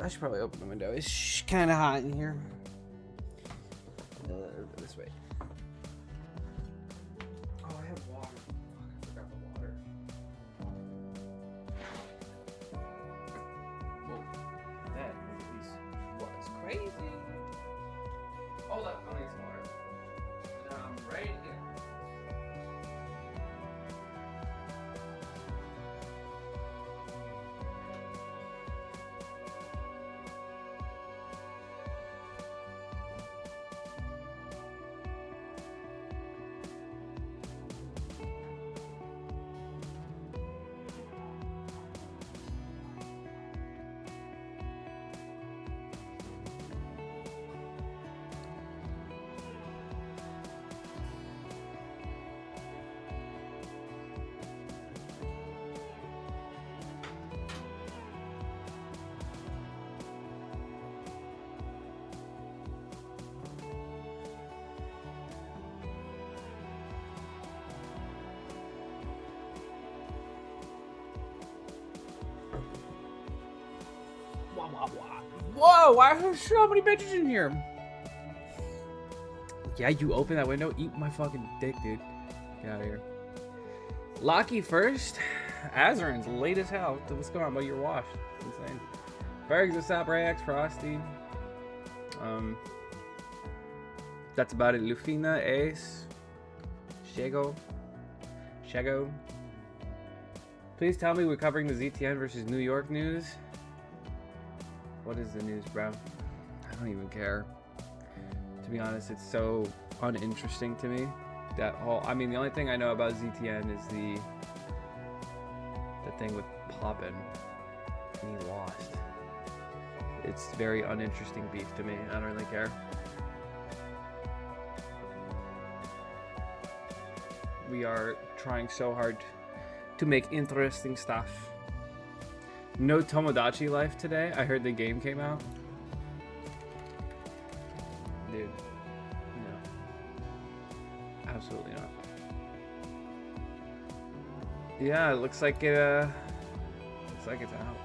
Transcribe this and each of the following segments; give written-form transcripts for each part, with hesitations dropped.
I should probably open the window. It's kind of hot in here. This way. Oh, I have water. I forgot the water. Whoa. That was crazy. Hold up. I'm gonna get some water. And I'm right here. Whoa, why are there so many bitches in here? Yeah, you open that window, eat my fucking dick, dude. Get out of here. Locky first. Azarin's late as hell. What's going on, buddy? You're washed. It's insane. Bergs, what's up? Rayax, Frosty. That's about it. Lufina, Ace. Shago. Please tell me we're covering the ZTN versus New York news. What is the news, bro? I don't even care. To be honest, it's so uninteresting to me. That whole, I mean, the only thing I know about ZTN is the thing with Poppin, and he lost. It's very uninteresting beef to me. I don't really care. We are trying so hard to make interesting stuff. No Tomodachi Life today. I heard the game came out. Dude, no. Absolutely not. Yeah, it looks like it. Looks like it's out.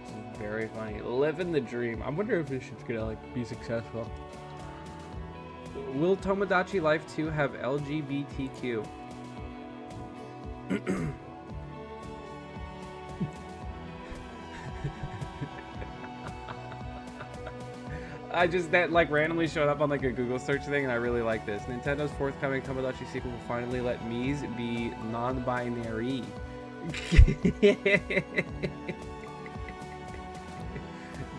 It's very funny. Living the dream. I wonder if this shit's gonna like be successful. Will Tomodachi Life 2 have LGBTQ? That like randomly showed up on like a Google search thing, and I really like this. Nintendo's forthcoming Tomodachi sequel will finally let Mies be non-binary.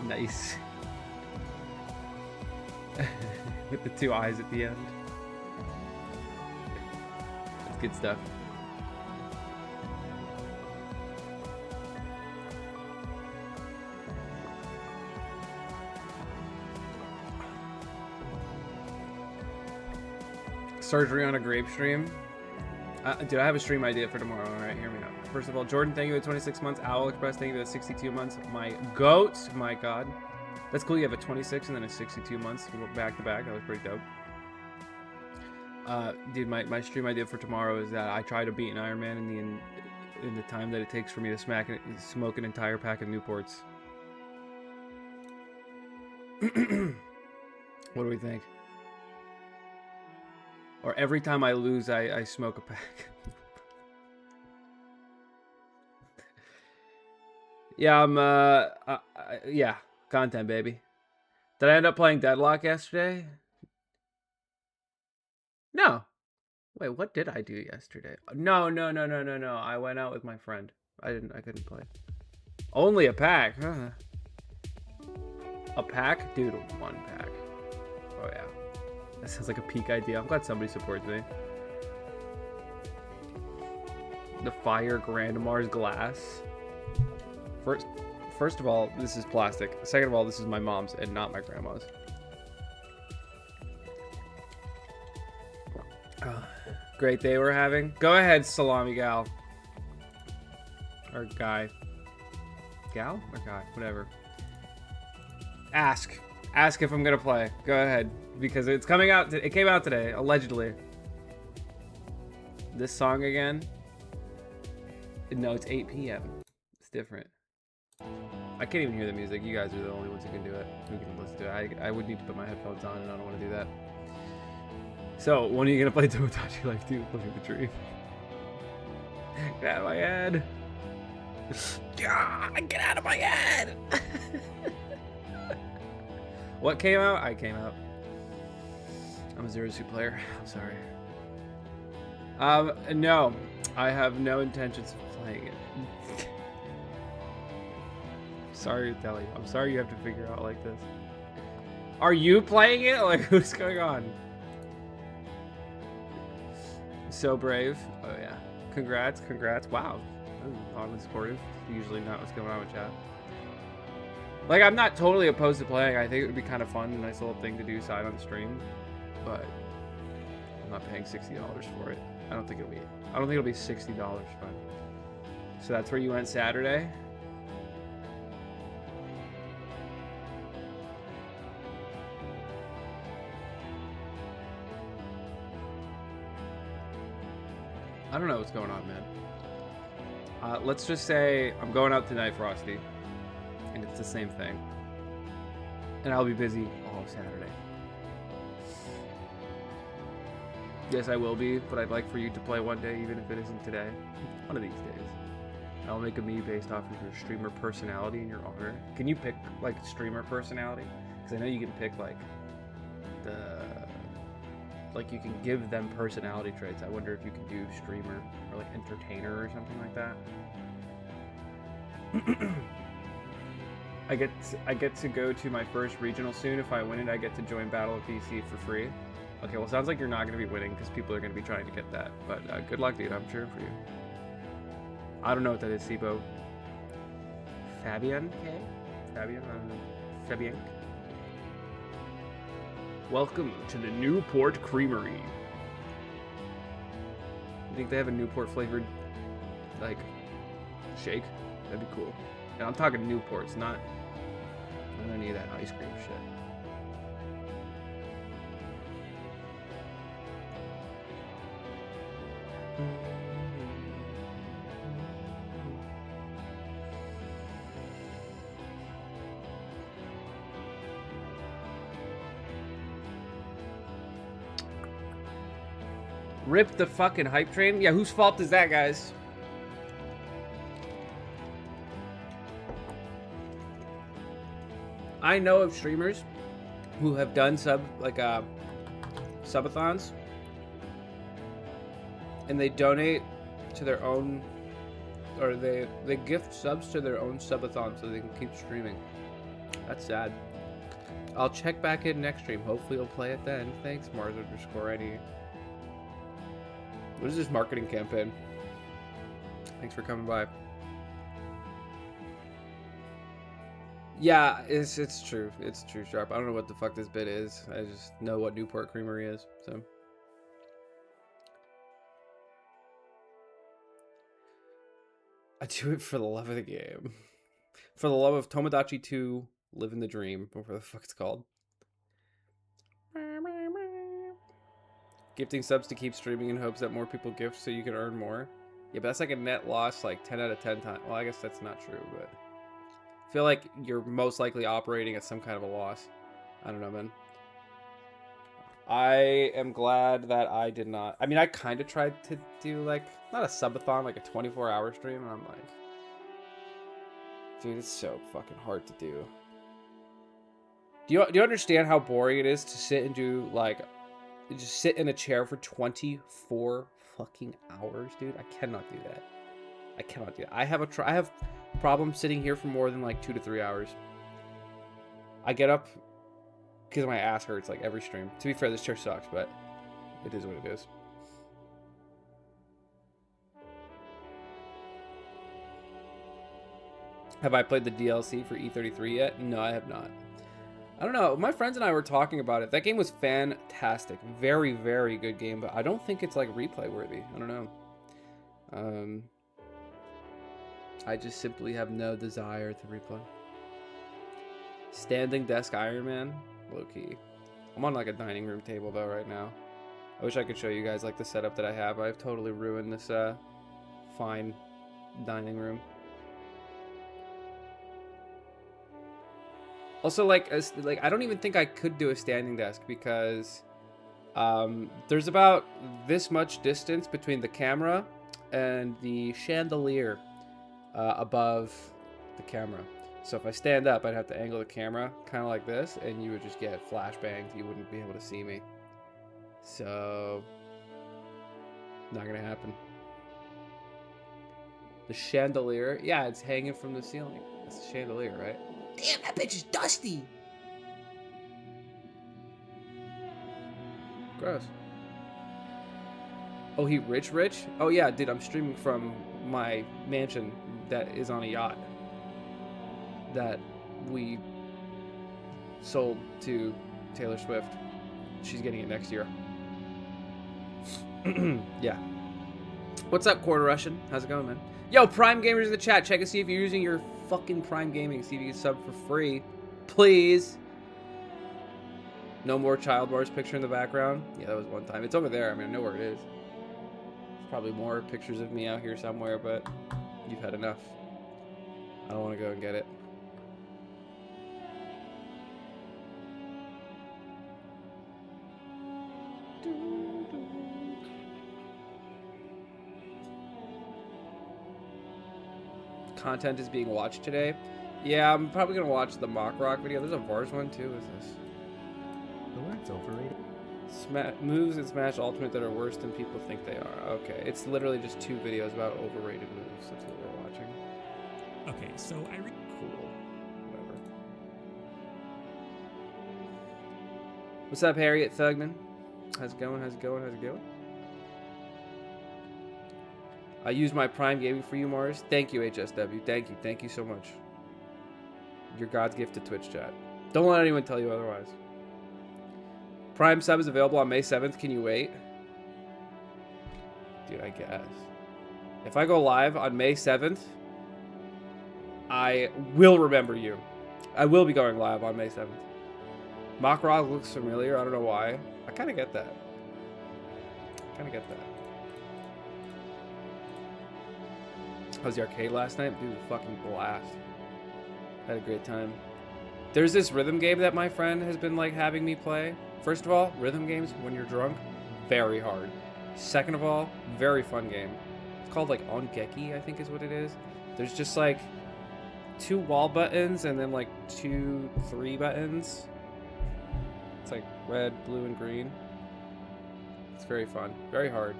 Nice. With the two eyes at the end. That's good stuff. Surgery on a grape stream. Dude, I have a stream idea for tomorrow. All right, hear me out. First of all, Jordan, thank you for 26 months. Owl Express, thank you for 62 months. My goats, my god. That's cool. You have a 26 and then a 62 months back to back. That was pretty dope. Dude, my stream idea for tomorrow is that I try to beat an Ironman in the time that it takes for me to smoke an entire pack of Newports. What do we think? Or every time I lose, I smoke a pack. Yeah, yeah, content, baby. Did I end up playing Deadlock yesterday? No. Wait, what did I do yesterday? No. I went out with my friend. I couldn't play. Only a pack, huh? A pack? Dude, one pack. Oh, yeah. That sounds like a peak idea. I'm glad somebody supports me. The Fire Grandma's glass. First of all, this is plastic. Second of all, this is my mom's and not my grandma's. Great day we're having. Go ahead, salami gal. Or guy. Gal? Or guy? Whatever. Ask if I'm gonna play. Go ahead. Because it's coming out. It came out today, allegedly. This song again. No, it's 8 p.m. It's different. I can't even hear the music. You guys are the only ones who can do it. Who can listen to it. I would need to put my headphones on, and I don't want to do that. So, when are you gonna play Tomodachi Life 2? Look at the tree. Get out of my head. Get out of my head. What came out? I came out. I'm a Zero Suit player. I'm sorry. No, I have no intentions of playing it. Sorry to tell you. I'm sorry you have to figure out like this. Are you playing it? Like, what's going on? So brave. Oh yeah. Congrats. Wow. Oddly supportive. Usually not what's going on with chat. Like, I'm not totally opposed to playing. I think it would be kind of fun, a nice little thing to do side on the stream. But I'm not paying $60 for it. I don't think it'll be $60 fun. So that's where you went Saturday? I don't know what's going on, man. Let's just say I'm going out tonight, Frosty. And it's the same thing. And I'll be busy all Saturday. Yes, I will be, but I'd like for you to play one day, even if it isn't today. One of these days. I'll make a me based off of your streamer personality in your honor. Can you pick, like, streamer personality? Because I know you can pick, like, you can give them personality traits. I wonder if you can do streamer or, like, entertainer or something like that. I get to go to my first regional soon. If I win it, I get to join Battle of PC for free. Okay, well, sounds like you're not going to be winning because people are going to be trying to get that. But good luck, dude. I'm cheering for you. I don't know what that is, Sibo. Fabian? Okay. Fabian? I don't know. Fabian? Welcome to the Newport Creamery. You think they have a Newport flavored, like, shake? That'd be cool. And I'm talking Newports, not any of that ice cream shit. Rip the fucking hype train? Yeah, whose fault is that, guys? I know of streamers who have done subathons, and they donate to their own, or they gift subs to their own subathon so they can keep streaming. That's sad. I'll check back in next stream. Hopefully you'll play it then. Thanks, Mars_ID. What is this marketing campaign? Thanks for coming by. Yeah, it's true. It's true, Sharp. I don't know what the fuck this bit is. I just know what Newport Creamery is, so. I do it for the love of the game. For the love of Tomodachi 2, Living the Dream, whatever the fuck it's called. Gifting subs to keep streaming in hopes that more people gift so you can earn more. Yeah, but that's like a net loss like 10 out of 10 times. Well, I guess that's not true, but I feel like you're most likely operating at some kind of a loss. I don't know, man. I am glad that I did not. I mean, I kind of tried to do like, not a subathon, like a 24-hour stream, and I'm like, dude, it's so fucking hard to do. Do you understand how boring it is to sit and do like, just sit in a chair for 24 fucking hours, dude? I cannot do that. I cannot do that. I have problems sitting here for more than like 2 to 3 hours. I get up because my ass hurts like every stream. To be fair, this chair sucks, but it is what it is. Have I played the DLC for E33 yet? No, I have not. I don't know. My friends and I were talking about it. That game was fantastic. Very, very good game, but I don't think it's like replay worthy. I don't know. I just simply have no desire to replay. Standing desk Ironman? Low key. I'm on like a dining room table though right now. I wish I could show you guys like the setup that I have. I've totally ruined this fine dining room. Also, like I don't even think I could do a standing desk because there's about this much distance between the camera and the chandelier above the camera. So if I stand up, I'd have to angle the camera kind of like this, and you would just get flashbangs. You wouldn't be able to see me. So, not gonna happen. The chandelier, yeah, it's hanging from the ceiling. That's the chandelier, right? Damn, that bitch is dusty. Gross. Oh, he rich? Oh yeah, dude, I'm streaming from my mansion that is on a yacht that we sold to Taylor Swift. She's getting it next year. Yeah. What's up, Quarter Russian? How's it going, man? Yo, Prime Gamers in the chat. Check and see if you're using your fucking Prime Gaming. See if you can sub for free. Please. No more Child Wars picture in the background. Yeah, that was one time. It's over there. I mean, I know where it is. There's probably more pictures of me out here somewhere, but you've had enough. I don't want to go and get it. Content is being watched today. Yeah, I'm probably gonna watch the MockRock video. There's a Vars one too. What is this? The word's overrated. Moves in Smash Ultimate that are worse than people think they are. Okay, it's literally just 2 videos about overrated moves. That's what we're watching. Okay, so cool. Whatever. What's up, Harriet Thugman? How's it going? How's it going? How's it going? I use my Prime Gaming for you, Mars. Thank you, HSW. Thank you. Thank you so much. You're God's gift to Twitch chat. Don't let anyone tell you otherwise. Prime sub is available on May 7th. Can you wait? Dude, I guess. If I go live on May 7th, I will remember you. I will be going live on May 7th. MockRock looks familiar. I don't know why. I kind of get that. How's the arcade last night? Dude, a fucking blast. Had a great time. There's this rhythm game that my friend has been like having me play. First of all, rhythm games when you're drunk, very hard. Second of all, very fun game. It's called like Ongeki, I think is what it is. There's just like 2 wall buttons and then like 2, 3 buttons. It's like red, blue, and green. It's very fun. Very hard.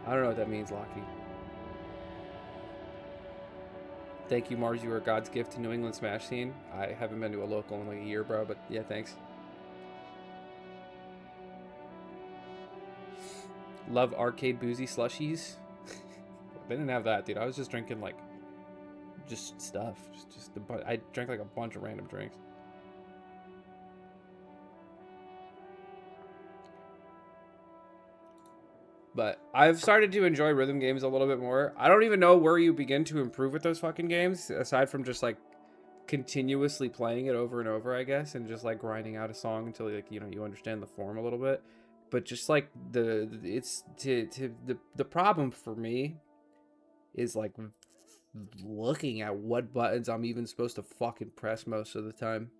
I don't know what that means, Lockie. Thank you, Mars. You are God's gift to New England Smash scene. I haven't been to a local in like a year, bro, but yeah, thanks. Love arcade boozy slushies. They didn't have that, dude. I was just drinking like just stuff. I drank like a bunch of random drinks. But I've started to enjoy rhythm games a little bit more. I don't even know where you begin to improve with those fucking games, aside from just like continuously playing it over and over, I guess, and just like grinding out a song until like you understand the form a little bit. But just like the problem for me is like looking at what buttons I'm even supposed to fucking press most of the time.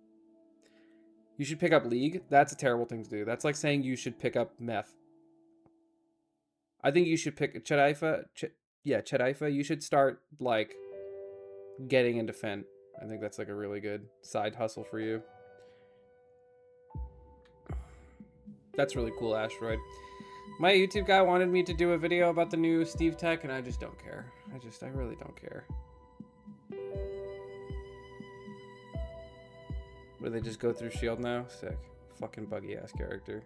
You should pick up League. That's a terrible thing to do. That's like saying you should pick up meth. I think you should pick Chedaifa. Chedaifa. You should start like getting into Fent. I think that's like a really good side hustle for you. That's really cool, Asteroid. My YouTube guy wanted me to do a video about the new Steve Tech, and I just don't care. I really don't care. Where they just go through Shield now? Sick. Fucking buggy ass character.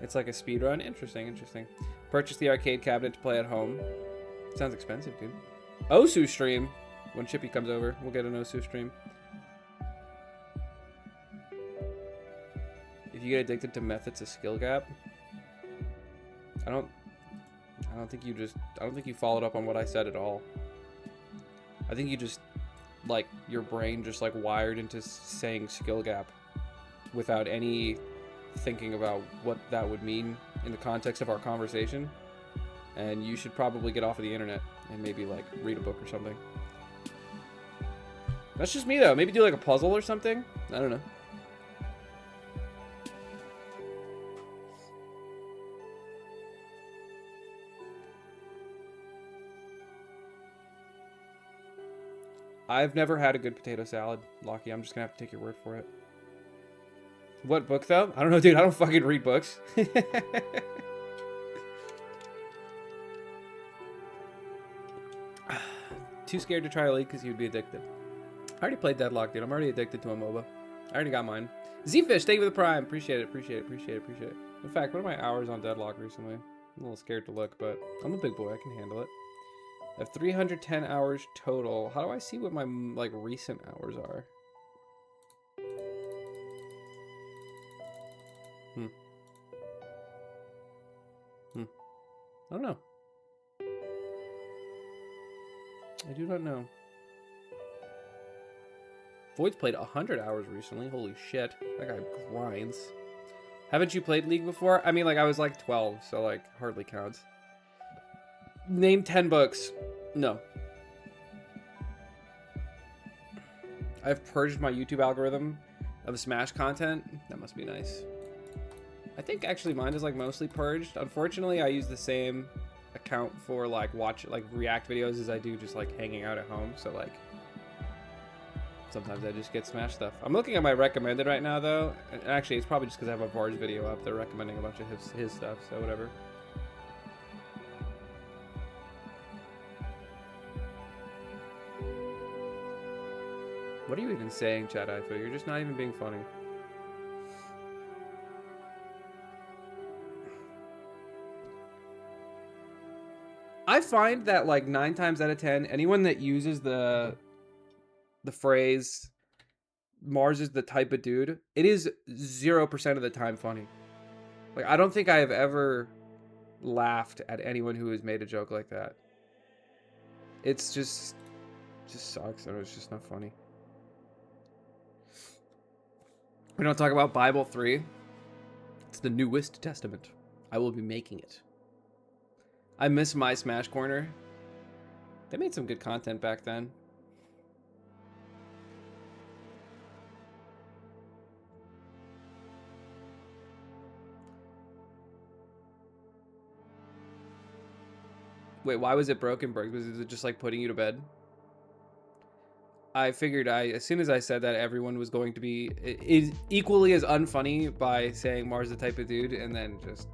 It's like a speedrun. Interesting. Purchase the arcade cabinet to play at home. Sounds expensive, dude. Osu stream. When Chippy comes over, we'll get an Osu stream. If you get addicted to meth, it's a skill gap. I don't think you followed up on what I said at all. I think you just, like, your brain just, like, wired into saying skill gap without any thinking about what that would mean in the context of our conversation. And you should probably get off of the internet and maybe like read a book or something. That's just me though. Maybe do like a puzzle or something. I don't know. I've never had a good potato salad, Lockie. I'm just gonna have to take your word for it. What book though? I don't know, dude. I don't fucking read books. Too scared to try a league because you'd be addicted. I already played Deadlock, dude. I'm already addicted to a MOBA. I already got mine. Z-Fish, thank you for the prime. Appreciate it, appreciate it, appreciate it, appreciate it. In fact, what are my hours on Deadlock recently? I'm a little scared to look, but I'm a big boy. I can handle it. I have 310 hours total. How do I see what my, like, recent hours are? I don't know. I do not know. Void's played 100 hours recently. Holy shit. That guy grinds. Haven't you played League before? I mean, like, I was like 12, so, like, hardly counts. Name 10 books. No. I've purged my YouTube algorithm of Smash content. That must be nice. I think actually mine is like mostly purged. Unfortunately, I use the same account for like React videos as I do just like hanging out at home. So like sometimes I just get Smash stuff. I'm looking at my recommended right now though. And actually, it's probably just because I have a Vars video up. They're recommending a bunch of his stuff. So whatever. What are you even saying, Chad Ifo? You're just not even being funny. I find that like 9 times out of 10, anyone that uses the phrase Mars is the type of dude, it is 0% of the time funny. Like I don't think I have ever laughed at anyone who has made a joke like that. It's just sucks and it's just not funny. We don't talk about Bible 3. It's the newest testament. I will be making it. I miss my Smash Corner. They made some good content back then. Wait, why was it broken, Berg? Was it just like putting you to bed? I figured as soon as I said that, everyone was going to be equally as unfunny by saying Mars the type of dude and then just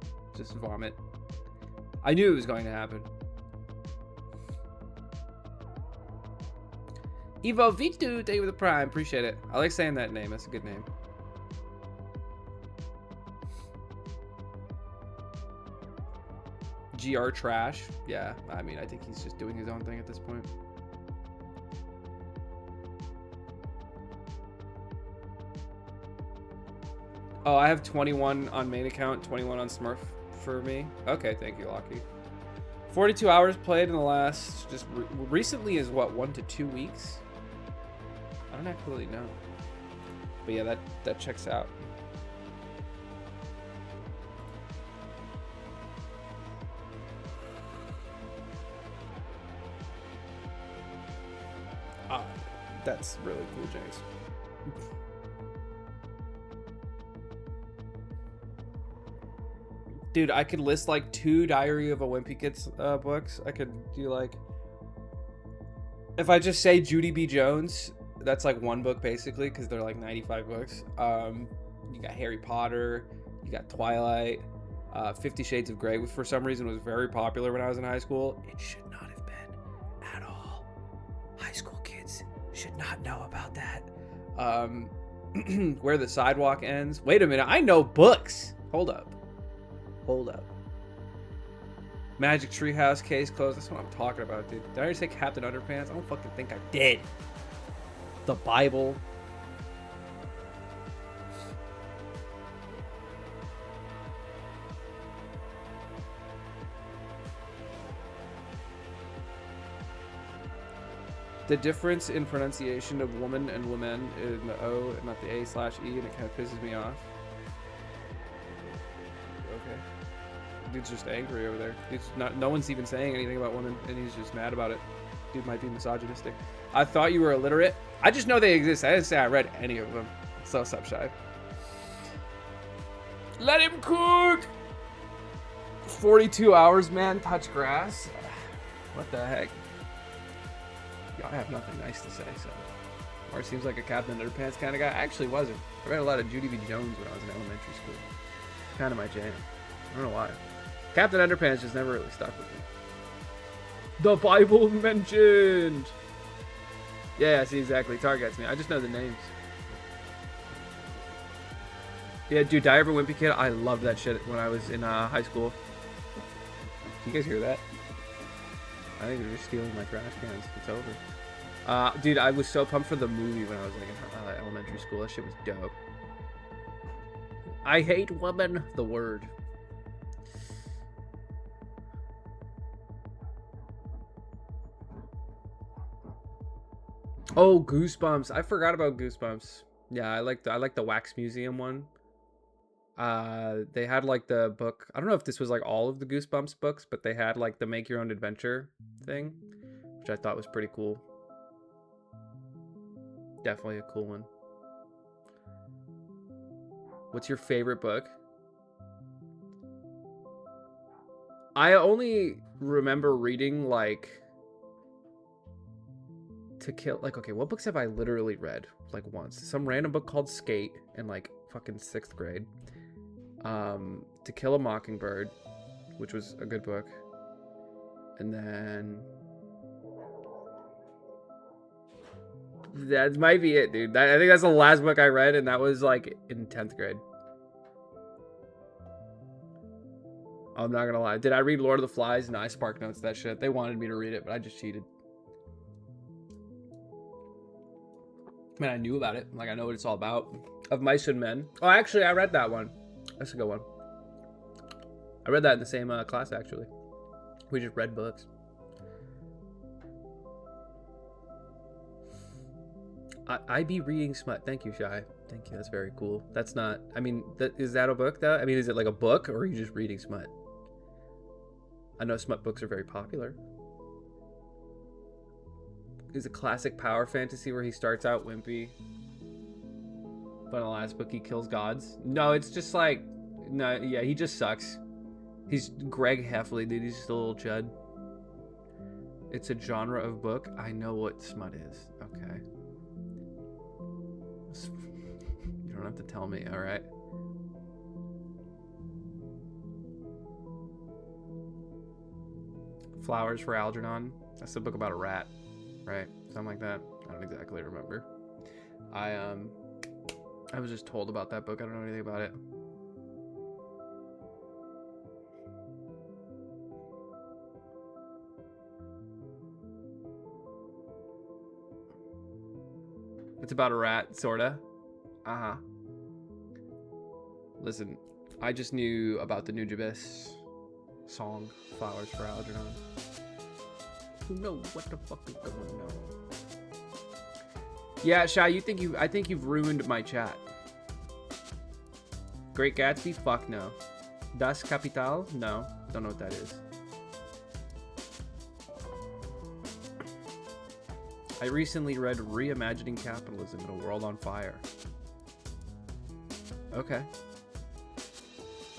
vomit. I knew it was going to happen. Evo Vitu, thank you for the prime. Appreciate it. I like saying that name. That's a good name. GR Trash. Yeah, I mean, I think he's just doing his own thing at this point. Oh, I have 21 on main account, 21 on Smurf for me. Okay, thank you, Lockie. 42 hours played in the last, just recently is what, 1 to 2 weeks? I don't actually know. But yeah, that checks out. Ah, that's really cool, James. Dude, I could list like 2 Diary of a Wimpy Kids books. I could do like, if I just say Judy B. Jones, that's like 1 book basically, because they're like 95 books. You got Harry Potter, you got Twilight, 50 Shades of Grey, which for some reason was very popular when I was in high school. It should not have been at all. High school kids should not know about that. Where the Sidewalk Ends. Wait a minute, I know books. Hold up. Magic Treehouse, Case Closed. That's what I'm talking about, dude. Did I already say Captain Underpants? I don't fucking think I did. The Bible. The difference in pronunciation of woman and women in the O and not the A/E, and it kind of pisses me off. okay. Dude's just angry over there. No one's even saying anything about women, and he's just mad about it. Dude might be misogynistic. I thought you were illiterate. I just know they exist. I didn't say I read any of them. So sup, Shy. Let him cook! 42 hours, man. Touch grass. What the heck? Yeah, I have nothing nice to say, so. Or seems like a Captain Underpants kind of guy. I actually wasn't. I read a lot of Judy B. Jones when I was in elementary school. Kind of my jam. I don't know why. Captain Underpants just never really stuck with me. The Bible mentioned! Yeah, see, exactly. Targets me. I just know the names. Yeah, dude, Diary of a Wimpy Kid. I loved that shit when I was in high school. Can you guys hear that? I think they're just stealing my trash cans. It's over. Dude, I was so pumped for the movie when I was like in elementary school. That shit was dope. I hate women. The word. Oh, Goosebumps. I forgot about Goosebumps. Yeah, I like the Wax Museum one. They had like the book. I don't know if this was like all of the Goosebumps books, but they had like the Make Your Own Adventure thing, which I thought was pretty cool. Definitely a cool one. What's your favorite book? I only remember reading like To Kill, like, okay, what books have I literally read like once? Some random book called Skate in like fucking 6th grade. To Kill a Mockingbird, which was a good book. And then that might be it, dude. I think that's the last book I read, and that was like in 10th grade. I'm not gonna lie. Did I read Lord of the Flies? No, I spark notes that shit. They wanted me to read it, but I just cheated. I mean, I knew about it. Like, I know what it's all about. Of Mice and Men. Oh, actually, I read that one. That's a good one. I read that in the same class, actually. We just read books. I be reading smut. Thank you, Shy. Thank you. That's very cool. That's not... I mean, is that a book, though? I mean, is it like a book, or are you just reading smut? I know smut books are very popular. Is a classic power fantasy where he starts out wimpy, but in the last book he kills gods. No, it's just like, no, yeah, he just sucks. He's Greg Heffley, dude. He's just a little chud. It's a genre of book. I know what smut is. Okay. You don't have to tell me, all right? Flowers for Algernon. That's a book about a rat. Right, something like that. I don't exactly remember. I was just told about that book. I don't know anything about it. It's about a rat, sorta. Uh-huh. Listen, I just knew about the Nujabes song, Flowers for Algernon. Who knows what the fuck is going on? Yeah, Shy, I think you've ruined my chat. Great Gatsby? Fuck no. Das Kapital? No. Don't know what that is. I recently read Reimagining Capitalism in a World on Fire. Okay.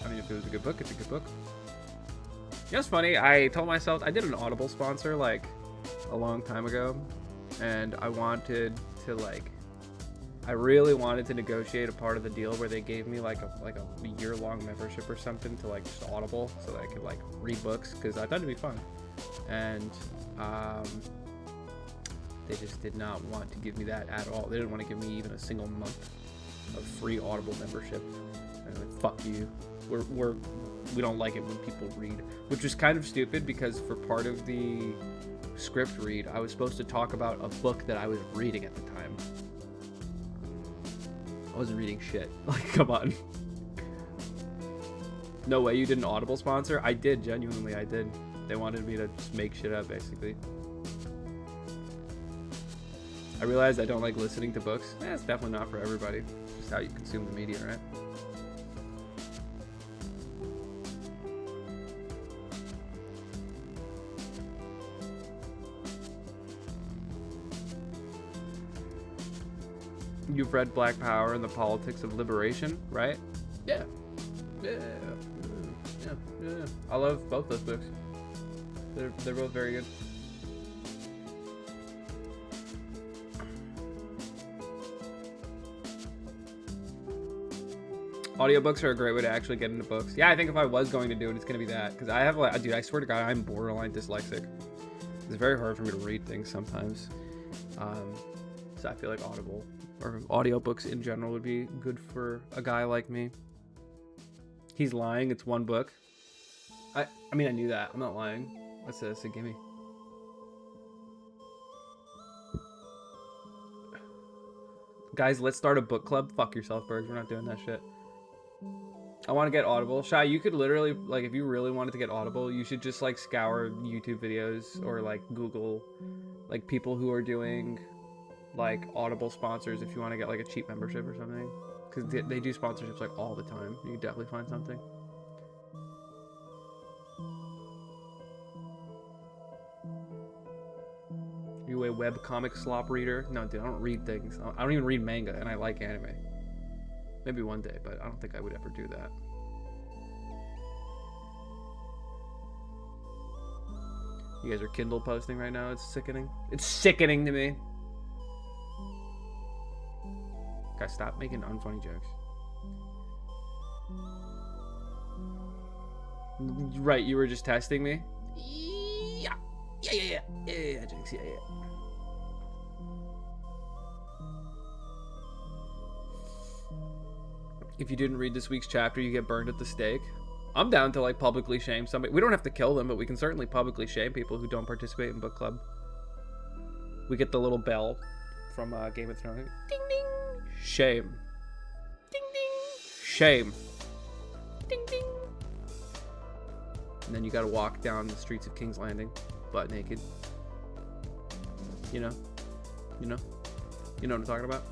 I mean, if it was a good book, it's a good book. You know, it's funny, I told myself, I did an Audible sponsor, like, a long time ago, and I wanted to, like, I really wanted to negotiate a part of the deal where they gave me, like, a year-long membership or something to, like, just Audible, so that I could, like, read books, because I thought it'd be fun. And, they just did not want to give me that at all. They didn't want to give me even a single month of free Audible membership. And I'm like, fuck you. We don't like it when people read, which is kind of stupid because for part of the script read, I was supposed to talk about a book that I was reading at the time. I wasn't reading shit. Like, come on. No way you did an Audible sponsor? I did, genuinely, I did. They wanted me to just make shit up, basically. I realized I don't like listening to books. It's definitely not for everybody. It's just how you consume the media, right? You've read Black Power and the Politics of Liberation, right? Yeah. Yeah. Yeah. I love both those books. They're both very good. Audiobooks are a great way to actually get into books. Yeah, I think if I was going to do it, it's going to be that. Because I have, like, dude, I swear to God, I'm borderline dyslexic. It's very hard for me to read things sometimes. So I feel like Audible or audiobooks in general would be good for a guy like me. He's lying. It's one book. I mean, I knew that. I'm not lying. What's this? A gimme. Guys, let's start a book club. Fuck yourself, Bergs. We're not doing that shit. I want to get Audible. Shy, you could literally, like, if you really wanted to get Audible, you should just, like, scour YouTube videos or, like, Google, like, people who are doing, like, Audible sponsors if you want to get, like, a cheap membership or something. Because they do sponsorships, like, all the time. You can definitely find something. Are you a webcomic slop reader? No, dude, I don't read things. I don't even read manga, and I like anime. Maybe one day, but I don't think I would ever do that. You guys are Kindle posting right now. It's sickening. It's sickening to me. Guys, stop making unfunny jokes. Right, you were just testing me? Yeah, Jinx, yeah. If you didn't read this week's chapter, you get burned at the stake. I'm down to, like, publicly shame somebody. We don't have to kill them, but we can certainly publicly shame people who don't participate in book club. We get the little bell from Game of Thrones. Ding, ding. Shame. Ding, ding. Shame. Ding, ding. And then you gotta walk down the streets of King's Landing, butt naked. You know? You know? You know what I'm talking about?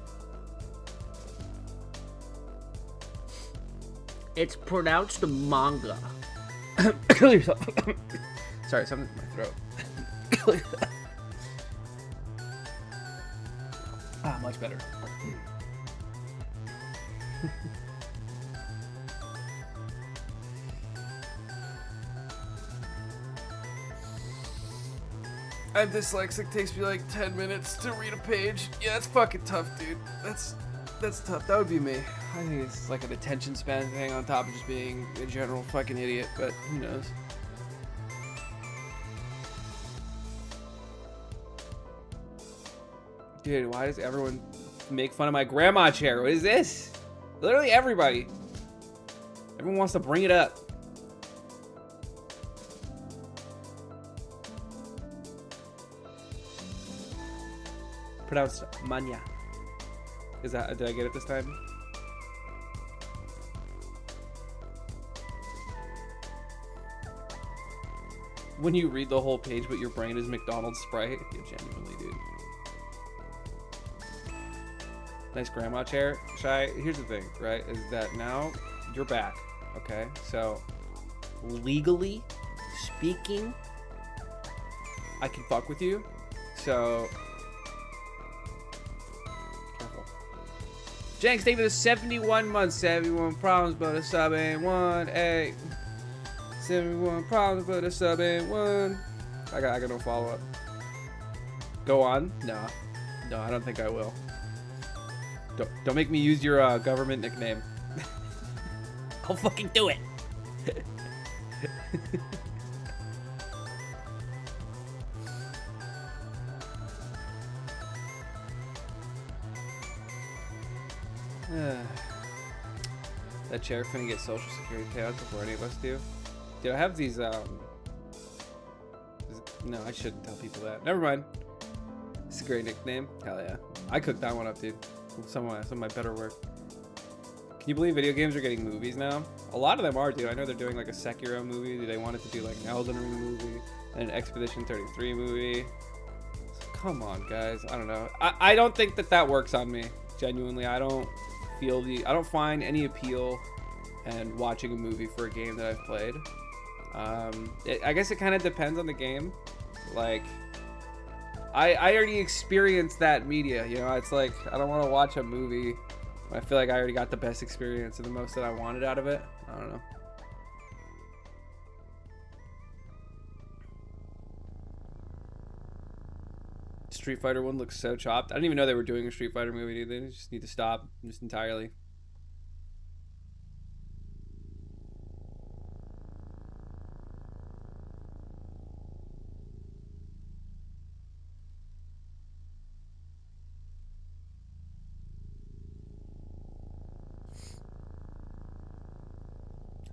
It's pronounced manga. Kill yourself. Sorry, something's in my throat. Kill yourself. Ah, much better. I'm dyslexic. Takes me like 10 minutes to read a page. Yeah, that's fucking tough, dude. That's tough. That would be me. I think it's like an attention span thing on top of just being a general fucking idiot, but who knows? Dude, why does everyone make fun of my grandma chair? What is this? Literally everybody. Everyone wants to bring it up. Pronounced mania. Is that, did I get it this time? When you read the whole page, but your brain is McDonald's Sprite? Yeah, genuinely, dude. Nice grandma chair. Shy, here's the thing, right? Is that now you're back, okay? So, legally speaking, I can fuck with you. So, careful. Jenks, thank you for the 71 months, 71 problems, but a sub ain't one. Hey. 71 problems, but a sub ain't one. I got no follow up. Go on? No, I don't think I will. Don't make me use your government nickname. I'll fucking do it. That chair finna get social security payouts before any of us do. Dude, I have these, no, I shouldn't tell people that. Never mind. It's a great nickname. Hell yeah. I cooked that one up, dude. Some of my better work. Can you believe video games are getting movies now? A lot of them are, dude. I know they're doing like a Sekiro movie. They wanted to do like an Elden Ring movie and an Expedition 33 movie. So, come on, guys. I don't know. I don't think that works on me. Genuinely, I don't find any appeal in watching a movie for a game that I've played. I guess it kind of depends on the game. Like, I already experienced that media, you know. It's like I don't want to watch a movie. I feel like I already got the best experience and the most that I wanted out of it. I don't know. Street Fighter 1 looks so chopped. I didn't even know they were doing a Street Fighter movie. They just need to stop just entirely.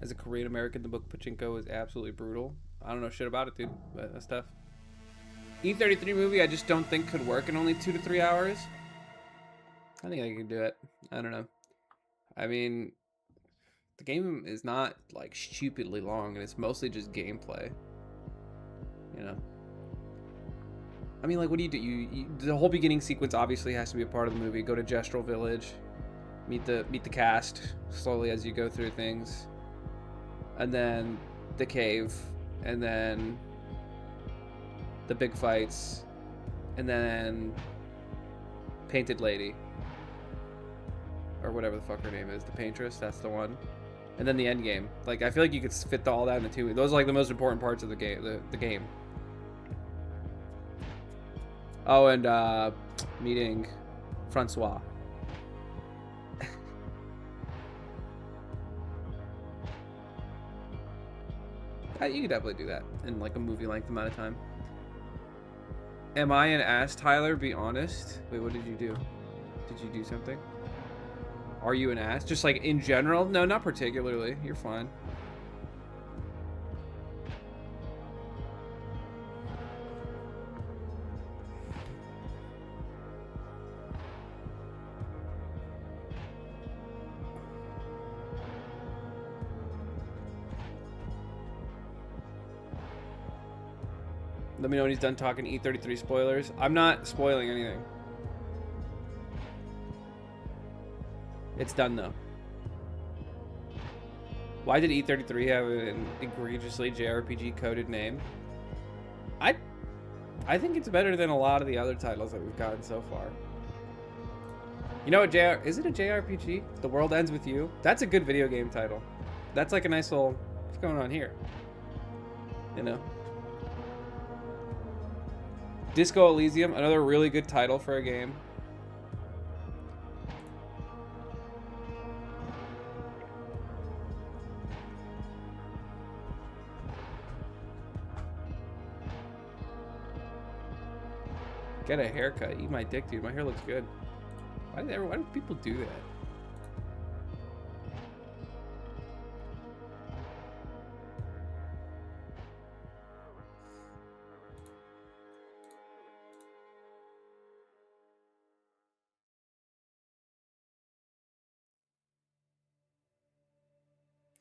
As a Korean American, the book Pachinko is absolutely brutal. I don't know shit about it, dude, but that's tough. E33 movie, I just don't think could work in only 2 to 3 hours. I think I could do it. I don't know. I mean, the game is not like stupidly long, and it's mostly just gameplay. You know. I mean, like, what do? You the whole beginning sequence obviously has to be a part of the movie. Go to Gestural Village, meet the cast slowly as you go through things, and then the cave, and then the big fights, and then Painted Lady, or whatever the fuck her name is, the Paintress. That's the one, and then the end game. Like, I feel like you could fit all that into 2. Those are like the most important parts of the game. The game. Oh, and meeting Francois. You could definitely do that in like a movie length amount of time. Am I an ass, Tyler? Be honest. Wait, what did you do? Did you do something? Are you an ass? Just like in general? No, not particularly. You're fine. Let me know when he's done talking E33 spoilers. I'm not spoiling anything. It's done though. Why did E33 have an egregiously JRPG coded name? I think it's better than a lot of the other titles that we've gotten so far. You know what, is it a JRPG? The World Ends With You? That's a good video game title. That's like a nice little, what's going on here? You know? Disco Elysium, another really good title for a game. Get a haircut. Eat my dick, dude. My hair looks good. Why do people do that?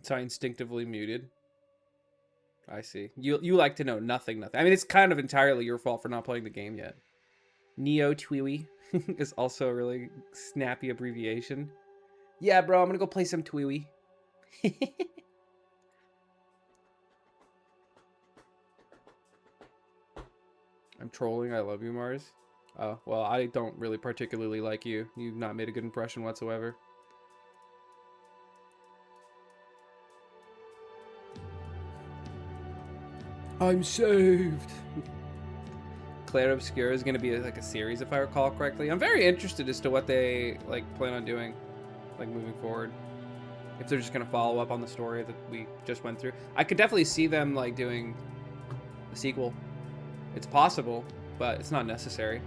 So I instinctively muted. I see. You like to know nothing. I mean, it's kind of entirely your fault for not playing the game yet. Neo Twiwi is also a really snappy abbreviation. Yeah, bro, I'm gonna go play some Twiwi. I'm trolling. I love you, Mars. Oh, well, I don't really particularly like you. You've not made a good impression whatsoever. I'm saved. Claire Obscura is going to be like a series, if I recall correctly. I'm very interested as to what they like plan on doing, like moving forward. If they're just going to follow up on the story that we just went through. I could definitely see them like doing a sequel. It's possible, but it's not necessary.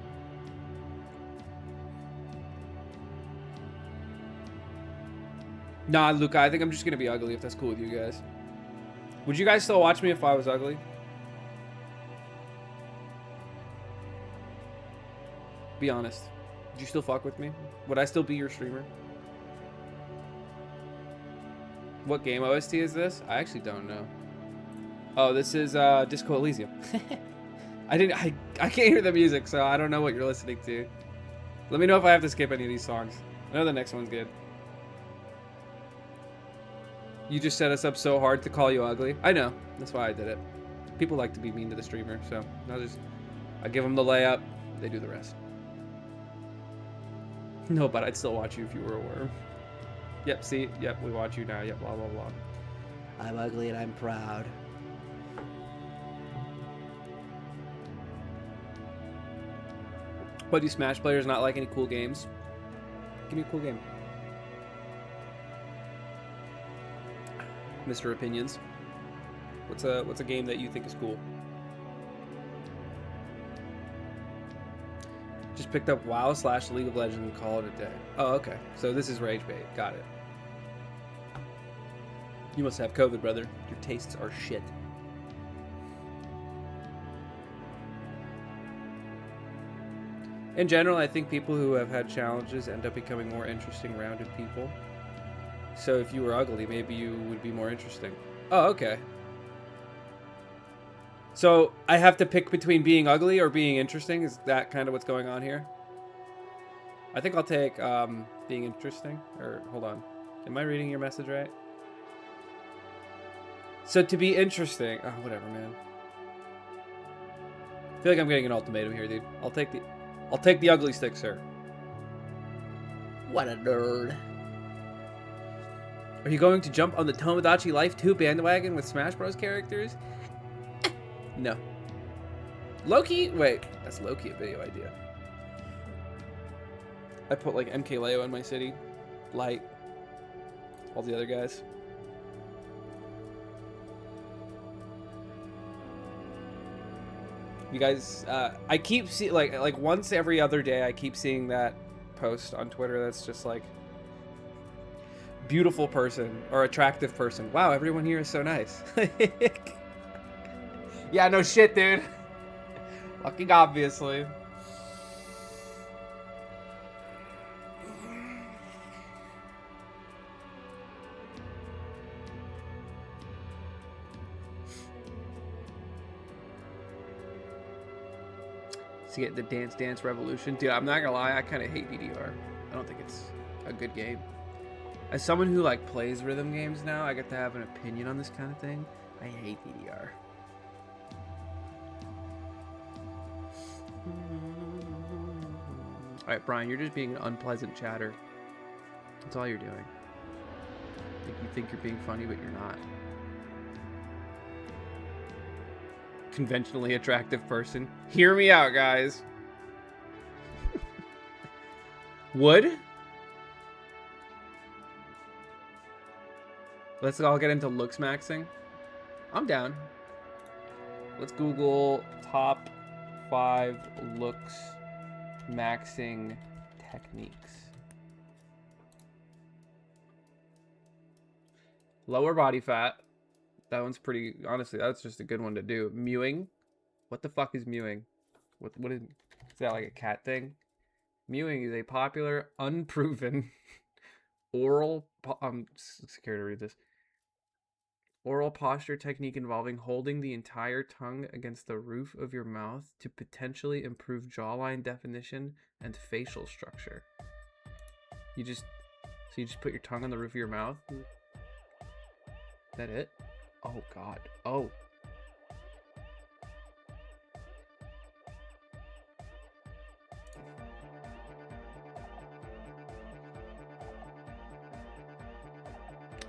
Nah, Luca, I think I'm just going to be ugly if that's cool with you guys. Would you guys still watch me if I was ugly? Be honest. Would you still fuck with me? Would I still be your streamer? What game OST is this? I actually don't know. Oh, this is Disco Elysium. I can't hear the music, so I don't know what you're listening to. Let me know if I have to skip any of these songs. I know the next one's good. You just set us up so hard to call you ugly. I know. That's why I did it. People like to be mean to the streamer, so I give them the layup. They do the rest. No, but I'd still watch you if you were a worm. Yep, see? Yep, we watch you now. Yep, blah, blah, blah. I'm ugly and I'm proud. But do Smash players not like any cool games? Give me a cool game. Mr. Opinions. What's a game that you think is cool? Just picked up WoW / League of Legends and call it a day. Oh, okay. So this is rage bait. Got it. You must have COVID, brother. Your tastes are shit. In general, I think people who have had challenges end up becoming more interesting, rounded people. So if you were ugly, maybe you would be more interesting. Oh, okay. So I have to pick between being ugly or being interesting? Is that kind of what's going on here? I think I'll take being interesting. Or, hold on. Am I reading your message right? So to be interesting... Oh, whatever, man. I feel like I'm getting an ultimatum here, dude. I'll take the ugly stick, sir. What a nerd. Are you going to jump on the Tomodachi Life 2 bandwagon with Smash Bros. Characters? No. Loki? Wait, that's Loki, a video idea. I put like MK Leo in my city. Light. All the other guys. You guys, I keep seeing, like once every other day, I keep seeing that post on Twitter that's just like, beautiful person or attractive person. Wow, everyone here is so nice. Yeah, no shit, dude. Fucking obviously. To get the Dance Revolution. Dude, I'm not gonna lie, I kind of hate DDR. I don't think it's a good game. As someone who like plays rhythm games now, I get to have an opinion on this kind of thing. I hate DDR. Alright, Brian, you're just being an unpleasant chatter. That's all you're doing. Like, you think you're being funny, but you're not. Conventionally attractive person. Hear me out, guys. Wood? Let's all get into looks maxing. I'm down. Let's Google top 5 looks maxing techniques. Lower body fat. That one's pretty, honestly, that's just a good one to do. Mewing. What the fuck is mewing? What is that, like a cat thing? Mewing is a popular, unproven oral, I'm scared to read this. Oral posture technique involving holding the entire tongue against the roof of your mouth to potentially improve jawline definition and facial structure. You just put your tongue on the roof of your mouth? Is that it? Oh god. Oh.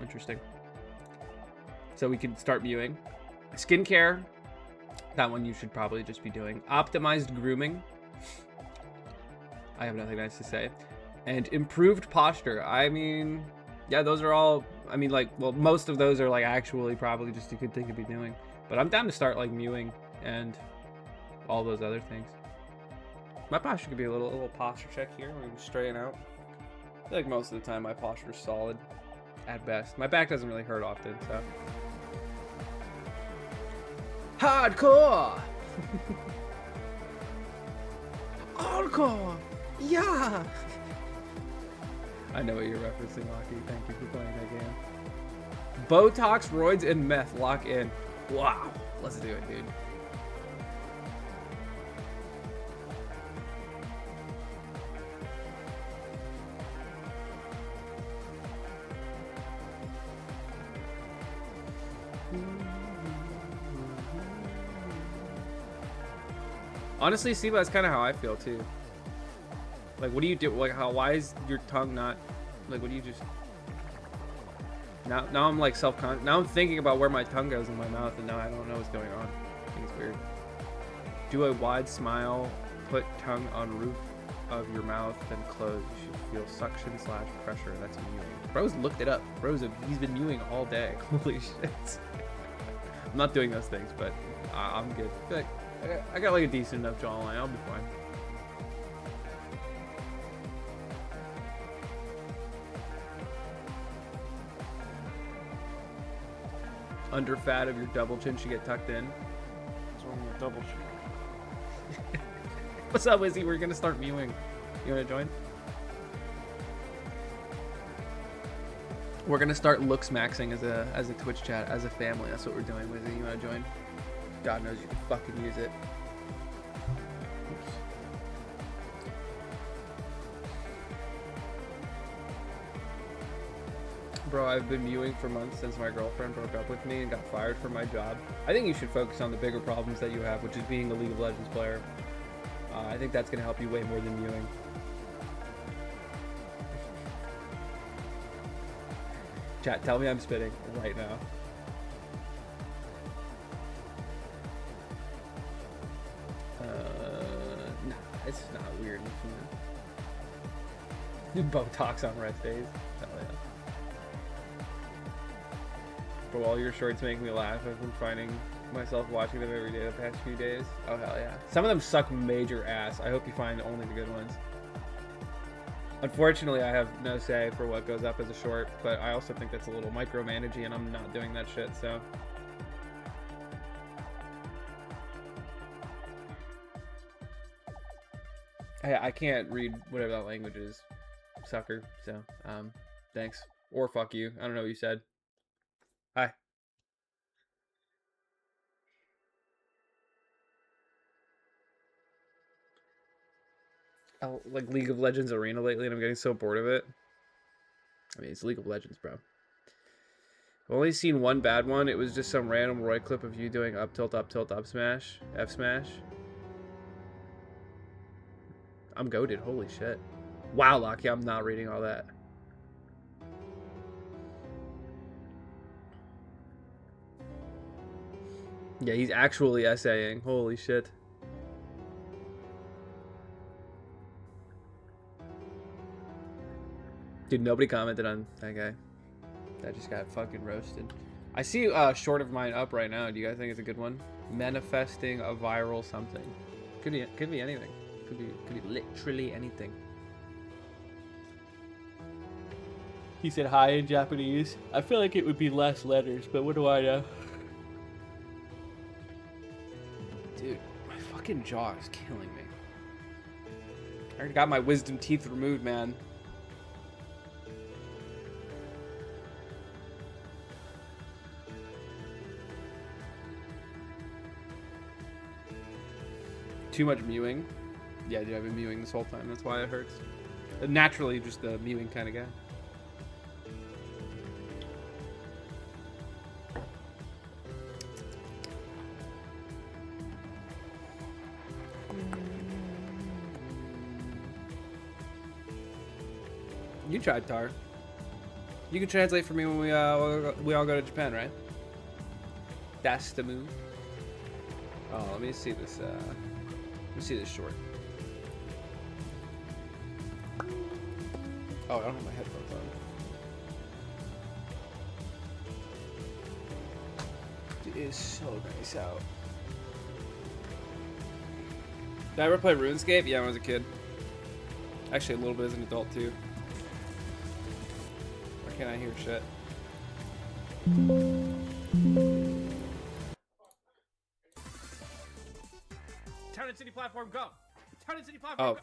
Interesting. So we can start mewing. Skincare. That one you should probably just be doing. Optimized grooming. I have nothing nice to say. And improved posture. I mean, yeah, those are all, I mean, like, well, most of those are like actually probably just you could think of be doing. But I'm down to start like mewing and all those other things. My posture could be a little posture check here. Let me straighten out. I feel like most of the time my posture is solid at best. My back doesn't really hurt often, so. Hardcore! Hardcore! Yeah! I know what you're referencing, Locky. Thank you for playing that game. Botox, roids, and meth lock in. Wow. Let's do it, dude. Honestly, Steve, that's kind of how I feel too. Like, what do you do? Like, why is your tongue not, like, what do you just, now I'm like self-conscious. Now I'm thinking about where my tongue goes in my mouth, and now I don't know what's going on. I think it's weird. Do a wide smile, put tongue on roof of your mouth, then close. You should feel suction / pressure. That's mewing. Bro's looked it up. He's been mewing all day. Holy shit. I'm not doing those things, but I'm good. I got like a decent enough jawline. I'll be fine. Under fat of your double chin should get tucked in. What's wrong with double chin? What's up, Izzy? We're gonna start mewing. You wanna join? We're gonna start looks maxing as a Twitch chat, as a family. That's what we're doing, Izzy. You wanna join? God knows you can fucking use it. Oops. Bro, I've been mewing for months since my girlfriend broke up with me and got fired from my job. I think you should focus on the bigger problems that you have, which is being a League of Legends player. I think that's going to help you way more than mewing. Chat, tell me I'm spitting right now. Nah, it's not weird. Botox on rest days. Hell yeah. But all your shorts make me laugh. I've been finding myself watching them every day the past few days. Oh hell yeah. Some of them suck major ass. I hope you find only the good ones. Unfortunately, I have no say for what goes up as a short, but I also think that's a little micromanaging, and I'm not doing that shit, so. Hey, I can't read whatever that language is, sucker, so, thanks. Or fuck you. I don't know what you said. Hi. Oh, like League of Legends Arena lately, and I'm getting so bored of it. I mean, it's League of Legends, bro. I've only seen one bad one. It was just some random Roy clip of you doing up tilt, up tilt, up smash, F smash. I'm goated. Holy shit. Wow, Lucky, I'm not reading all that. Yeah, he's actually essaying. Holy shit. Dude, nobody commented on that guy. That just got fucking roasted. I see a short of mine up right now. Do you guys think it's a good one? Manifesting a viral something. Could be anything. Could be literally anything. He said hi in Japanese. I feel like it would be less letters, but what do I know? Dude, my fucking jaw is killing me. I already got my wisdom teeth removed, man. Too much mewing. Yeah, dude, I've been mewing this whole time. That's why it hurts. Naturally, just a mewing kind of guy. You tried, Tar. You can translate for me when we all go to Japan, right? That's the move. Oh, let me see this. Let me see this short. Oh, I don't have my headphones on. It is so nice out. Did I ever play RuneScape? Yeah, when I was a kid. Actually, a little bit as an adult too. Why can't I hear shit? Town and City platform, go! Town and City platform, go!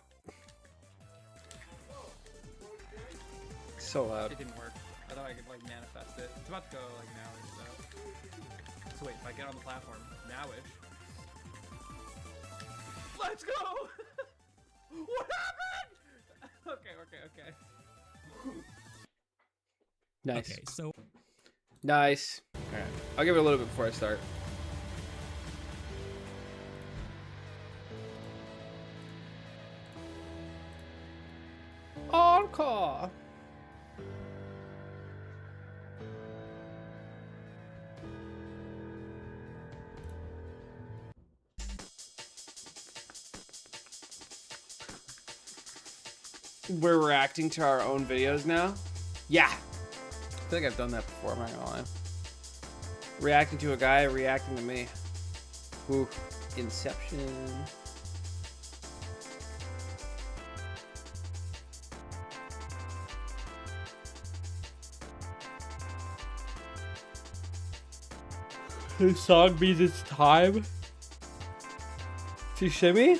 So loud. It didn't work. I thought I could, like, manifest it. It's about to go, like, now-ish, so. So wait, if I get on the platform, now-ish. Let's go! What happened? Okay. Nice. Okay, so... Nice. Alright. I'll give it a little bit before I start. Caw. We're reacting to our own videos now? Yeah. I feel like I've done that before, I'm not gonna lie. Reacting to a guy reacting to me. Ooh, Inception. This song means it's time to shimmy?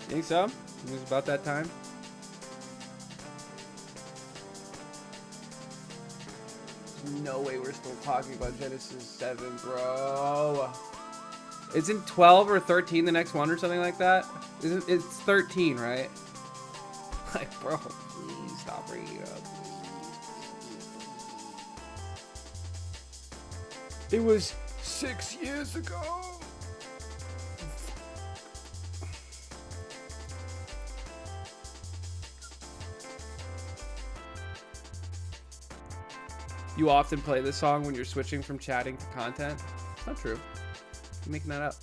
Think so? It was about that time. There's no way we're still talking about Genesis 7, bro. Isn't 12 or 13 the next one or something like that? It's 13, right? Like, bro, please stop bringing it up. It was 6 years ago. You often play this song when you're switching from chatting to content? It's not true. You're making that up.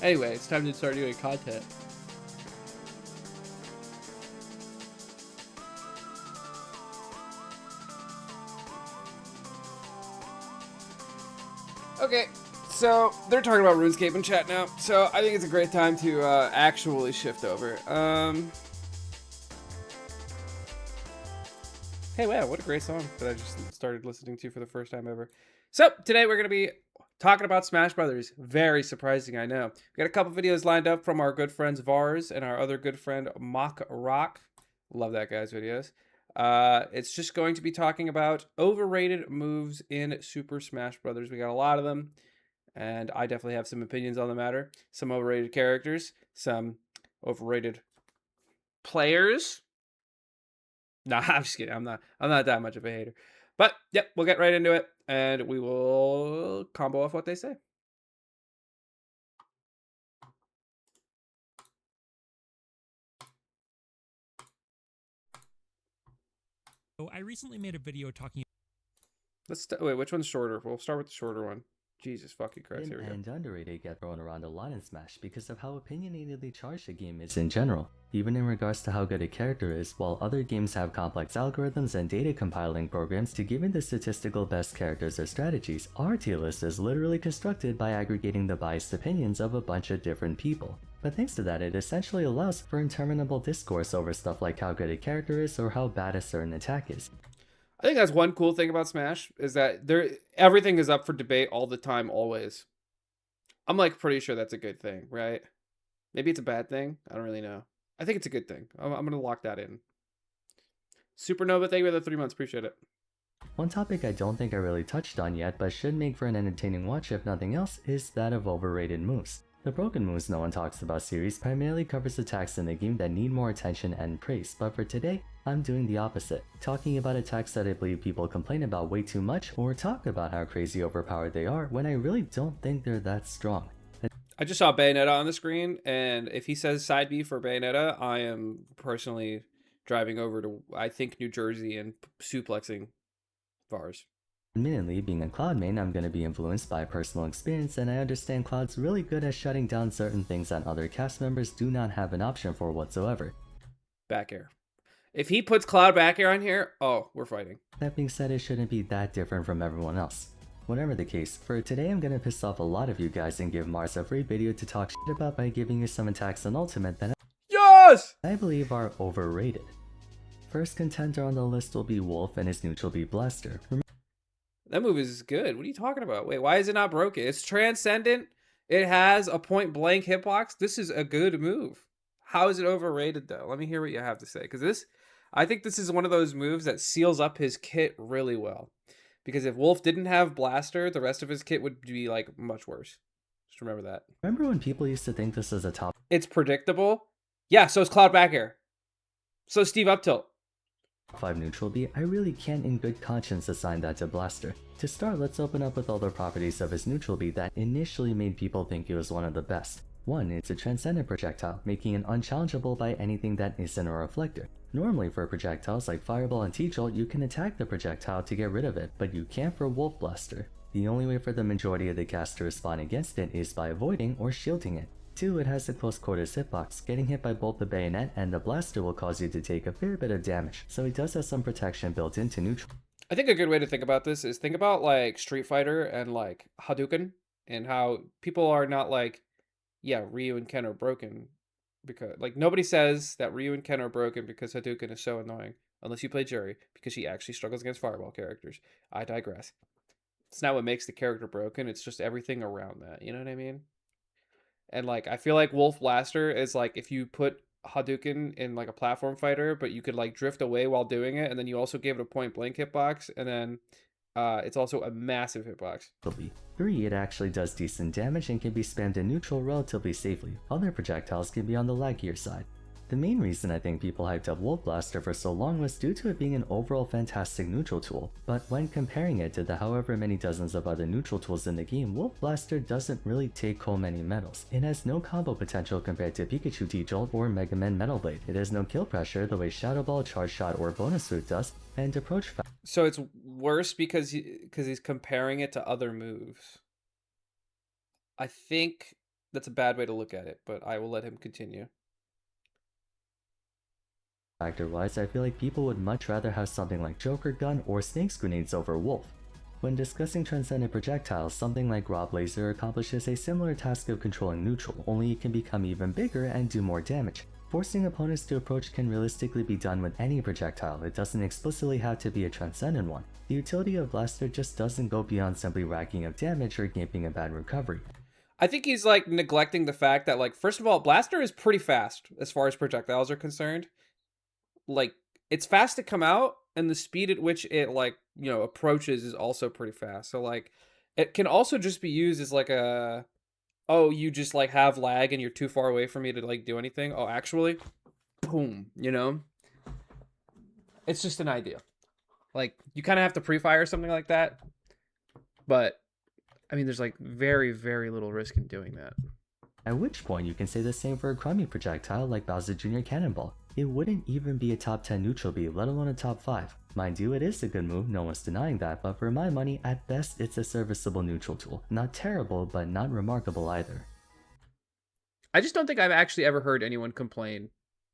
Anyway, it's time to start doing content. Okay, so they're talking about RuneScape in chat now, so I think it's a great time to actually shift over. Hey, wow, what a great song that I just started listening to for the first time ever. So today we're going to be talking about Smash Brothers. Very surprising, I know. We got a couple videos lined up from our good friends Vars and our other good friend MockRock. Love that guy's videos. It's just going to be talking about overrated moves in Super Smash Brothers. We got a lot of them, and I definitely have some opinions on the matter. Some overrated characters, some overrated players. Nah, I'm just kidding. I'm not that much of a hater. But yep, we'll get right into it, and we will combo off what they say. So I recently made a video talking. Wait, which one's shorter? We'll start with the shorter one. Jesus fucking Christ, here we go. And underrated get thrown around a lot in Smash because of how opinionatedly charged the game is in general, even in regards to how good a character is, while other games have complex algorithms and data compiling programs to give it the statistical best characters or strategies. Our tier list is literally constructed by aggregating the biased opinions of a bunch of different people. But thanks to that, it essentially allows for interminable discourse over stuff like how good a character is or how bad a certain attack is. I think that's one cool thing about Smash is that everything is up for debate all the time, always. I'm like pretty sure that's a good thing, right? Maybe it's a bad thing. I don't really know. I think it's a good thing. I'm gonna lock that in. Supernova, thank you for the 3 months. Appreciate it. One topic I don't think I really touched on yet, but should make for an entertaining watch if nothing else, is that of overrated moves. The broken moves no one talks about series primarily covers attacks in the game that need more attention and praise, but for today, I'm doing the opposite, talking about attacks that I believe people complain about way too much or talk about how crazy overpowered they are when I really don't think they're that strong. I just saw Bayonetta on the screen, and if he says side B for Bayonetta, I am personally driving over to, I think, New Jersey and suplexing Vars. Admittedly, being a Cloud main, I'm going to be influenced by personal experience, and I understand Cloud's really good at shutting down certain things that other cast members do not have an option for whatsoever. Back air. If he puts Cloud back air on here, oh, we're fighting. That being said, it shouldn't be that different from everyone else. Whatever the case, for today I'm going to piss off a lot of you guys and give Mars a free video to talk shit about by giving you some attacks on Ultimate that Yes! I believe are overrated. First contender on the list will be Wolf and his neutral beat Blaster. That move is good. What are you talking about? Wait, why is it not broken? It's transcendent. It has a point blank hitbox. This is a good move. How is it overrated though? Let me hear what you have to say. Because I think this is one of those moves that seals up his kit really well. Because if Wolf didn't have Blaster, the rest of his kit would be like much worse. Just remember that. Remember when people used to think this was a top? It's predictable. Yeah, so is Cloud back air. So is Steve up tilt. 5 neutral B, I really can't in good conscience assign that to Blaster. To start, let's open up with all the properties of his neutral B that initially made people think it was one of the best. 1. It's a transcendent projectile, making it unchallengeable by anything that isn't a reflector. Normally for projectiles like Fireball and T-Jolt, you can attack the projectile to get rid of it, but you can't for Wolf Blaster. The only way for the majority of the cast to respond against it is by avoiding or shielding it. 2. It has a close quarters hitbox. Getting hit by both the bayonet and the blaster will cause you to take a fair bit of damage, so it does have some protection built into neutral. I think a good way to think about this is think about like Street Fighter and like Hadouken, and how people are not like, yeah, Ryu and Ken are broken, because like nobody says that Ryu and Ken are broken because Hadouken is so annoying, unless you play Jerry, because she actually struggles against Fireball characters. I digress. It's not what makes the character broken, it's just everything around that, you know what I mean? And like I feel like Wolf Blaster is like if you put Hadouken in like a platform fighter, but you could like drift away while doing it, and then you also gave it a point blank hitbox, and then it's also a massive hitbox. 3. It actually does decent damage and can be spammed in neutral relatively safely. Other projectiles can be on the laggier side. The main reason I think people hyped up Wolf Blaster for so long was due to it being an overall fantastic neutral tool, but when comparing it to the however many dozens of other neutral tools in the game, Wolf Blaster doesn't really take home many medals. It has no combo potential compared to Pikachu T-Jolt or Mega Man Metal Blade. It has no kill pressure the way Shadow Ball, Charge Shot, or Bonus Swoop does, and approach So it's worse because he's comparing it to other moves. I think that's a bad way to look at it, but I will let him continue. Factor-wise, I feel like people would much rather have something like Joker Gun or Snake's Grenades over Wolf. When discussing transcendent projectiles, something like Rob Laser accomplishes a similar task of controlling neutral, only it can become even bigger and do more damage. Forcing opponents to approach can realistically be done with any projectile, it doesn't explicitly have to be a transcendent one. The utility of Blaster just doesn't go beyond simply racking up damage or gaping a bad recovery. I think he's like neglecting the fact that like, first of all, Blaster is pretty fast as far as projectiles are concerned. Like it's fast to come out, and the speed at which it like, you know, approaches is also pretty fast. So like it can also just be used as like a, oh, you just like have lag and you're too far away from me to like do anything. Oh, actually, boom, you know, it's just an idea. Like you kind of have to pre-fire something like that, but I mean there's like very, very little risk in doing that. At which point you can say the same for a crummy projectile like Bowser Jr. Cannonball. It wouldn't even be a top 10 neutral B, let alone a top 5. Mind you, it is a good move, no one's denying that, but for my money, at best it's a serviceable neutral tool. Not terrible, but not remarkable either. I just don't think I've actually ever heard anyone complain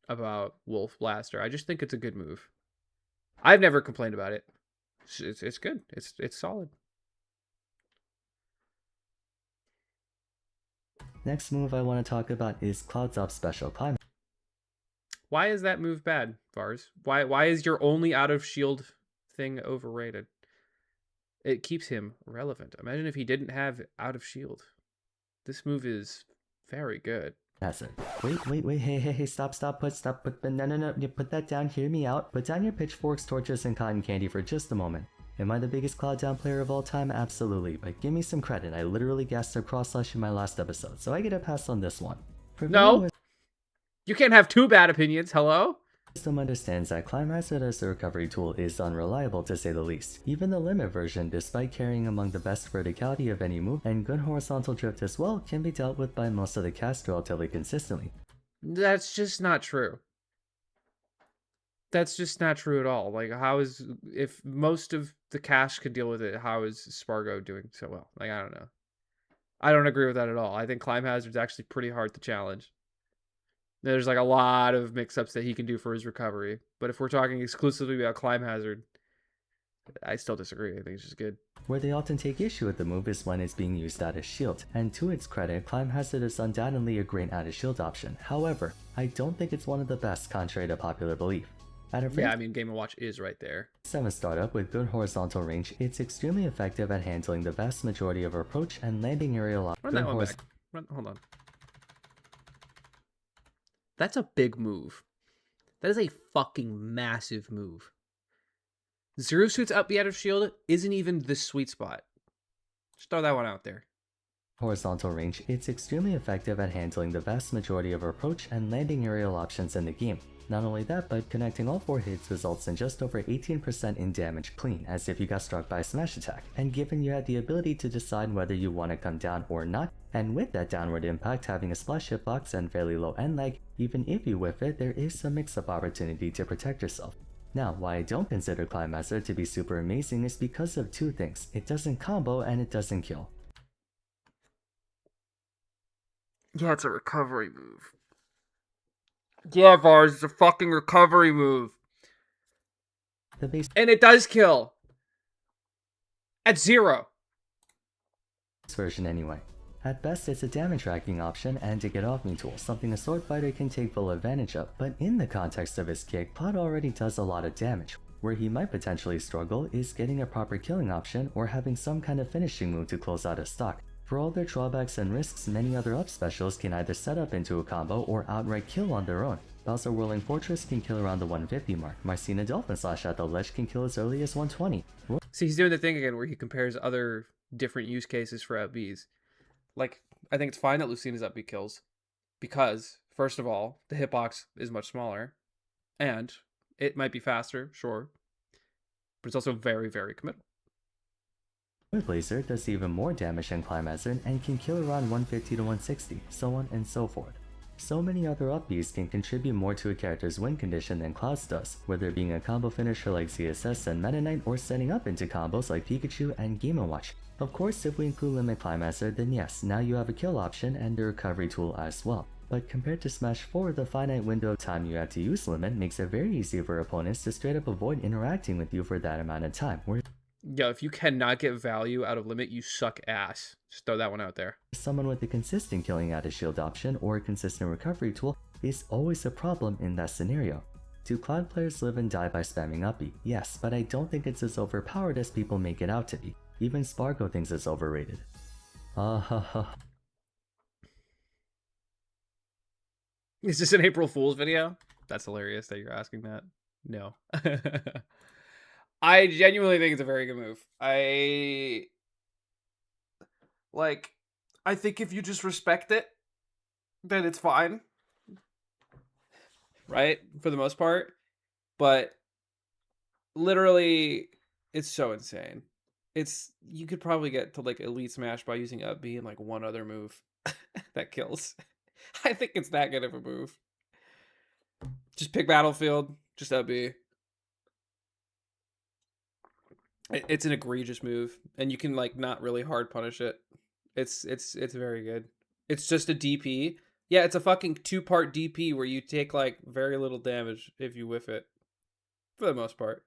about Wolf Blaster. I just think it's a good move. I've never complained about it. It's good. It's solid. Next move I want to talk about is Cloud's Up Special Climb. Why is that move bad, Vars? Why is your only out of shield thing overrated? It keeps him relevant. Imagine if he didn't have out of shield. This move is very good. That's it. Wait, hey, stop, no, you put that down, hear me out. Put down your pitchforks, torches, and cotton candy for just a moment. Am I the biggest Cloud Down player of all time? Absolutely, but give me some credit. I literally gassed a cross slash in my last episode, so I get a pass on this one. No! You can't have two bad opinions, hello? System understands that Climb Hazard as a recovery tool is unreliable to say the least. Even the limit version, despite carrying among the best verticality of any move and good horizontal drift as well, can be dealt with by most of the cast relatively consistently. That's just not true. That's just not true at all. Like, how is, if most of the cast could deal with it, how is Spargo doing so well? Like, I don't know. I don't agree with that at all. I think Climb Hazard's actually pretty hard to challenge. There's like a lot of mix-ups that he can do for his recovery. But if we're talking exclusively about Climb Hazard, I still disagree. I think it's just good. Where they often take issue with the move is when it's being used as a shield, and to its credit, Climb Hazard is undoubtedly a great as shield option. However, I don't think it's one of the best, contrary to popular belief. Yeah, I mean, Game & Watch is right there. 7 startup with good horizontal range, it's extremely effective at handling the vast majority of approach and landing aerial Run that one back. Hold on. That's a big move. That is a fucking massive move. Zero Suit's up the out of shield isn't even the sweet spot. Just throw that one out there. Horizontal range, it's extremely effective at handling the vast majority of approach and landing aerial options in the game. Not only that, but connecting all 4 hits results in just over 18% in damage clean, as if you got struck by a smash attack, and given you had the ability to decide whether you want to come down or not, and with that downward impact having a splash hitbox and fairly low end lag, even if you whiff it, there is some mix-up opportunity to protect yourself. Now, why I don't consider Climaster to be super amazing is because of 2 things. It doesn't combo and it doesn't kill. Yeah, it's a recovery move. Yeah, Vars, it's a fucking recovery move. The base And it does kill. At 0. version anyway. At best, it's a damage tracking option and a get off me tool, something a sword fighter can take full advantage of, but in the context of his kick, Pod already does a lot of damage. Where he might potentially struggle is getting a proper killing option or having some kind of finishing move to close out a stock. For all their drawbacks and risks, many other up specials can either set up into a combo or outright kill on their own. Bowser Whirling Fortress can kill around the 150 mark, Marcina Dolphin Slash at the ledge can kill as early as 120. See, he's doing the thing again where he compares other different use cases for up Bs. Like, I think it's fine that Lucina's up B kills. Because, first of all, the hitbox is much smaller. And it might be faster, sure. But it's also very, very committal. Blazer does even more damage than Climaster and can kill around 150 to 160, so on and so forth. So many other up Bs can contribute more to a character's win condition than Clouds does, whether it being a combo finisher like ZSS and Meta Knight or setting up into combos like Pikachu and Game & Watch. Of course, if we include Limit Climaster, then yes, now you have a kill option and a recovery tool as well. But compared to Smash 4, the finite window of time you have to use Limit makes it very easy for opponents to straight up avoid interacting with you for that amount of time. Yeah, if you cannot get value out of Limit, you suck ass. Just throw that one out there. Someone with a consistent killing out of shield option or a consistent recovery tool is always a problem in that scenario. Do Cloud players live and die by spamming up B? Yes, but I don't think it's as overpowered as people make it out to be. Even Spargo thinks it's overrated. Is this an April Fool's video? That's hilarious that you're asking that. No. I genuinely think it's a very good move. I think if you just respect it, then it's fine. Right? For the most part. But literally, it's so insane. You could probably get to like Elite Smash by using up B and like one other move that kills. I think it's that good of a move. Just pick Battlefield, just up B. It's an egregious move, and you can like not really hard punish it. It's very good. It's just a DP. Yeah, it's a fucking 2-part DP where you take like very little damage if you whiff it. For the most part.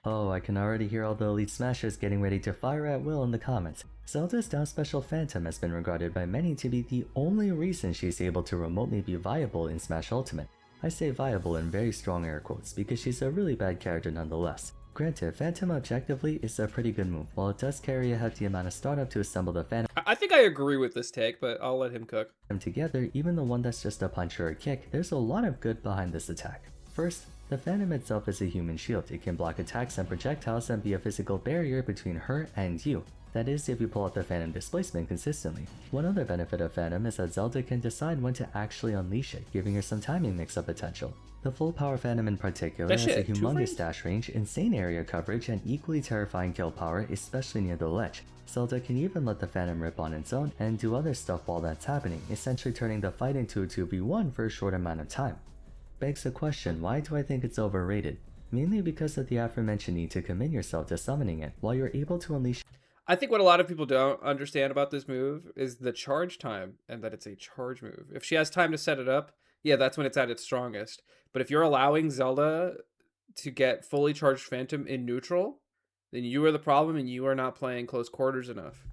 Oh, I can already hear all the Elite Smashers getting ready to fire at will in the comments. Zelda's down special Phantom has been regarded by many to be the only reason she's able to remotely be viable in Smash Ultimate. I say viable in very strong air quotes because she's a really bad character nonetheless. Granted, Phantom objectively is a pretty good move, while it does carry a hefty amount of startup to assemble the Phantom I think I agree with this take, but I'll let him cook. together, even the one that's just a punch or a kick, there's a lot of good behind this attack. First, the Phantom itself is a human shield. It can block attacks and projectiles and be a physical barrier between her and you. That is, if you pull out the Phantom displacement consistently. One other benefit of Phantom is that Zelda can decide when to actually unleash it, giving her some timing mix-up potential. The full power Phantom in particular has a humongous dash range, insane area coverage, and equally terrifying kill power, especially near the ledge. Zelda can even let the Phantom rip on its own and do other stuff while that's happening, essentially turning the fight into a 2v1 for a short amount of time. Begs the question, why do I think it's overrated? Mainly because of the aforementioned need to commit yourself to summoning it, while you're able to unleash. I think what a lot of people don't understand about this move is the charge time and that it's a charge move. If she has time to set it up, yeah, that's when it's at its strongest. But if you're allowing Zelda to get fully charged Phantom in neutral, then you are the problem and you are not playing close quarters enough.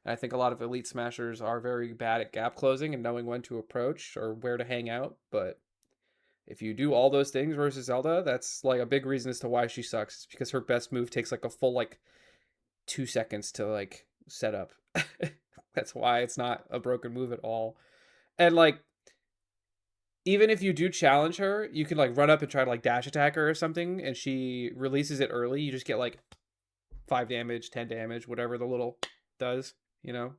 And I think a lot of Elite Smashers are very bad at gap closing and knowing when to approach or where to hang out. But if you do all those things versus Zelda, that's like a big reason as to why she sucks. It's because her best move takes like a full like 2 seconds to like set up. That's why it's not a broken move at all. And like, even if you do challenge her, you can like run up and try to like dash attack her or something, and she releases it early. You just get like 5 damage, 10 damage, whatever the little does, you know?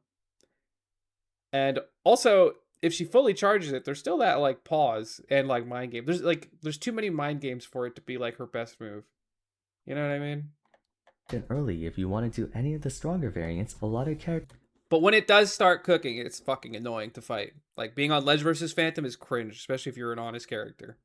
And also, if she fully charges it, there's still that like pause and like mind game. There's too many mind games for it to be like her best move. You know what I mean? Early if you want to do any of the stronger variants. A lot of characters But when it does start cooking, it's fucking annoying to fight. Like being on ledge versus Phantom is cringe, especially if you're an honest character.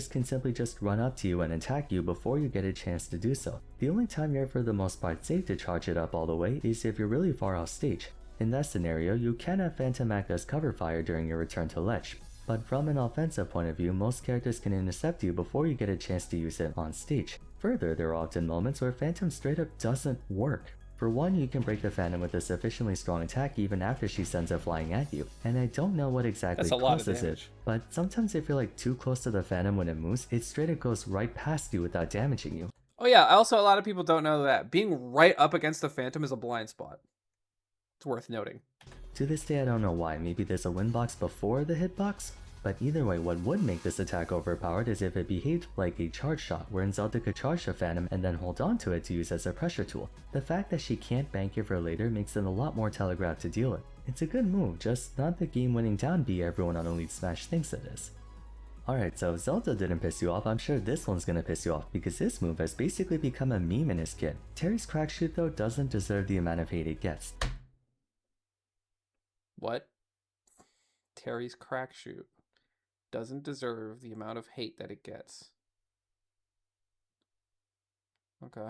can simply just run up to you and attack you before you get a chance to do so. The only time you're for the most part safe to charge it up all the way is if you're really far off stage. In that scenario, you can have Phantom act as cover fire during your return to ledge. But from an offensive point of view, most characters can intercept you before you get a chance to use it on stage. Further, there are often moments where Phantom straight up doesn't work. For one, you can break the Phantom with a sufficiently strong attack even after she sends it flying at you, and I don't know what exactly That's a lot of causes it, damage. but sometimes if you're like too close to the Phantom when it moves, it straight up goes right past you without damaging you. Oh yeah, also a lot of people don't know that being right up against the Phantom is a blind spot. It's worth noting. To this day I don't know why, maybe there's a win box before the hitbox? But either way, what would make this attack overpowered is if it behaved like a charge shot, wherein Zelda could charge the Phantom and then hold on to it to use as a pressure tool. The fact that she can't bank it for later makes it a lot more telegraphed to deal with. It's a good move, just not the game-winning down B everyone on Elite Smash thinks it is. Alright, so if Zelda didn't piss you off, I'm sure this one's gonna piss you off, because this move has basically become a meme in his kit. Terry's crack shoot though doesn't deserve the amount of hate it gets. What? Terry's crack shoot doesn't deserve the amount of hate that it gets. Okay.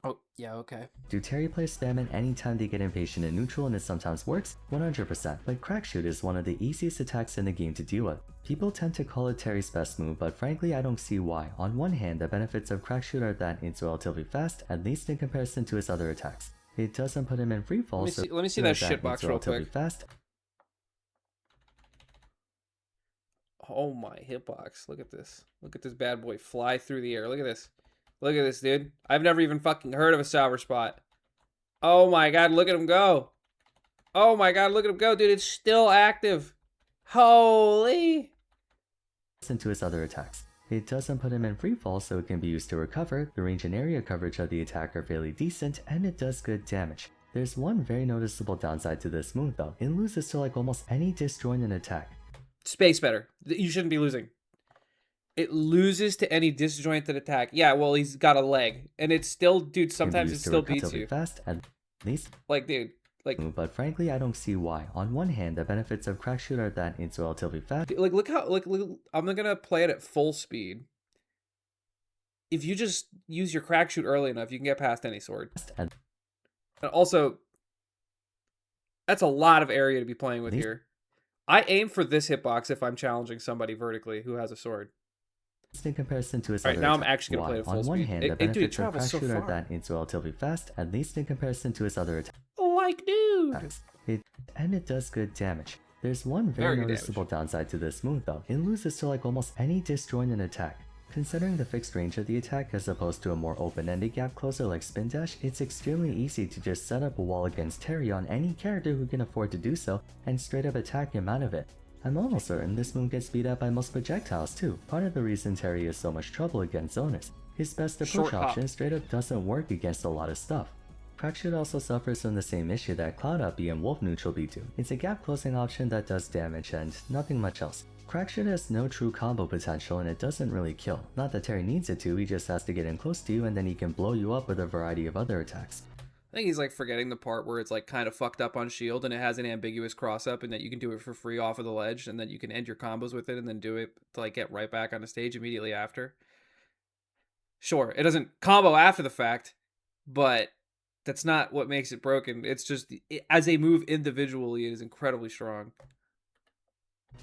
Oh, yeah, okay. Do Terry players spam it anytime they get impatient and neutral, and it sometimes works? 100%, but crack shoot is one of the easiest attacks in the game to deal with. People tend to call it Terry's best move, but frankly I don't see why. On one hand, the benefits of crack shoot are that it's relatively fast, at least in comparison to his other attacks. It doesn't put him in free fall, Let me see that shitbox real quick. Fast. Oh my hitbox. Look at this. Look at this bad boy fly through the air. Look at this. Look at this, dude. I've never even fucking heard of a sour spot. Oh my god, look at him go. Oh my god, look at him go, dude. It's still active. Holy. Listen to his other attacks. It doesn't put him in free fall, so it can be used to recover. The range and area coverage of the attack are fairly decent, and it does good damage. There's one very noticeable downside to this move though. It loses to like almost any disjointed attack. Space better. You shouldn't be losing. It loses to any disjointed attack. Yeah, well, he's got a leg. And it's still, dude, sometimes it still beats you. Fast, at least. Like, dude, like... But frankly, I don't see why. On one hand, the benefits of crack shoot are that it's relatively fast. Like, look how, like, I'm gonna play it at full speed. If you just use your crack shoot early enough, you can get past any sword. And also, that's a lot of area to be playing with here. I aim for this hitbox if I'm challenging somebody vertically who has a sword. In comparison to his other now I'm actually gonna play it full on one speed. hand, the benefits of crack shoot are that it's relatively fast, at least in comparison to his other attacks. Like, dude. It does good damage. There's one very noticeable downside to this move though. It loses to like almost any disjointed attack. Considering the fixed range of the attack as opposed to a more open-ended gap closer like spin dash, it's extremely easy to just set up a wall against Terry on any character who can afford to do so and straight up attack him out of it. I'm almost certain this move gets beat up by most projectiles too, part of the reason Terry is so much trouble against zoners. His best approach option straight up doesn't work against a lot of stuff. Crack shoot also suffers from the same issue that Cloud Up B and Wolf Neutral B do. It's a gap closing option that does damage and nothing much else. Crack shoot has no true combo potential and it doesn't really kill. Not that Terry needs it to, he just has to get in close to you and then he can blow you up with a variety of other attacks. I think he's like forgetting the part where it's like kind of fucked up on shield and it has an ambiguous cross up and that you can do it for free off of the ledge and then you can end your combos with it and then do it to like get right back on the stage immediately after. Sure, it doesn't combo after the fact, but that's not what makes it broken. It's just, as a move individually, it is incredibly strong.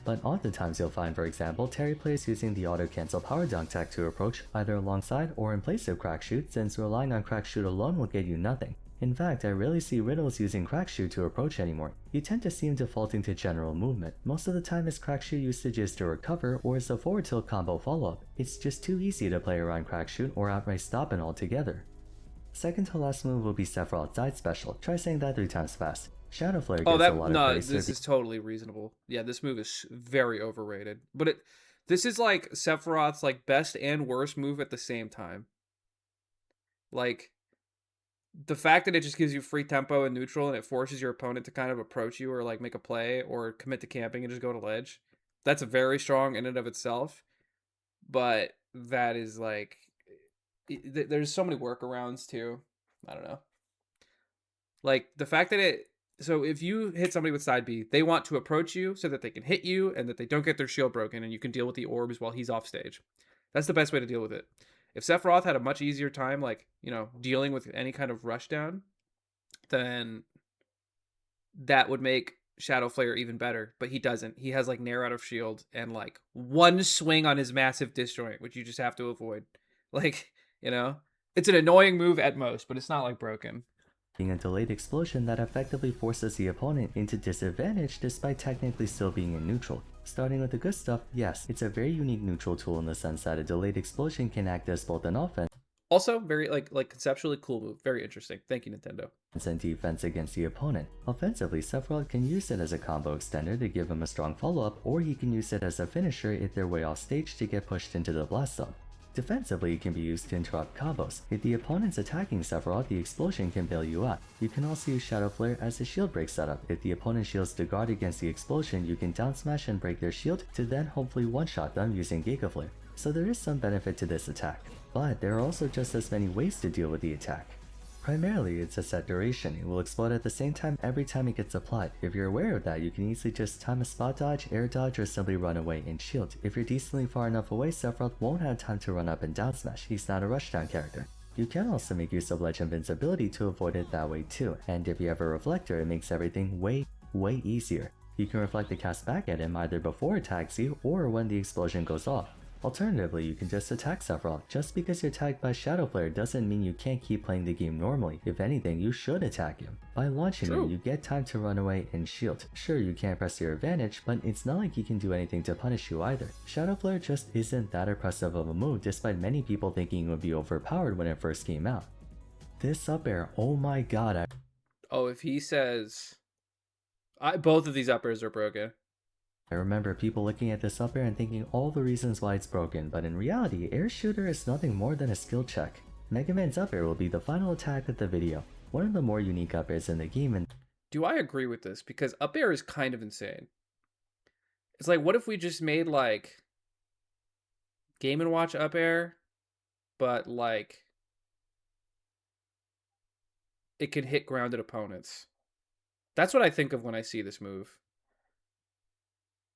But oftentimes you'll find, for example, Terry plays using the auto-cancel power dunk tech to approach, either alongside or in place of crack shoot, since relying on crack shoot alone will get you nothing. In fact, I rarely see riddles using crack shoot to approach anymore. You tend to see him defaulting to general movement. Most of the time his crack shoot usage is to recover or as a forward tilt combo follow-up. It's just too easy to play around crack shoot or outright stop it altogether. Second to last move will be Sephiroth's side special. Try saying that 3 times fast. Shadow Flare gets a lot of praise. This is totally reasonable. Yeah, this move is very overrated. But this is like Sephiroth's like best and worst move at the same time. Like, the fact that it just gives you free tempo and neutral and it forces your opponent to kind of approach you or like make a play or commit to camping and just go to ledge, that's very strong in and of itself. But that is like, there's so many workarounds too. I don't know. Like the fact that so if you hit somebody with side B, they want to approach you so that they can hit you and that they don't get their shield broken and you can deal with the orbs while he's off stage. That's the best way to deal with it. If Sephiroth had a much easier time, like, dealing with any kind of rush down, then that would make Shadow Flare even better. But he doesn't. He has like Nair out of shield and like one swing on his massive disjoint, which you just have to avoid. Like, it's an annoying move at most, but it's not like broken. Being a delayed explosion that effectively forces the opponent into disadvantage despite technically still being in neutral. Starting with the good stuff, yes, it's a very unique neutral tool in the sense that a delayed explosion can act as both an offense Also, very like conceptually cool move. Very interesting. Thank you, Nintendo. and defense against the opponent. Offensively, Sephiroth can use it as a combo extender to give him a strong follow-up, or he can use it as a finisher if they're way off stage to get pushed into the blast zone. Defensively, it can be used to interrupt combos. If the opponent's attacking Sephiroth, the explosion can bail you out. You can also use Shadow Flare as a shield break setup. If the opponent shields to guard against the explosion, you can down smash and break their shield to then hopefully one-shot them using Giga Flare. So there is some benefit to this attack. But there are also just as many ways to deal with the attack. Primarily, it's a set duration. It will explode at the same time every time it gets applied. If you're aware of that, you can easily just time a spot dodge, air dodge, or simply run away and shield. If you're decently far enough away, Sephiroth won't have time to run up and down smash. He's not a rushdown character. You can also make use of Ledge Invincibility to avoid it that way too, and if you have a Reflector, it makes everything way easier. You can reflect the cast back at him either before it tags you or when the explosion goes off. Alternatively, you can just attack Sephiroth. Just because you're tagged by Shadow Flare doesn't mean you can't keep playing the game normally. If anything, you should attack him. By launching him, you get time to run away and shield. Sure, you can't press your advantage, but it's not like you can do anything to punish you either. Shadow Flare just isn't that impressive of a move despite many people thinking it would be overpowered when it first came out. This up air, oh my god. If he says... both of these up airs are broken. I remember people looking at this up air and thinking all the reasons why it's broken, but in reality, air shooter is nothing more than a skill check. Mega Man's up air will be the final attack of the video, one of the more unique up airs in the game, and do I agree with this? Because up air is kind of insane. It's like, what if we just made like Game & Watch up air, but like it could hit grounded opponents? That's what I think of when I see this move.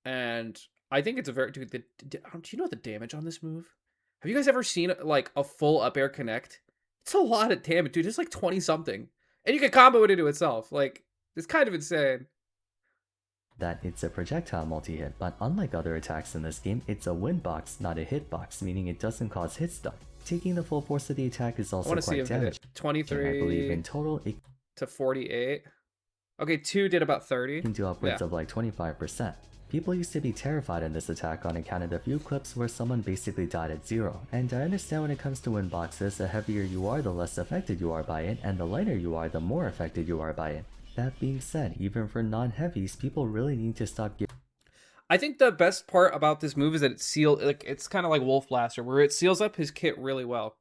And I think it's a very... do you know the damage on this move? Have you guys ever seen like a full up air connect? It's a lot of damage, dude. It's like 20 something. And you can combo it into itself. Like, it's kind of insane. that it's a projectile multi-hit, but unlike other attacks in this game, it's a win box, not a hit box, meaning it doesn't cause hit stun. Taking the full force of the attack is also quite damaging. 23 I believe in total it to 48. Okay, 2 did about 30. can do upwards of like 25%. People used to be terrified in this attack on account of the few clips where someone basically died at 0, and I understand when it comes to win boxes, the heavier you are the less affected you are by it, and the lighter you are the more affected you are by it. That being said, even for non-heavies, people really need to stop giving... I think the best part about this move is that it's kind of like Wolf Blaster, where it seals up his kit really well.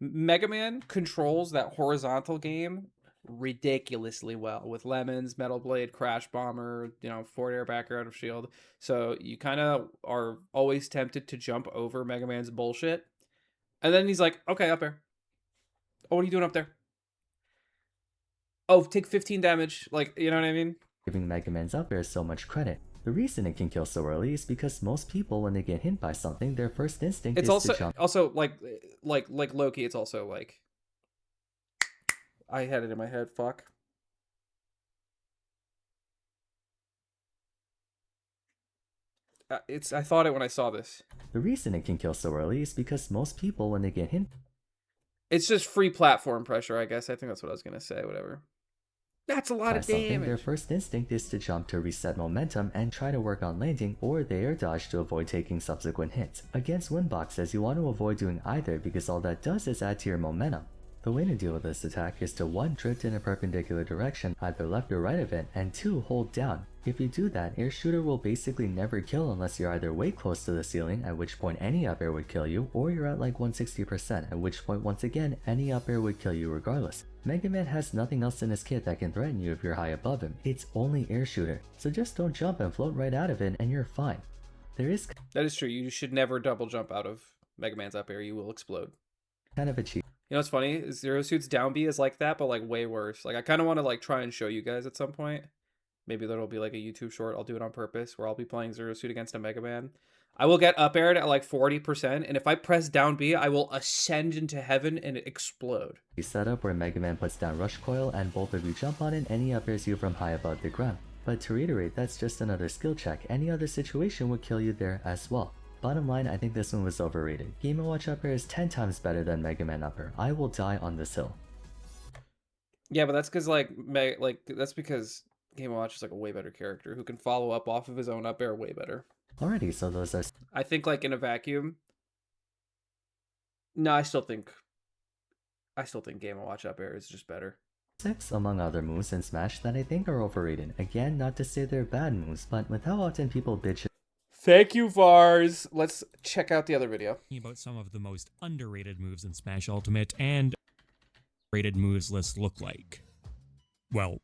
Mega Man controls that horizontal game ridiculously well with Lemons, Metal Blade, Crash Bomber, forward air, back air out of shield. So you kind of are always tempted to jump over Mega Man's bullshit. And then he's like, okay, up there. Oh, what are you doing up there? Oh, take 15 damage. Like, you know what I mean? Giving Mega Man's up air so much credit. The reason it can kill so early is because most people, when they get hit by something, their first instinct is to jump. It's also like Loki, it's also like... I had it in my head, fuck. I thought it when I saw this. The reason it can kill so early is because most people, when they get hit... It's just free platform pressure, I guess. I think that's what I was going to say, whatever. That's a lot of damage. Their first instinct is to jump to reset momentum and try to work on landing, or they air dodge to avoid taking subsequent hits. Against win boxes, you want to avoid doing either because all that does is add to your momentum. The way to deal with this attack is to 1. Drift in a perpendicular direction, either left or right of it, and 2. Hold down. If you do that, air shooter will basically never kill unless you're either way close to the ceiling, at which point any up air would kill you, or you're at like 160%, at which point once again any up air would kill you regardless. Mega Man has nothing else in his kit that can threaten you if you're high above him. It's only air shooter, so just don't jump and float right out of it and you're fine. There is That is true. You should never double jump out of Mega Man's up air. You will explode. kind of a cheat. You know what's funny? Zero Suit's down B is like that, but like way worse. Like I kind of want to like try and show you guys at some point. Maybe that'll be like a YouTube short. I'll do it on purpose where I'll be playing Zero Suit against a Mega Man. I will get up aired at like 40%, and if I press down B, I will ascend into heaven and explode. Setup where Mega Man puts down Rush Coil and both of you jump on it and he up airs you from high above the ground. But to reiterate, that's just another skill check. Any other situation would kill you there as well. Bottom line, I think this one was overrated. Game & Watch up air is 10 times better than Mega Man up air. I will die on this hill. Yeah, but that's because that's because Game & Watch is like a way better character who can follow up off of his own up air way better. Alrighty, so those are I think like in a vacuum. No, I still think Game & Watch up air is just better. 6 among other moves in Smash that I think are overrated. Again, not to say they're bad moves, but with how often people bitch Thank you, Vars. Let's check out the other video. About some of the most underrated moves in Smash Ultimate and rated moves lists look like. Well,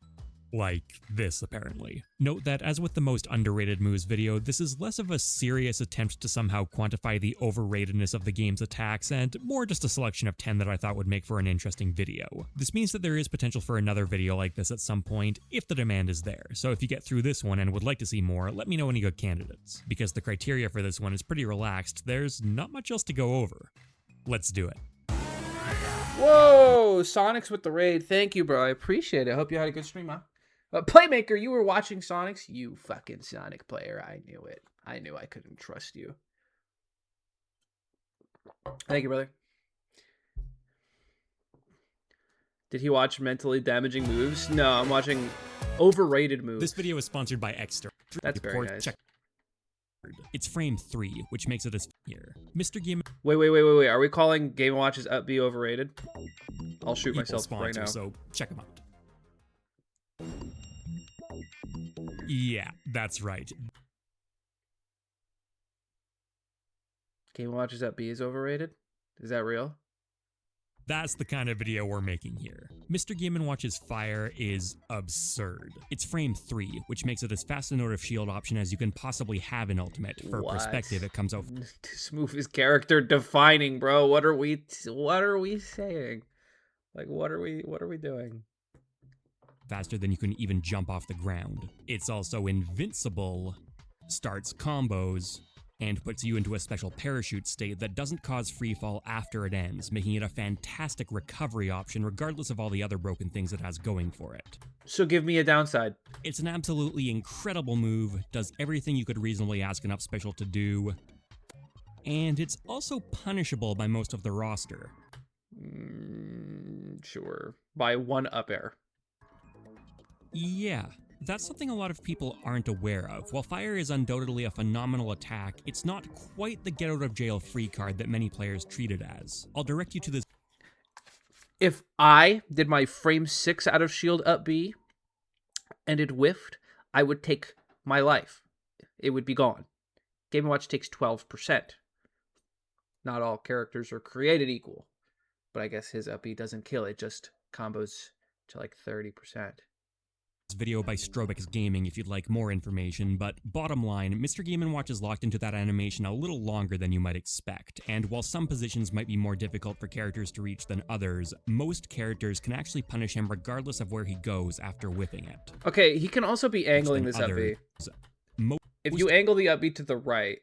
like this apparently. Note that as with the most underrated moves video, this is less of a serious attempt to somehow quantify the overratedness of the game's attacks and more just a selection of 10 that I thought would make for an interesting video. This means that there is potential for another video like this at some point if the demand is there, so if you get through this one and would like to see more, let me know any good candidates. Because the criteria for this one is pretty relaxed, there's not much else to go over. Let's do it. Whoa, Sonic's with the raid. Thank you, bro. I appreciate it. I hope you had a good stream, huh? Playmaker, you were watching Sonic's? You fucking Sonic player. I knew it. I knew I couldn't trust you. Thank you, brother. Did he watch mentally damaging moves? No, I'm watching overrated moves. This video is sponsored by Exter. That's very nice. It's frame 3, which makes it as here. Mr. Game. Wait. Are we calling Game & Watch's up B overrated? I'll shoot myself right now. So check them out. Yeah, that's right. Game & Watch's up B is overrated? Is that real? That's the kind of video we're making here. Mr. Game & Watch's fire is absurd. It's frame 3, which makes it as fast a note of shield option as you can possibly have in Ultimate. For perspective, it comes out. This move is character defining, bro. What are we saying? Like what are we doing? Faster than you can even jump off the ground. It's also invincible, starts combos, and puts you into a special parachute state that doesn't cause freefall after it ends, making it a fantastic recovery option regardless of all the other broken things it has going for it. So give me a downside. It's an absolutely incredible move, does everything you could reasonably ask an up special to do, and it's also punishable by most of the roster. Sure. By 1 up air. Yeah, that's something a lot of people aren't aware of. While fire is undoubtedly a phenomenal attack, it's not quite the get out of jail free card that many players treat it as. I'll direct you to this. If I did my frame 6 out of shield up B and it whiffed, I would take my life. It would be gone. Game & Watch takes 12%. Not all characters are created equal. But I guess his up B doesn't kill, it just combos to like 30%. Video by Strobix Gaming if you'd like more information, but bottom line, Mr. Game & Watch is locked into that animation a little longer than you might expect, and while some positions might be more difficult for characters to reach than others, most characters can actually punish him regardless of where he goes after whipping it. Okay, he can also be angling this up B. If you angle the up B to the right,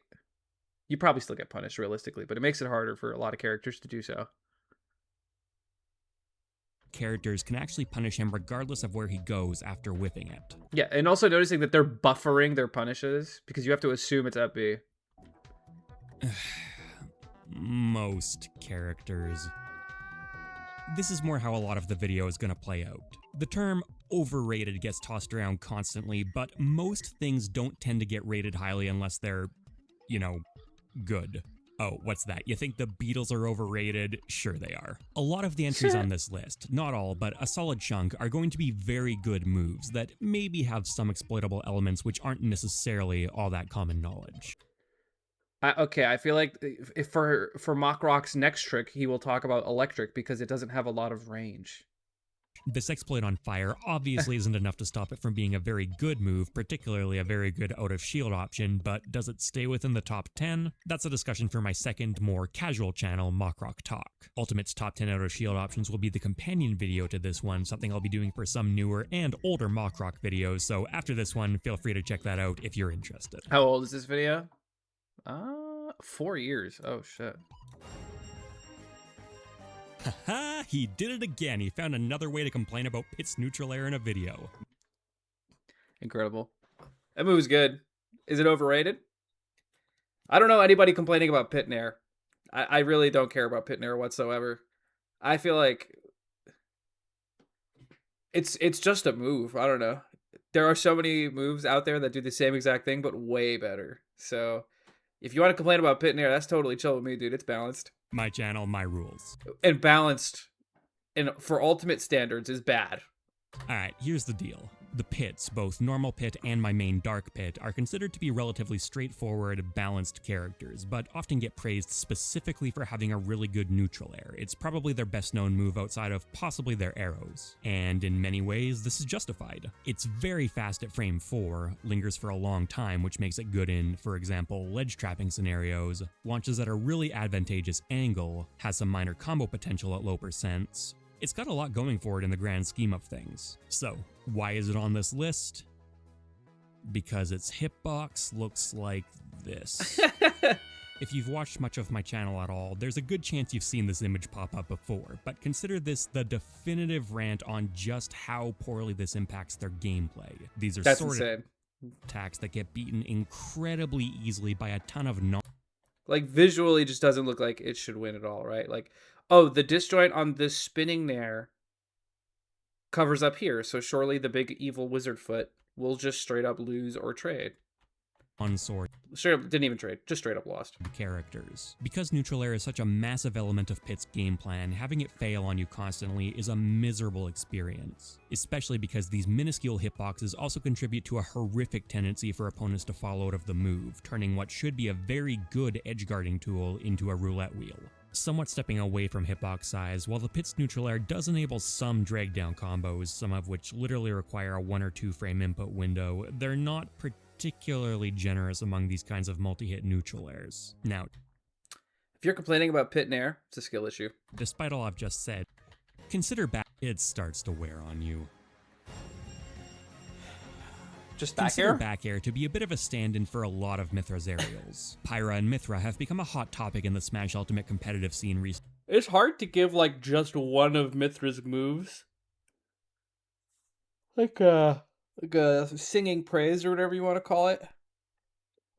you probably still get punished realistically, but it makes it harder for a lot of characters to do so. Characters can actually punish him regardless of where he goes after whipping it. Yeah, and also noticing that they're buffering their punishes because you have to assume it's up B. Most characters. This is more how a lot of the video is going to play out. The term overrated gets tossed around constantly, but most things don't tend to get rated highly unless they're, you know, good. Oh, what's that? You think the Beatles are overrated? Sure they are. A lot of the entries on this list, not all, but a solid chunk, are going to be very good moves that maybe have some exploitable elements which aren't necessarily all that common knowledge. Okay, I feel like if for MockRock's next trick, he will talk about electric because it doesn't have a lot of range. This exploit on fire obviously isn't enough to stop it from being a very good move, particularly a very good out-of-shield option, but does it stay within the top 10? That's a discussion for my second, more casual channel, MockRock Talk. Ultimate's top 10 out-of-shield options will be the companion video to this one, something I'll be doing for some newer and older MockRock videos, so after this one, feel free to check that out if you're interested. How old is this video? 4 years. Oh, shit. Haha, he did it again. He found another way to complain about Pit's neutral air in a video. Incredible. That movie's good. Is it overrated? I don't know anybody complaining about Pit and Air. I really don't care about Pit and Air whatsoever. I feel like it's just a move. I don't know. There are so many moves out there that do the same exact thing, but way better. So if you want to complain about Pit and Air, that's totally chill with me, dude. It's balanced. My channel, my rules. And balanced and for ultimate standards is bad. Alright, here's the deal. The pits, both normal pit and my main dark pit, are considered to be relatively straightforward, balanced characters, but often get praised specifically for having a really good neutral air. It's probably their best known move outside of possibly their arrows. And in many ways, this is justified. It's very fast at frame 4, lingers for a long time, which makes it good in, for example, ledge trapping scenarios, launches at a really advantageous angle, has some minor combo potential at low percents. It's got a lot going for it in the grand scheme of things. So, why is it on this list? Because its hitbox looks like this. If you've watched much of my channel at all, there's a good chance you've seen this image pop up before, but consider this the definitive rant on just how poorly this impacts their gameplay. These are That's sort insane. of attacks that get beaten incredibly easily by a ton of Like visually just doesn't look like it should win at all, right? Like, oh, the disjoint on this spinning there covers up here, so surely the big evil wizard foot will just straight up lose or trade. non-sword Straight up didn't even trade, just straight up lost. characters. Because neutral air is such a massive element of Pit's game plan, having it fail on you constantly is a miserable experience. Especially because these minuscule hitboxes also contribute to a horrific tendency for opponents to fall out of the move, turning what should be a very good edgeguarding tool into a roulette wheel. Somewhat stepping away from hitbox size, while the Pit's neutral air does enable some drag down combos, some of which literally require a 1 or 2 frame input window, they're not particularly generous among these kinds of multi-hit neutral airs. Now, If you're complaining about Pit and Air, it's a skill issue. despite all I've just said, consider back it starts to wear on you. Just back Consider air? back air to be a bit of a stand-in for a lot of Mithra's aerials. Pyra and Mithra have become a hot topic in the Smash Ultimate competitive scene recently. It's hard to give like just one of Mithra's moves like a singing praise or whatever you want to call it,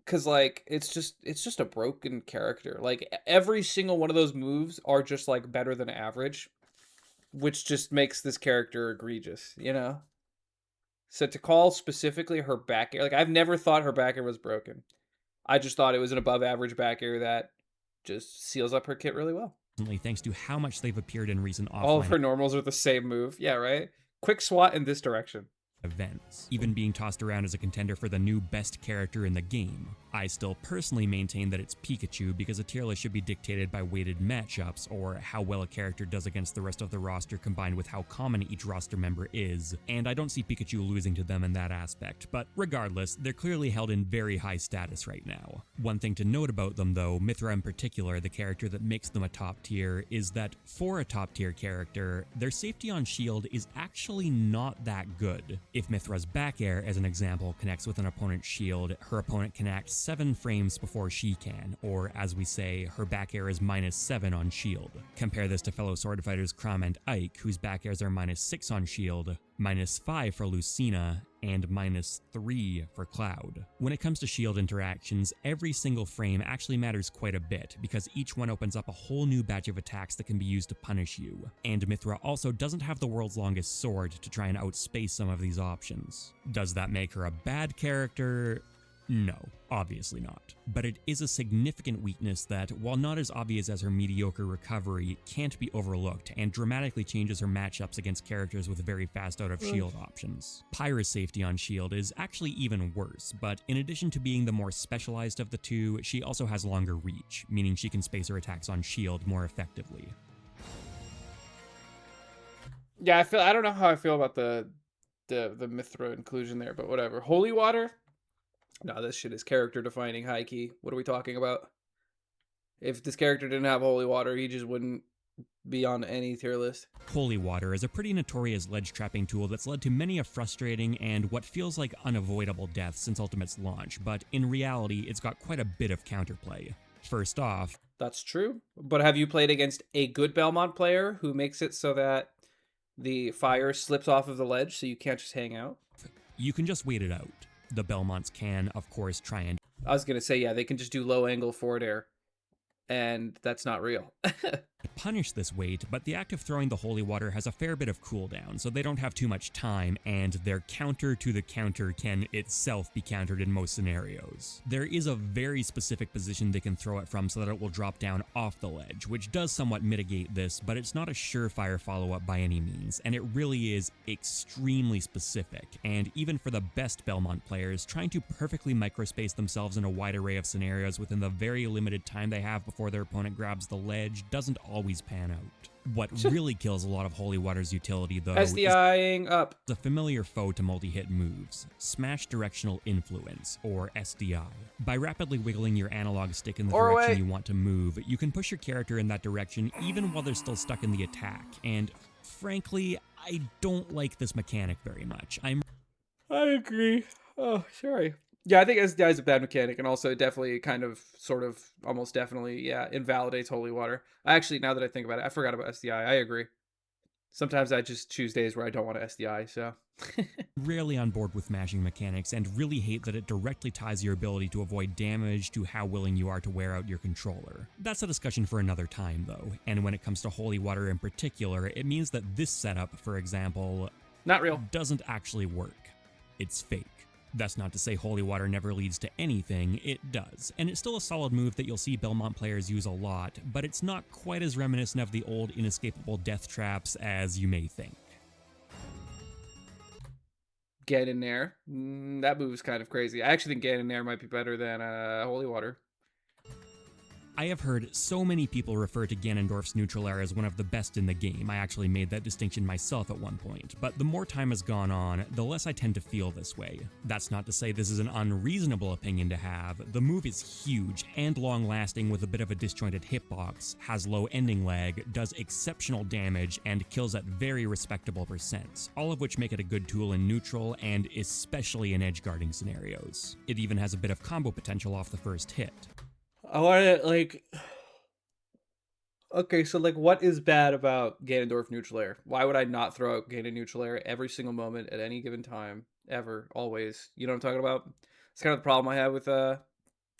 because like it's just a broken character. Like every single one of those moves are just like better than average, which just makes this character egregious, you know. So to call specifically her back air, like I've never thought her back air was broken. I just thought it was an above average back air that just seals up her kit really well. Thanks to how much they've appeared in recent All of offline her normals are the same move. Yeah, right? Quick swat in this direction. events, even being tossed around as a contender for the new best character in the game. I still personally maintain that it's Pikachu because a tier list should be dictated by weighted matchups, or how well a character does against the rest of the roster combined with how common each roster member is, and I don't see Pikachu losing to them in that aspect, but regardless, they're clearly held in very high status right now. One thing to note about them though, Mithra in particular, the character that makes them a top tier, is that for a top tier character, their safety on shield is actually not that good. If Mithra's back air, as an example, connects with an opponent's shield, her opponent can act 7 frames before she can, or as we say, her back air is -7 on shield. Compare this to fellow sword fighters Crom and Ike, whose back airs are -6 on shield, -5 for Lucina, and -3 for Cloud. When it comes to shield interactions, every single frame actually matters quite a bit, because each one opens up a whole new batch of attacks that can be used to punish you, and Mithra also doesn't have the world's longest sword to try and outspace some of these options. Does that make her a bad character? No, obviously not. But it is a significant weakness that, while not as obvious as her mediocre recovery, can't be overlooked and dramatically changes her matchups against characters with very fast out of shield options. Pyra's safety on shield is actually even worse, but in addition to being the more specialized of the two, she also has longer reach, meaning she can space her attacks on shield more effectively. Yeah, I don't know how I feel about the Mithra inclusion there, but whatever. Holy water? No, this shit is character defining, high key. What are we talking about? If this character didn't have holy water, he just wouldn't be on any tier list. Holy water is a pretty notorious ledge trapping tool that's led to many a frustrating and what feels like unavoidable death since Ultimate's launch, but in reality, it's got quite a bit of counterplay. First off, That's true. But have you played against a good Belmont player who makes it so that the fire slips off of the ledge so you can't just hang out? you can just wait it out. The Belmonts can, of course, try and I was going to say, yeah, they can just do low angle forward air, and that's not real. punish this weight, but the act of throwing the holy water has a fair bit of cooldown, so they don't have too much time, and their counter to the counter can itself be countered in most scenarios. There is a very specific position they can throw it from so that it will drop down off the ledge, which does somewhat mitigate this, but it's not a surefire follow-up by any means, and it really is extremely specific, and even for the best Belmont players, trying to perfectly microspace themselves in a wide array of scenarios within the very limited time they have before their opponent grabs the ledge doesn't always pan out. What really kills a lot of Holy Water's utility, though, SDIing up. is a familiar foe to multi-hit moves, Smash Directional Influence, or SDI. By rapidly wiggling your analog stick in the direction you want to move, you can push your character in that direction even while they're still stuck in the attack, and frankly, I don't like this mechanic very much. I agree. Oh, sorry. Yeah, I think SDI is a bad mechanic, and also definitely kind of, sort of, almost definitely, yeah, invalidates Holy Water. Actually, now that I think about it, I forgot about SDI. I agree. Sometimes I just choose days where I don't want to SDI, so. rarely on board with mashing mechanics and really hate that it directly ties your ability to avoid damage to how willing you are to wear out your controller. That's a discussion for another time, though, and when it comes to Holy Water in particular, it means that this setup, for example, Not real. doesn't actually work. It's fake. That's not to say Holy Water never leads to anything, it does, and it's still a solid move that you'll see Belmont players use a lot, but it's not quite as reminiscent of the old inescapable death traps as you may think. Get in there. That move is kind of crazy. I actually think Get in there might be better than Holy Water. I have heard so many people refer to Ganondorf's neutral air as one of the best in the game. I actually made that distinction myself at one point, but the more time has gone on, the less I tend to feel this way. That's not to say this is an unreasonable opinion to have. The move is huge and long-lasting with a bit of a disjointed hitbox, has low ending lag, does exceptional damage, and kills at very respectable percents, all of which make it a good tool in neutral and especially in edge-guarding scenarios. It even has a bit of combo potential off the first hit. I want to, like... Okay, so, like, what is bad about Ganondorf neutral air? Why would I not throw out Ganon neutral air every single moment at any given time? Ever. Always. You know what I'm talking about? It's kind of the problem I have with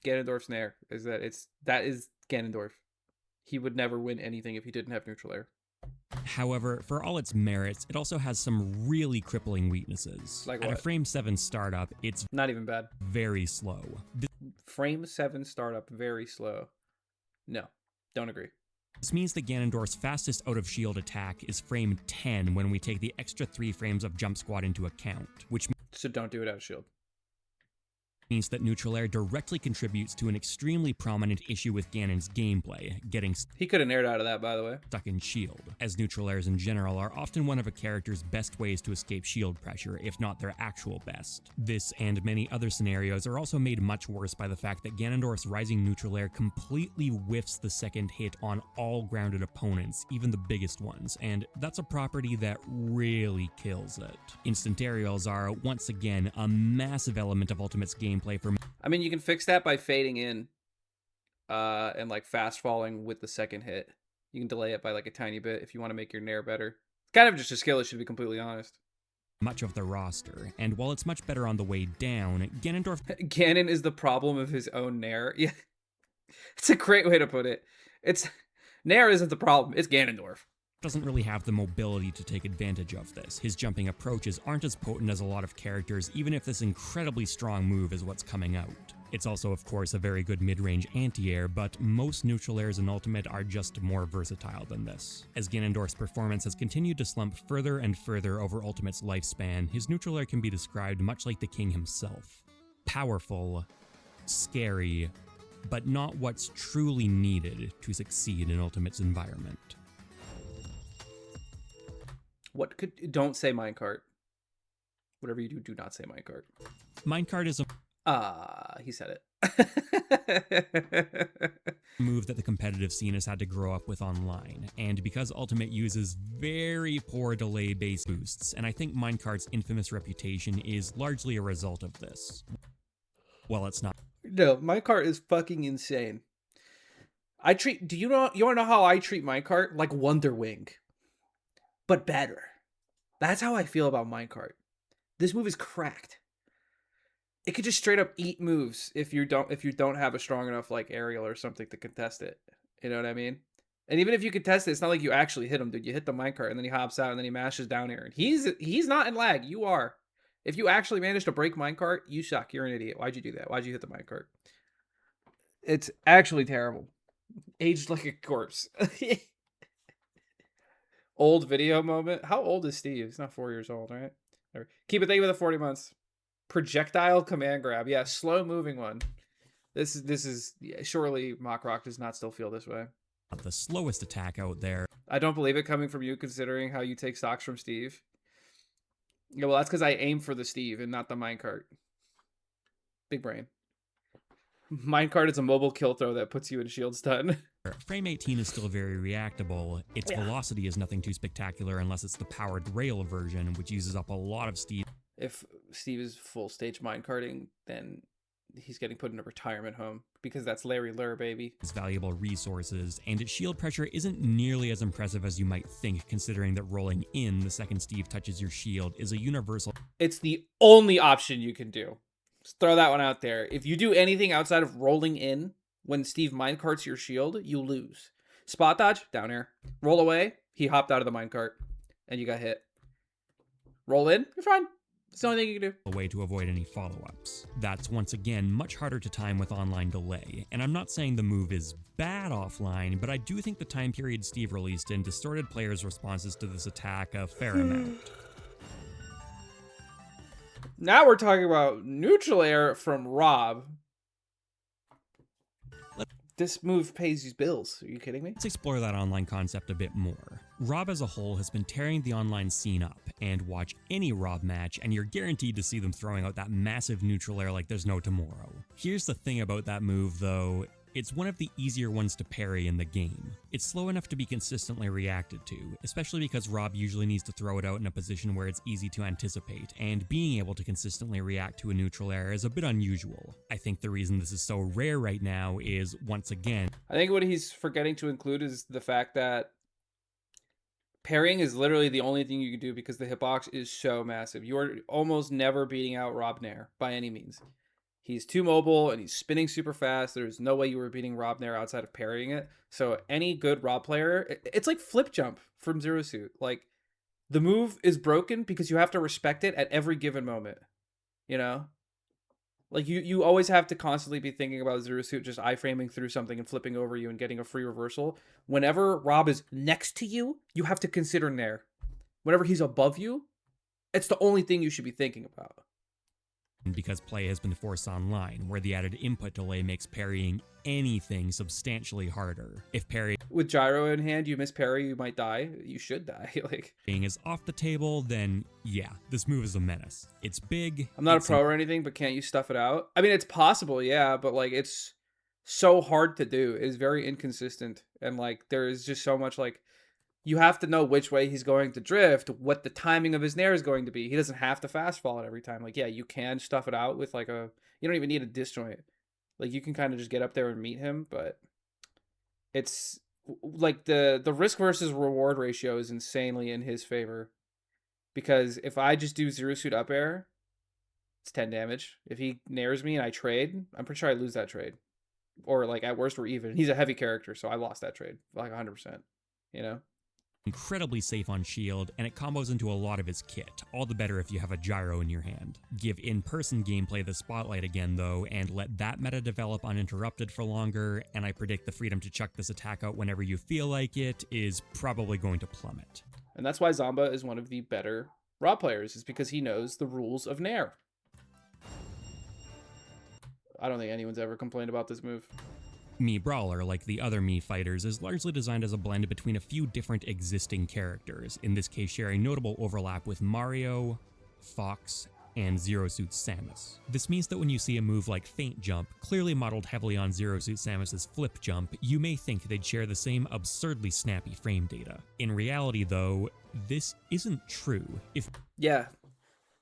Ganondorf's Nair, is that that is Ganondorf. He would never win anything if he didn't have neutral air. However, for all its merits, it also has some really crippling weaknesses. Like At a what? frame 7 startup, it's Not even bad. very slow. Frame 7 startup, very slow. No, don't agree. This means that Ganondorf's fastest out-of-shield attack is frame 10 when we take the extra 3 frames of jump squat into account, which So don't do it out of shield. means that neutral air directly contributes to an extremely prominent issue with Ganon's gameplay, getting He could have naired out of that, by the way. stuck in shield, as neutral airs in general are often one of a character's best ways to escape shield pressure, if not their actual best. This and many other scenarios are also made much worse by the fact that Ganondorf's rising neutral air completely whiffs the second hit on all grounded opponents, even the biggest ones, and that's a property that really kills it. Instant aerials are, once again, a massive element of Ultimate's gameplay for I mean, you can fix that by fading in and like fast falling with the second hit. You can delay it by like a tiny bit if you want to make your nair better. It's kind of just a skill issue, to be completely honest. much of the roster, and while it's much better on the way down, Ganondorf Ganon is the problem of his own nair. Yeah, it's a great way to put it. It's nair isn't the problem, it's Ganondorf. doesn't really have the mobility to take advantage of this. His jumping approaches aren't as potent as a lot of characters, even if this incredibly strong move is what's coming out. It's also, of course, a very good mid-range anti-air, but most neutral airs in Ultimate are just more versatile than this. As Ganondorf's performance has continued to slump further and further over Ultimate's lifespan, his neutral air can be described much like the king himself. Powerful, scary, but not what's truly needed to succeed in Ultimate's environment. Don't say minecart. Whatever you do, do not say minecart. Minecart is a He said it. move that the competitive scene has had to grow up with online, and because Ultimate uses very poor delay-based boosts, and I think Minecart's infamous reputation is largely a result of this. Well, it's not. No, minecart is fucking insane. You wanna know how I treat minecart? Like Wonder Wing. But better. That's how I feel about minecart. This move is cracked. It could just straight up eat moves if you don't have a strong enough like aerial or something to contest it. You know what I mean? And even if you contest it, it's not like you actually hit him, dude. You hit the minecart and then he hops out and then he mashes down air. And he's not in lag. You are. If you actually manage to break minecart, you suck. You're an idiot. Why'd you do that? Why'd you hit the minecart? It's actually terrible. Aged like a corpse. Old video moment. How old is Steve? He's not 4 years old, right? Keep it thinking with the 40 months. Projectile command grab. Yeah, slow moving one. This is surely MockRock does not still feel this way. The slowest attack out there. I don't believe it coming from you, considering how you take stocks from Steve. Yeah, well, that's because I aim for the Steve and not the minecart. Big brain. Minecart is a mobile kill throw that puts you in shield stun. Frame 18 is still very reactable. Its velocity is nothing too spectacular unless it's the powered rail version, which uses up a lot of Steve. If Steve is full stage minecarting, then he's getting put in a retirement home because that's Larry Lurr, baby. Its valuable resources, and its shield pressure isn't nearly as impressive as you might think, considering that rolling in the second Steve touches your shield is a universal. It's the only option you can do. Just throw that one out there. If you do anything outside of rolling in when Steve minecarts your shield, you lose. Spot dodge, down air. Roll away, he hopped out of the minecart, and you got hit. Roll in, you're fine. It's the only thing you can do. A way to avoid any follow-ups. That's once again much harder to time with online delay, and I'm not saying the move is bad offline, but I do think the time period Steve released in distorted players' responses to this attack a fair amount. Now we're talking about neutral air from Rob. This move pays his bills. Are you kidding me? Let's explore that online concept a bit more. Rob as a whole has been tearing the online scene up, and watch any Rob match and you're guaranteed to see them throwing out that massive neutral air like there's no tomorrow. Here's the thing about that move though, it's one of the easier ones to parry in the game. It's slow enough to be consistently reacted to, especially because Rob usually needs to throw it out in a position where it's easy to anticipate, and being able to consistently react to a neutral air is a bit unusual. I think the reason this is so rare right now is, once again, I think what he's forgetting to include is the fact that parrying is literally the only thing you can do because the hitbox is so massive. You are almost never beating out Rob Nair by any means. He's too mobile and he's spinning super fast. There's no way you were beating Rob Nair outside of parrying it. So any good Rob player, it's like flip jump from Zero Suit. Like the move is broken because you have to respect it at every given moment. You know? Like you always have to constantly be thinking about Zero Suit just iframing through something and flipping over you and getting a free reversal. Whenever Rob is next to you, you have to consider Nair. Whenever he's above you, it's the only thing you should be thinking about. because play has been forced online, where the added input delay makes parrying anything substantially harder. If parrying With gyro in hand, you miss parry, you might die. You should die. Like, is off the table, then yeah, this move is a menace. It's big. I'm not a it's pro or anything, but can't you stuff it out? I mean, it's possible, yeah, but like it's so hard to do. It's very inconsistent, and like there is just so much like you have to know which way he's going to drift, what the timing of his nair is going to be. He doesn't have to fast fall it every time. Like, yeah, you can stuff it out with like a, you don't even need a disjoint. Like you can kind of just get up there and meet him, but it's like the risk versus reward ratio is insanely in his favor. Because if I just do zero suit up air, it's 10 damage. If he nairs me and I trade, I'm pretty sure I lose that trade. Or like at worst we're even. He's a heavy character, so I lost that trade like 100%, you know? incredibly safe on shield, and it combos into a lot of his kit, all the better if you have a gyro in your hand. Give in-person gameplay the spotlight again though, and let that meta develop uninterrupted for longer, and I predict the freedom to chuck this attack out whenever you feel like it is probably going to plummet. And that's why Zamba is one of the better Raw players, is because he knows the rules of Nair. I don't think anyone's ever complained about this move. Mii Brawler, like the other Mii fighters, is largely designed as a blend between a few different existing characters, in this case sharing notable overlap with Mario, Fox, and Zero Suit Samus. This means that when you see a move like Feint Jump, clearly modeled heavily on Zero Suit Samus's Flip Jump, you may think they'd share the same absurdly snappy frame data. In reality though, this isn't true. If Yeah,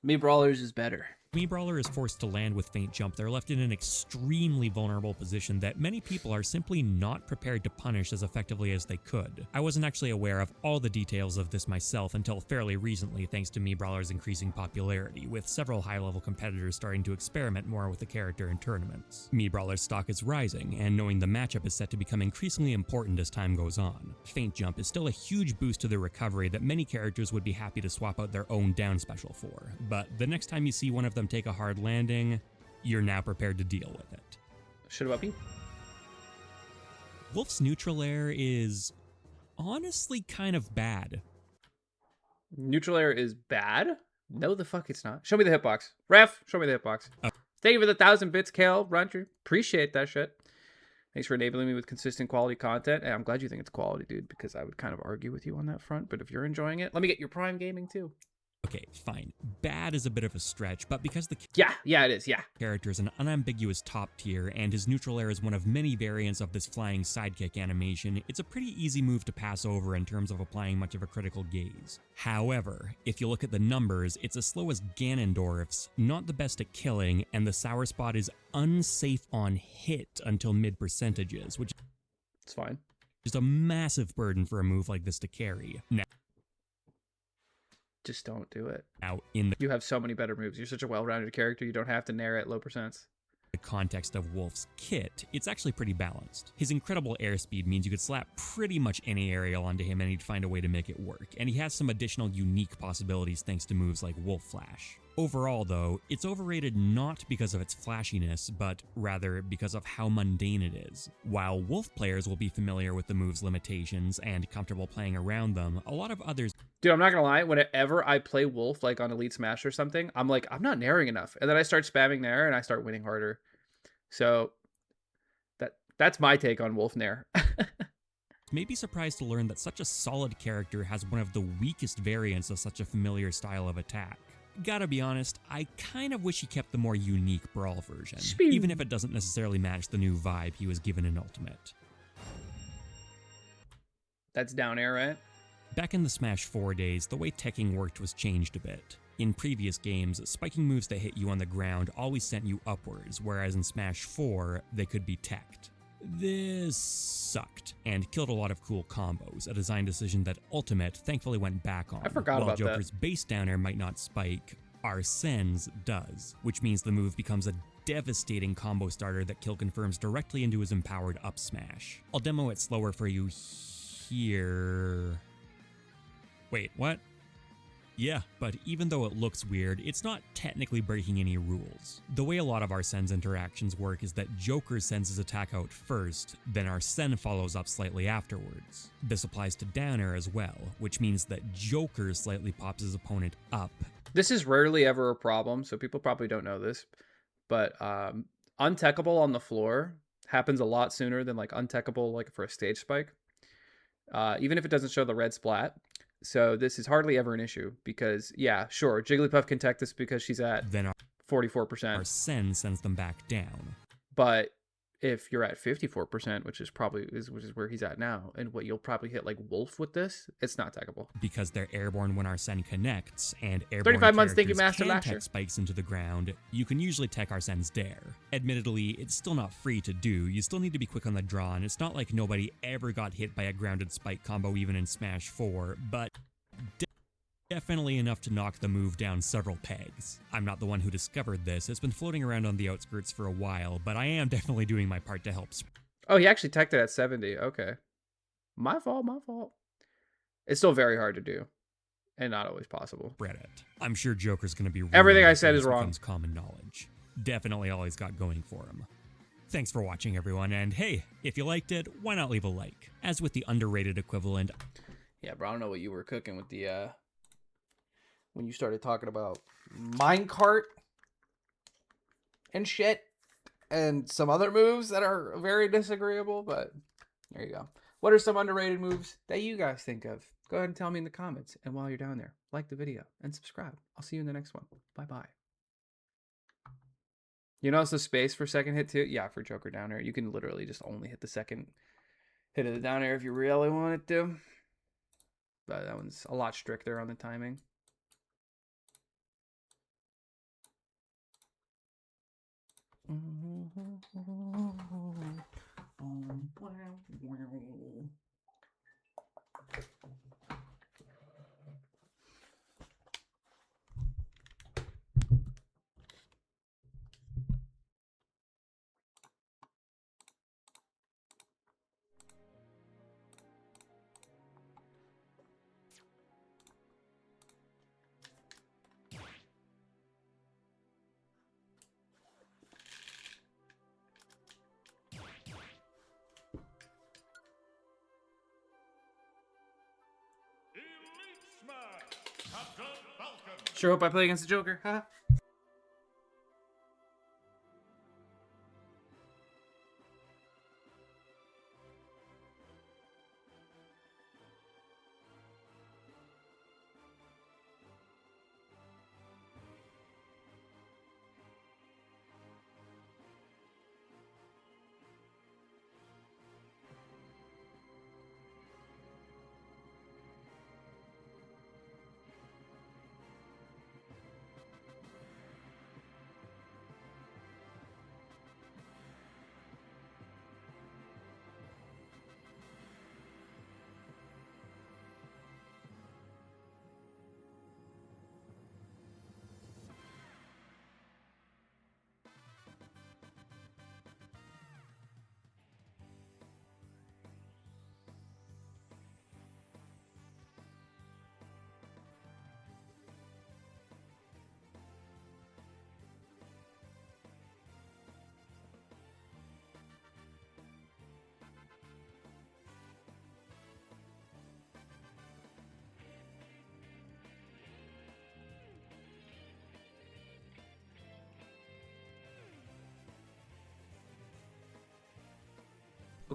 Mii Brawlers is better. Mii Brawler is forced to land with Feint Jump, they're left in an extremely vulnerable position that many people are simply not prepared to punish as effectively as they could. I wasn't actually aware of all the details of this myself until fairly recently thanks to Mii Brawler's increasing popularity, with several high-level competitors starting to experiment more with the character in tournaments. Mii Brawler's stock is rising, and knowing the matchup is set to become increasingly important as time goes on. Feint Jump is still a huge boost to their recovery that many characters would be happy to swap out their own down special for, but the next time you see one of them take a hard landing, you're now prepared to deal with it. Shit about me. Wolf's neutral air is honestly kind of bad. Neutral air is bad? No, the fuck it's not. Show me the hitbox. Ref, show me the hitbox. Thank you for the 1,000 bits, Kale Runter. Appreciate that shit. Thanks for enabling me with consistent quality content. And I'm glad you think it's quality, dude, because I would kind of argue with you on that front. But if you're enjoying it, let me get your Prime Gaming too. Okay, fine. Bad is a bit of a stretch, but because the Yeah, it is, yeah. character is an unambiguous top tier, and his neutral air is one of many variants of this flying sidekick animation, it's a pretty easy move to pass over in terms of applying much of a critical gaze. However, if you look at the numbers, it's as slow as Ganondorf's, not the best at killing, and the sour spot is unsafe on hit until mid percentages, which It's fine. is a massive burden for a move like this to carry. Just don't do it. Now, in the You have so many better moves. You're such a well-rounded character. You don't have to nair at low percents. context of Wolf's kit, it's actually pretty balanced. His incredible airspeed means you could slap pretty much any aerial onto him and he'd find a way to make it work, and he has some additional unique possibilities thanks to moves like Wolf Flash. Overall though, it's overrated not because of its flashiness, but rather because of how mundane it is. While Wolf players will be familiar with the move's limitations and comfortable playing around them, a lot of others Dude, I'm not gonna lie, whenever I play Wolf, like on Elite Smash or something, I'm like, I'm not nairing enough. And then I start spamming Nair and I start winning harder. So that's my take on Wolf Nair. may be surprised to learn that such a solid character has one of the weakest variants of such a familiar style of attack. Gotta be honest, I kind of wish he kept the more unique Brawl version, Spew. even if it doesn't necessarily match the new vibe he was given in Ultimate. That's down air, right? Back in the Smash 4 days, the way teching worked was changed a bit. In previous games, spiking moves that hit you on the ground always sent you upwards, whereas in Smash 4, they could be teched. This sucked, and killed a lot of cool combos, a design decision that Ultimate thankfully went back on. I forgot While about that. Joker's base down air might not spike, Arsene's does, which means the move becomes a devastating combo starter that kill confirms directly into his empowered up smash. I'll demo it slower for you here. Wait, what? Yeah, but even though it looks weird, it's not technically breaking any rules. The way a lot of Arsene's interactions work is that Joker sends his attack out first, then Arsene follows up slightly afterwards. This applies to down air as well, which means that Joker slightly pops his opponent up. This is rarely ever a problem, so people probably don't know this. But untechable on the floor happens a lot sooner than like untechable like for a stage spike. Even if it doesn't show the red splat. So this is hardly ever an issue because, yeah, sure, Jigglypuff can tech this because she's at Then 44%. Arsene sends them back down. But if you're at 54%, which is where he's at now, and what you'll probably hit like Wolf with this, it's not techable. Because they're airborne when Arsene connects, and airborne 35 months, thank you, characters Master can Lasher. tech spikes into the ground, you can usually tech Arsene's dare. Admittedly, it's still not free to do, you still need to be quick on the draw, and it's not like nobody ever got hit by a grounded spike combo even in Smash 4, but definitely enough to knock the move down several pegs. I'm not the one who discovered this, it's been floating around on the outskirts for a while, but I am definitely doing my part to help. Oh, he actually teched it at 70. Okay. My fault. It's still very hard to do, and not always possible. Reddit. I'm sure Joker's gonna be Everything I ruined said if is this wrong. becomes common knowledge. Definitely all he's got going for him. Thanks for watching, everyone, and hey, if you liked it, why not leave a like? As with the underrated equivalent, Yeah, bro, I don't know what you were cooking with the when you started talking about minecart and shit and some other moves that are very disagreeable, but there you go. What are some underrated moves that you guys think of? Go ahead and tell me in the comments. And while you're down there, like the video and subscribe. I'll see you in the next one. Bye-bye. You notice the space for second hit too? Yeah, for Joker down air. You can literally just only hit the second hit of the down air if you really wanted to. But that one's a lot stricter on the timing. Sure hope I play against the Joker. Huh?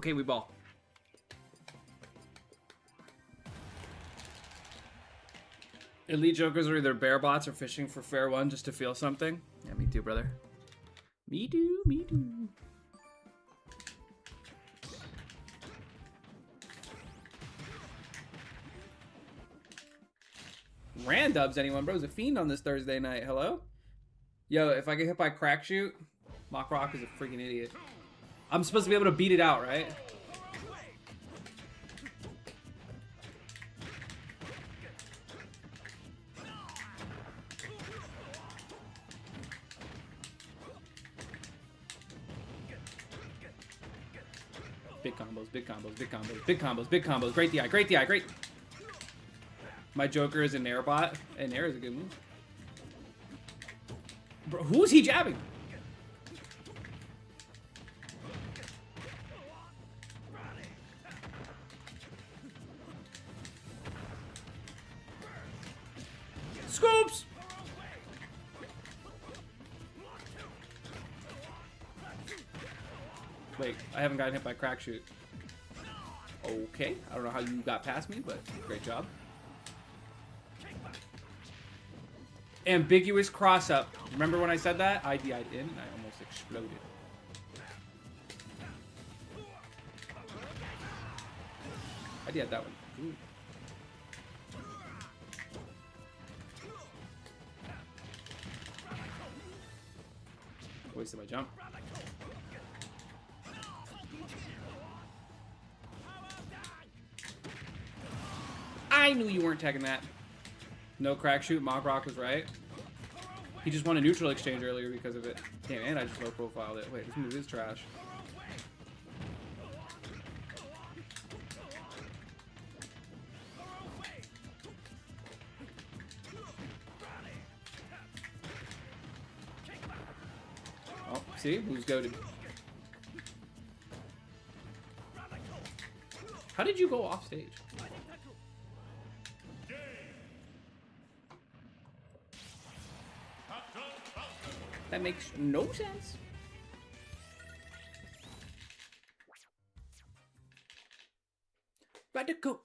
Okay, we ball. Elite Jokers are either bear bots or fishing for fair one just to feel something. Yeah, me too, brother. Me too, me too. Randubs, anyone? Bro's a fiend on this Thursday night. Hello? Yo, if I get hit by crack shoot, MockRock is a freaking idiot. I'm supposed to be able to beat it out, right? Big combos, big combos, big combos, big combos, big combos. Great DI, great DI, great. My Joker is an air bot, and air is a good move. Bro, who's he jabbing? Scoops! Wait, I haven't gotten hit by crack shoot. Okay, I don't know how you got past me, but great job. Ambiguous cross up. Remember when I said that? I DI'd in and I almost exploded. I DI'd that one. Ooh. Wasted my jump. I knew you weren't tagging that. No crack shoot. MockRock was right. He just won a neutral exchange earlier because of it. Damn, and I just low profiled it. Wait, this move is trash. See? Who's goated? How did you go off stage? That makes no sense. Radical.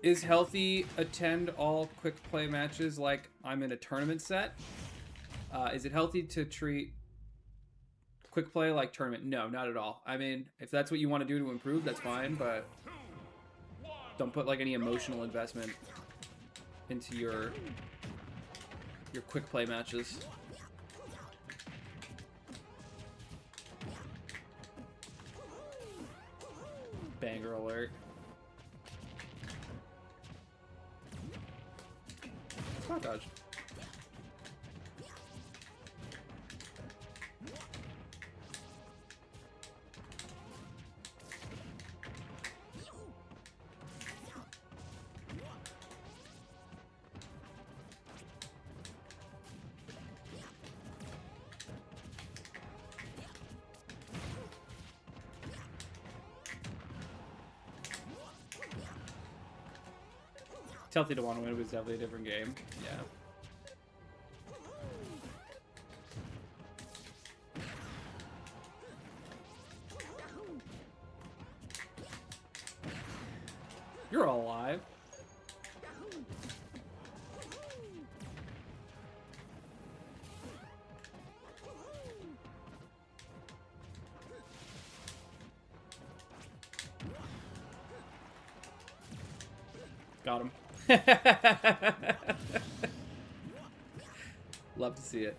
Is healthy attend all quick play matches like I'm in a tournament set? Is it healthy to treat quick play like tournament? No, not at all. I mean, if that's what you want to do to improve, that's fine, but don't put like any emotional investment into your quick play matches. Banger alert. Spot dodge. It's healthy to want to win, but it's definitely a different game. Yeah. You're alive. Got him. Love to see it.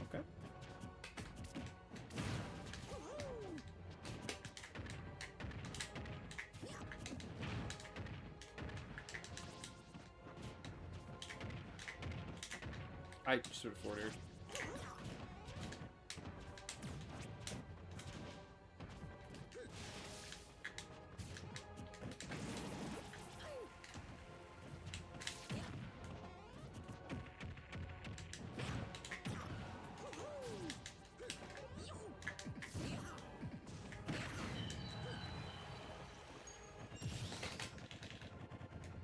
Okay. I sort of ordered.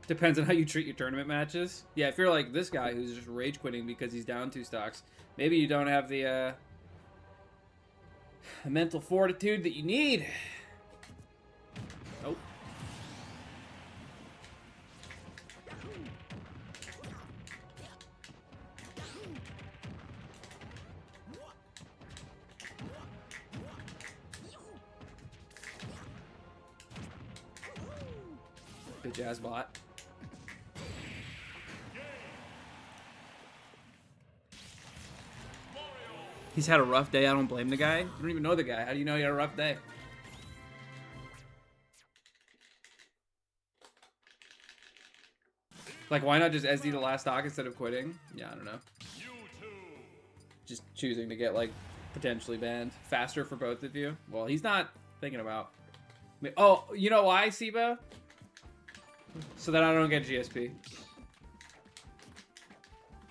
Depends on how you treat your tournament matches. Yeah, if you're like this guy who's just rage quitting because he's down 2 stocks, maybe you don't have the mental fortitude that you need. Nope. Bitch ass bot. He's had a rough day. I don't blame the guy. You don't even know the guy. How do you know he had a rough day? Like, why not just SD the last stock instead of quitting? Yeah, I don't know. Just choosing to get, like, potentially banned. Faster for both of you. Well, he's not thinking about... Oh, you know why, Siba? So that I don't get GSP.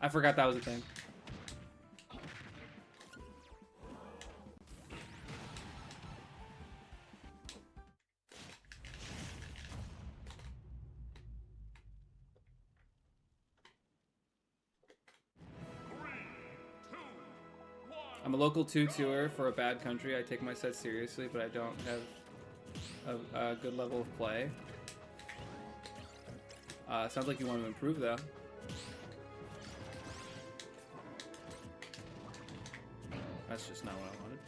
I forgot that was a thing. I'm a local 2-2er for a bad country. I take my sets seriously, but I don't have a good level of play. Sounds like you want to improve, though. That's just not what I wanted.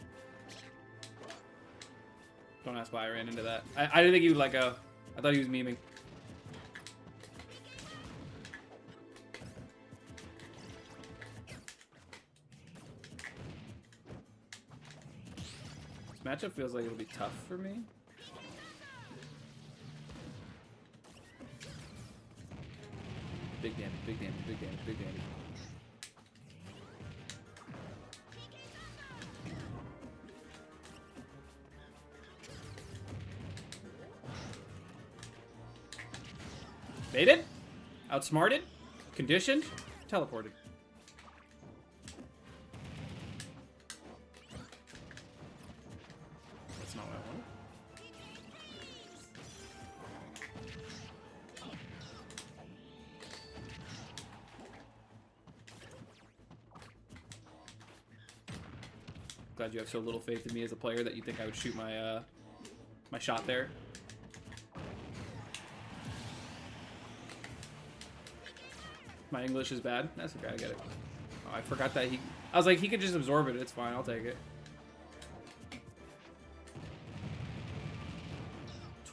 Don't ask why I ran into that. I didn't think he would let go. I thought he was memeing. Matchup feels like it'll be tough for me. Big damage, big damage, big damage, big damage. Baited? Outsmarted? Conditioned? Teleported. That's not what I wanted. Glad you have so little faith in me as a player that you think I would shoot my my shot there. My English is bad. That's okay, I get it. Oh, I forgot that I was like, he could just absorb it. It's fine, I'll take it.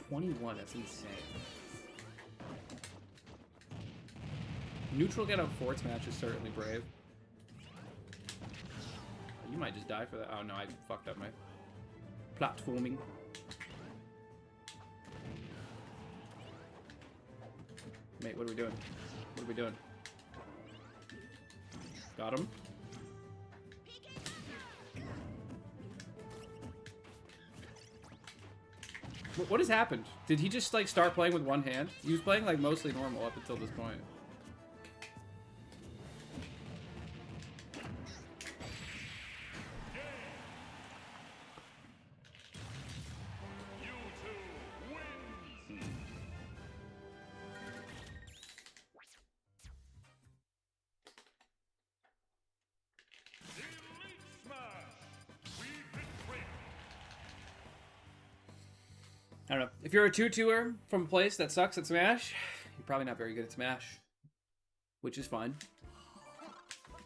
21, that's insane. Neutral get up forts match is certainly brave. You might just die for that. Oh no, I fucked up my platforming. Mate, what are we doing? What are we doing? Got him. What has happened? Did he just like start playing with one hand? He was playing like mostly normal up until this point. I don't know. If you're a 2-2er from a place that sucks at Smash, you're probably not very good at Smash, which is fine.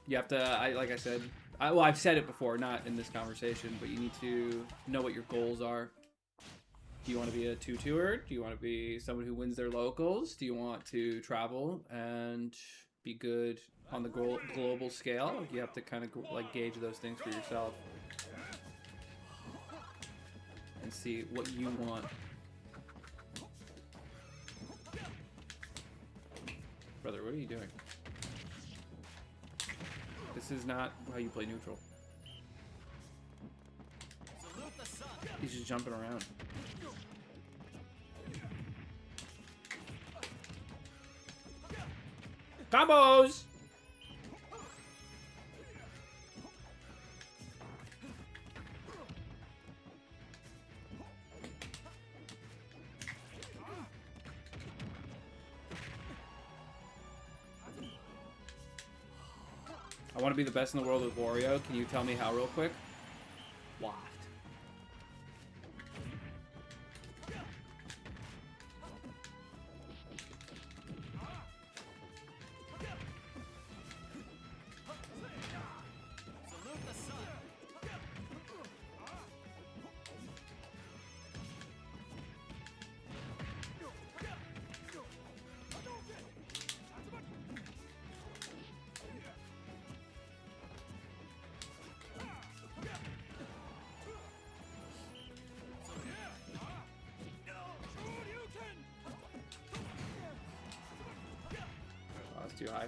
You have to, like I said, well, I've said it before, not in this conversation, but you need to know what your goals are. Do you want to be a 2-2er? Do you want to be someone who wins their locals? Do you want to travel and be good on the global scale? You have to kind of like gauge those things for yourself and see what you want. Brother, what are you doing? This is not how you play neutral. He's just jumping around. Combos! I want to be the best in the world with Wario. Can you tell me how real quick? Waft. Too high.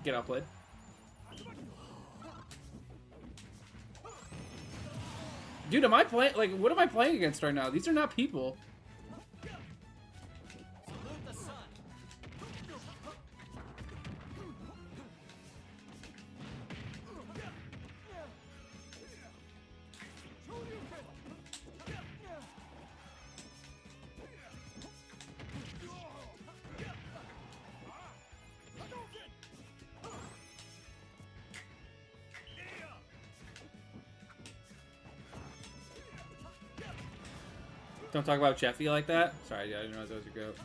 Get outplayed. Dude, am I playing? Like, what am I playing against right now? These are not people. Don't talk about Jeffy like that. Sorry, I didn't realize that was your goat.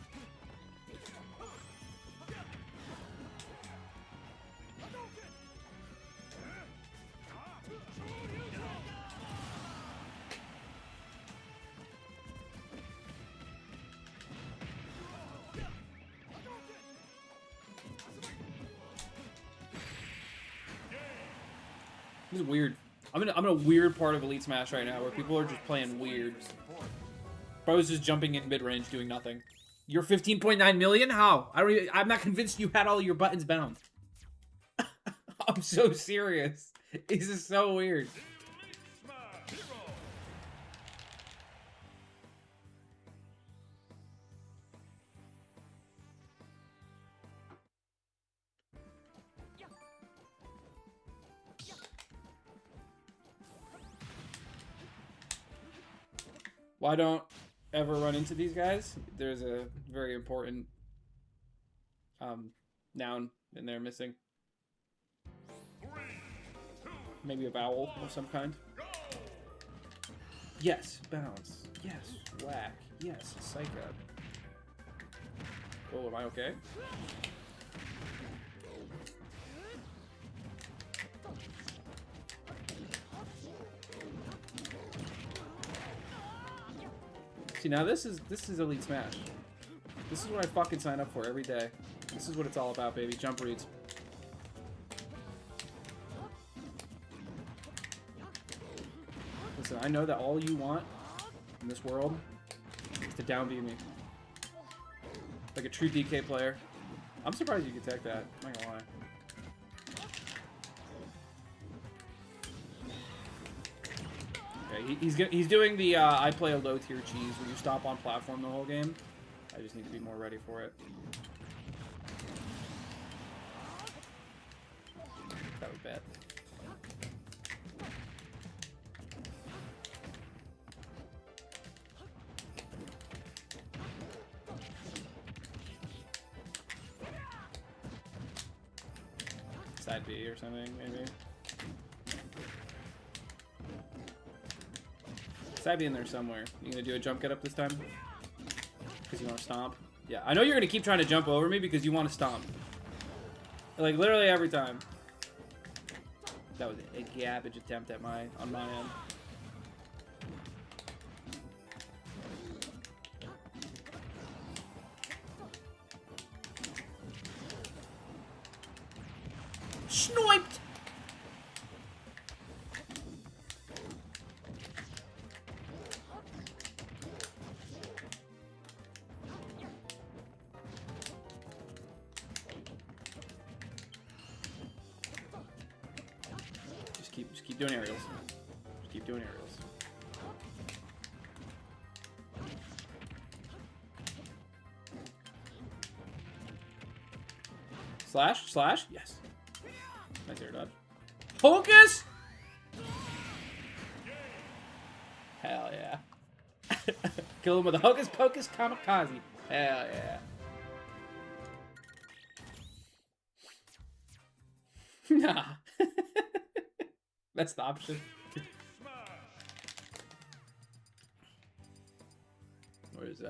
This is weird. I'm in a weird part of Elite Smash right now where people are just playing weird. Bro's just jumping in mid-range doing nothing. You're 15.9 million? How? I'm not convinced you had all your buttons bound. I'm so serious. This is so weird. Why don't ever run into these guys? There's a very important noun in there missing. Maybe a vowel of some kind. Yes, bounce. Yes, whack. Yes, psycho. Oh, am I okay? See, now this is Elite Smash. This is what I fucking sign up for every day. This is what it's all about, baby. Jump reads. Listen, I know that all you want in this world is to down B me. Like a true DK player. I'm surprised you could tech that. I'm not gonna lie. Okay, he's doing the I play a low tier cheese where you stop on platform the whole game. I just need to be more ready for it. That was bad. Side B or something, maybe. Side B in there somewhere. You gonna do a jump get up this time? Because you want to stomp? Yeah, I know you're gonna keep trying to jump over me because you want to stomp. Like literally every time. That was a garbage attempt at on my end. Sniped! Just keep doing aerials. Just keep doing aerials. Slash, slash, yes. Nice air dodge. Focus! Hell yeah. Kill him with a hocus pocus kamikaze. Hell yeah. Nah. That's the option. Where's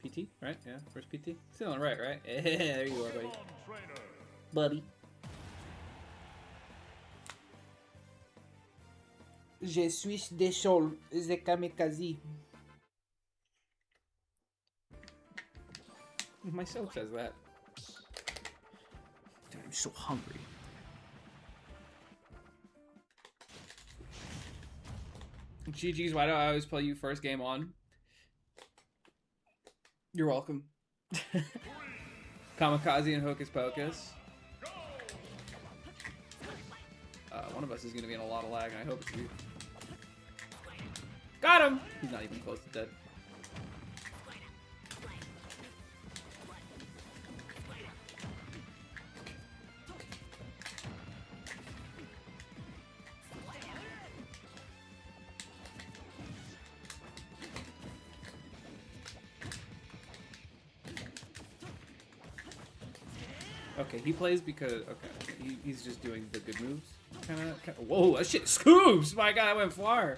PT, right? Yeah, where's PT? Still on the right, right? Yeah, there you are, buddy. Buddy. Je suis des sol, the kamikaze. My soap says that. Dude, I'm so hungry. GG's, why do I always play you first game on? You're welcome. Kamikaze and Hocus Pocus. One of us is going to be in a lot of lag, and I hope it's you. Got him! He's not even close to dead. Okay, he plays because he's just doing the good moves. Kind of. Whoa, that shit scoops! My God, I went far.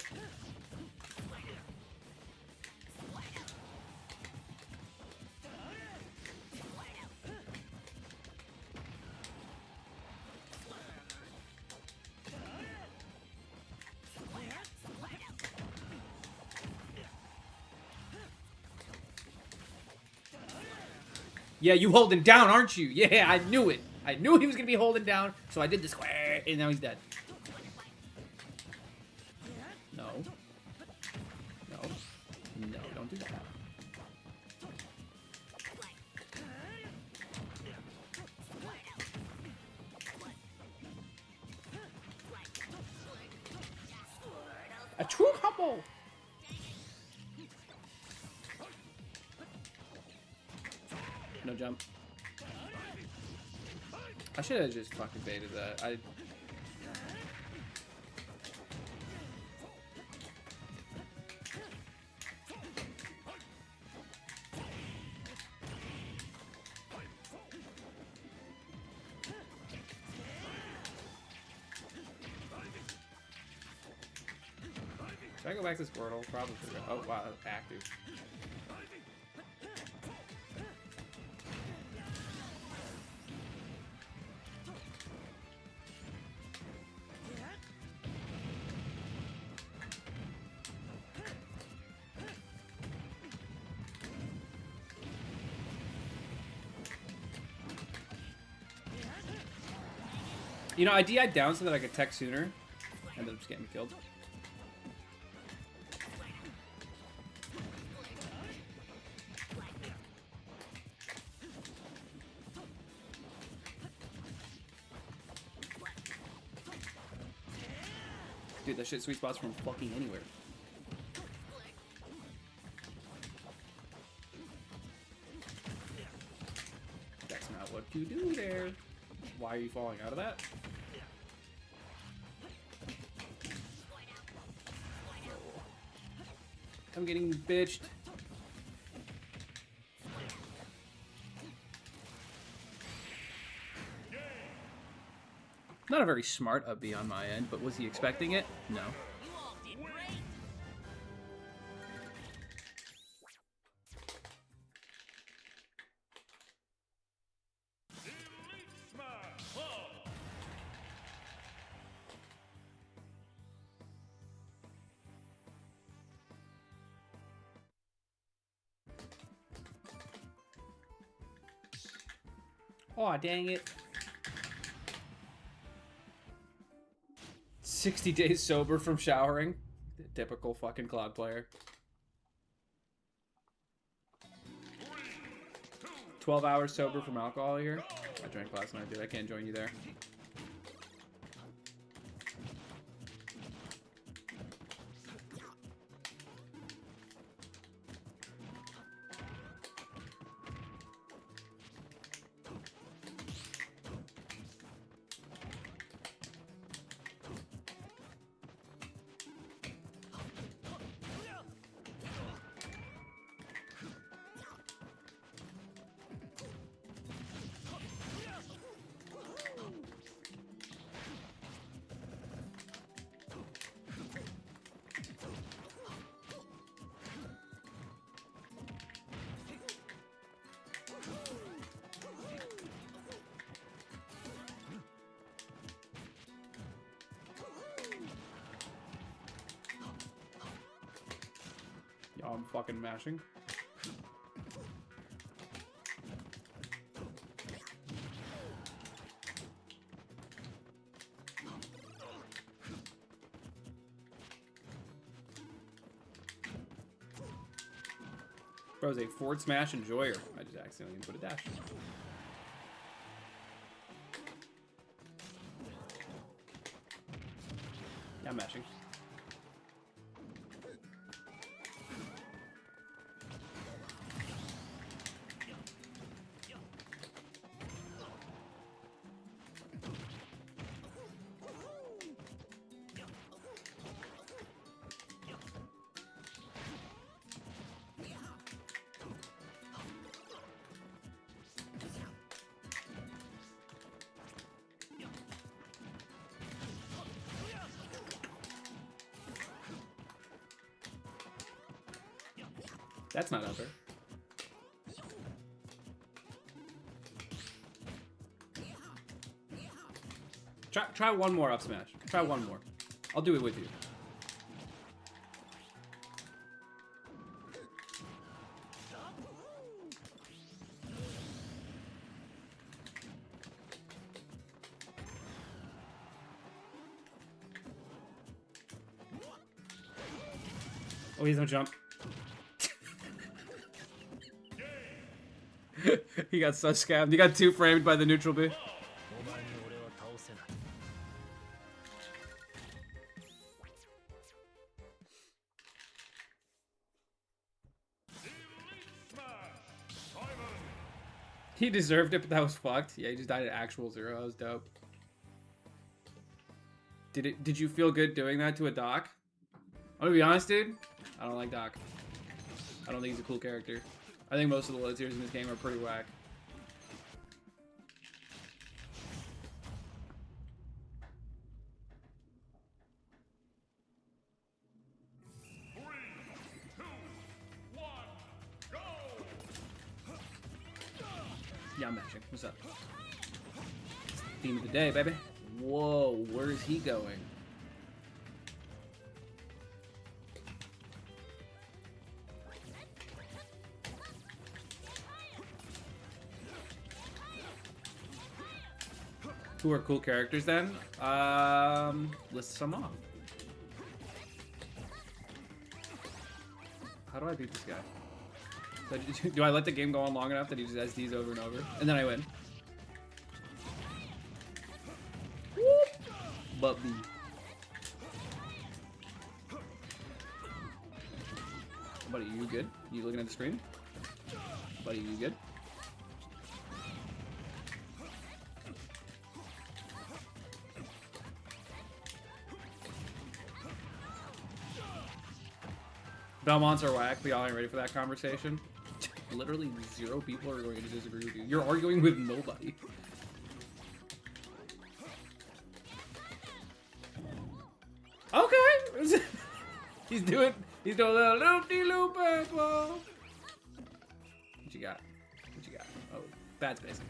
Yeah, you holding down, aren't you? Yeah, I knew it. I knew he was gonna be holding down, so I did the square, and now he's dead. No. No, don't do that. A true couple! No jump. I should have just fucking baited that. Should I go back to Squirtle? Probably should. Oh wow, active. You know, I DI'd down so that I could tech sooner. Ended up just getting killed. Dude, that shit sweet spots from fucking anywhere. That's not what you do there. Why are you falling out of that? I'm getting bitched. Not a very smart up B on my end, but was he expecting it? No. Aw, dang it. 60 days sober from showering. Typical fucking Cloud player. 12 hours sober from alcohol here. I drank last night, dude. I can't join you there. Yo, I'm fucking mashing. Bro's a forward smash enjoyer. I just accidentally put a dash. Yeah, I'm mashing. That's not out there. Try one more up smash. Try one more. I'll do it with you. Oh, he's no jump. He got so scammed. He got 2 framed by the neutral B. He deserved it, but that was fucked. Yeah, he just died at actual 0. That was dope. Did you feel good doing that to a Doc? I'm gonna be honest, dude. I don't like Doc. I don't think he's a cool character. I think most of the low tiers in this game are pretty whack. Yeah, I'm matching. What's up? Theme of the day, baby. Whoa, where is he going? Who are cool characters then? List some off. How do I beat this guy? Do I let the game go on long enough that he just SDs over and over? And then I win. But B. Buddy, you good? You looking at the screen? Buddy, you good? Belmonts are whack, but y'all ain't ready for that conversation. Literally 0 people are going to disagree with you. You're arguing with nobody. Okay. he's doing a little loop-de-loop, purple. What you got? What you got? Oh, bad spacing.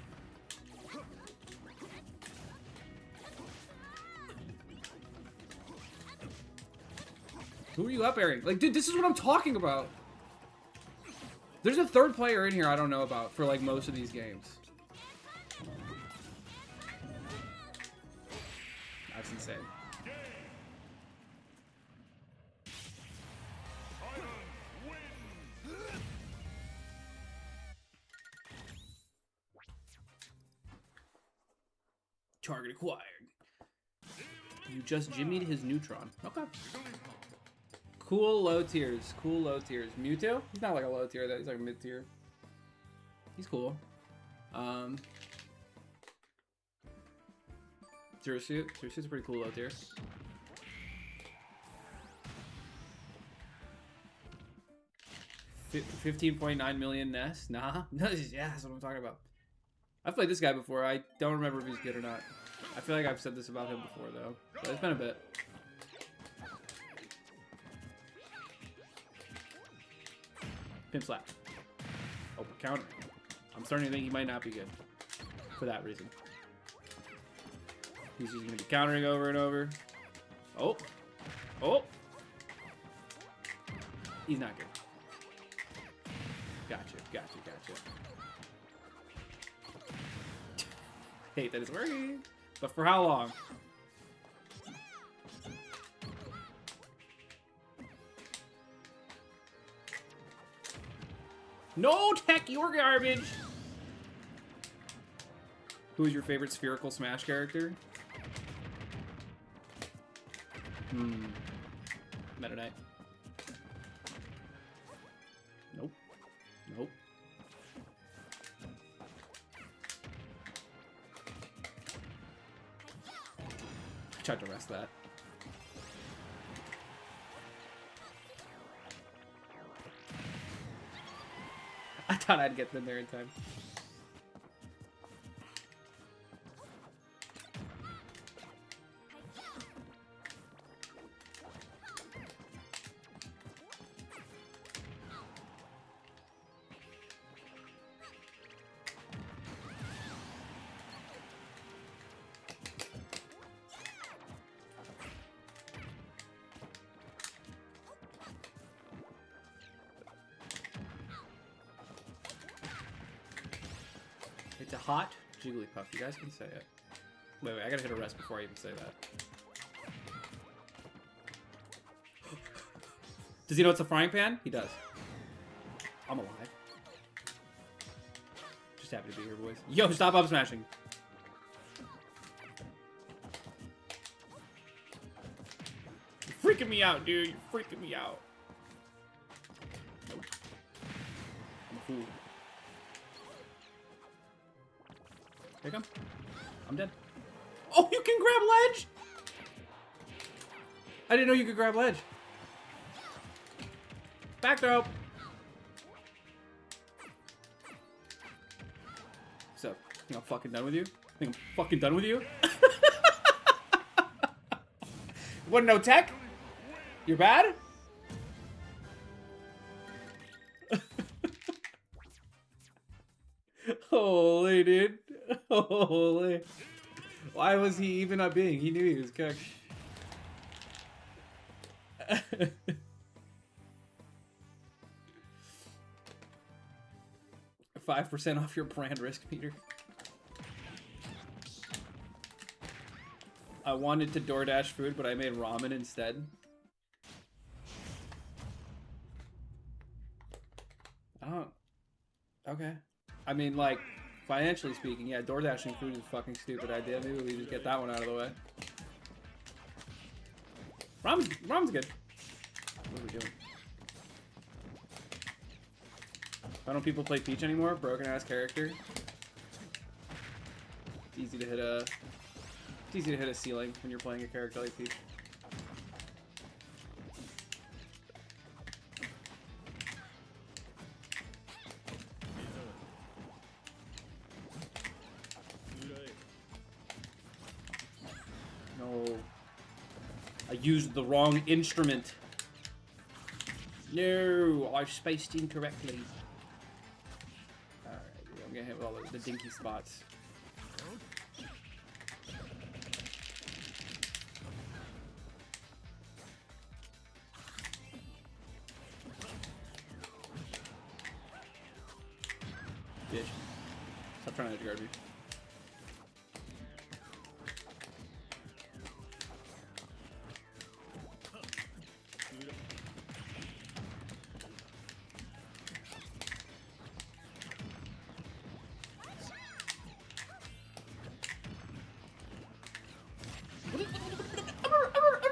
Who are you up airing? Like, dude, this is what I'm talking about. There's a 3rd player in here I don't know about for, like, most of these games. That's insane. Target acquired. You just jimmied his neutron. Okay. Cool low tiers. Cool low tiers. Mewtwo? He's not like a low tier though. He's like a mid tier. He's cool. Zero Suit. Zero Suit's a pretty cool low tier. $15.9 million Nest? Nah. Yeah, that's what I'm talking about. I've played this guy before. I don't remember if he's good or not. I feel like I've said this about him before though. But it's been a bit. Pimp slap. Oh, counter. I'm starting to think he might not be good. For that reason. He's just going to be countering over and over. Oh. Oh. He's not good. Gotcha, gotcha, gotcha. Hate that it's working. But for how long? No, Tech, you're garbage! Who is your favorite spherical Smash character? Meta Knight. Nope. Nope. I tried to rest that. I thought I'd get them there in time. It's a hot Jigglypuff. You guys can say it. Wait, I gotta hit a rest before I even say that. Does he know it's a frying pan? He does. I'm alive. Just happy to be here, boys. Yo, stop up smashing. You're freaking me out, dude. You're freaking me out. Nope. I'm a fool. Here I come. I'm dead. Oh, you can grab ledge? I didn't know you could grab ledge. Back throw. So, think I'm fucking done with you? Think I'm fucking done with you? What, no tech? You're bad? Holy, dude. Holy. Why was he even up being? He knew he was cooked. 5% off your brand risk, Peter. I wanted to DoorDash food, but I made ramen instead. Oh. Okay. I mean, like, financially speaking, yeah, DoorDashing food is a fucking stupid idea. Maybe we just get that one out of the way. Ramen's good. What are we doing? Why don't people play Peach anymore? Broken ass character. It's easy to hit a ceiling when you're playing a character like Peach. No. I used the wrong instrument. No, I spaced incorrectly. Alright, I'm gonna hit with all the dinky spots. Bitch. Stop trying to edgeguard me.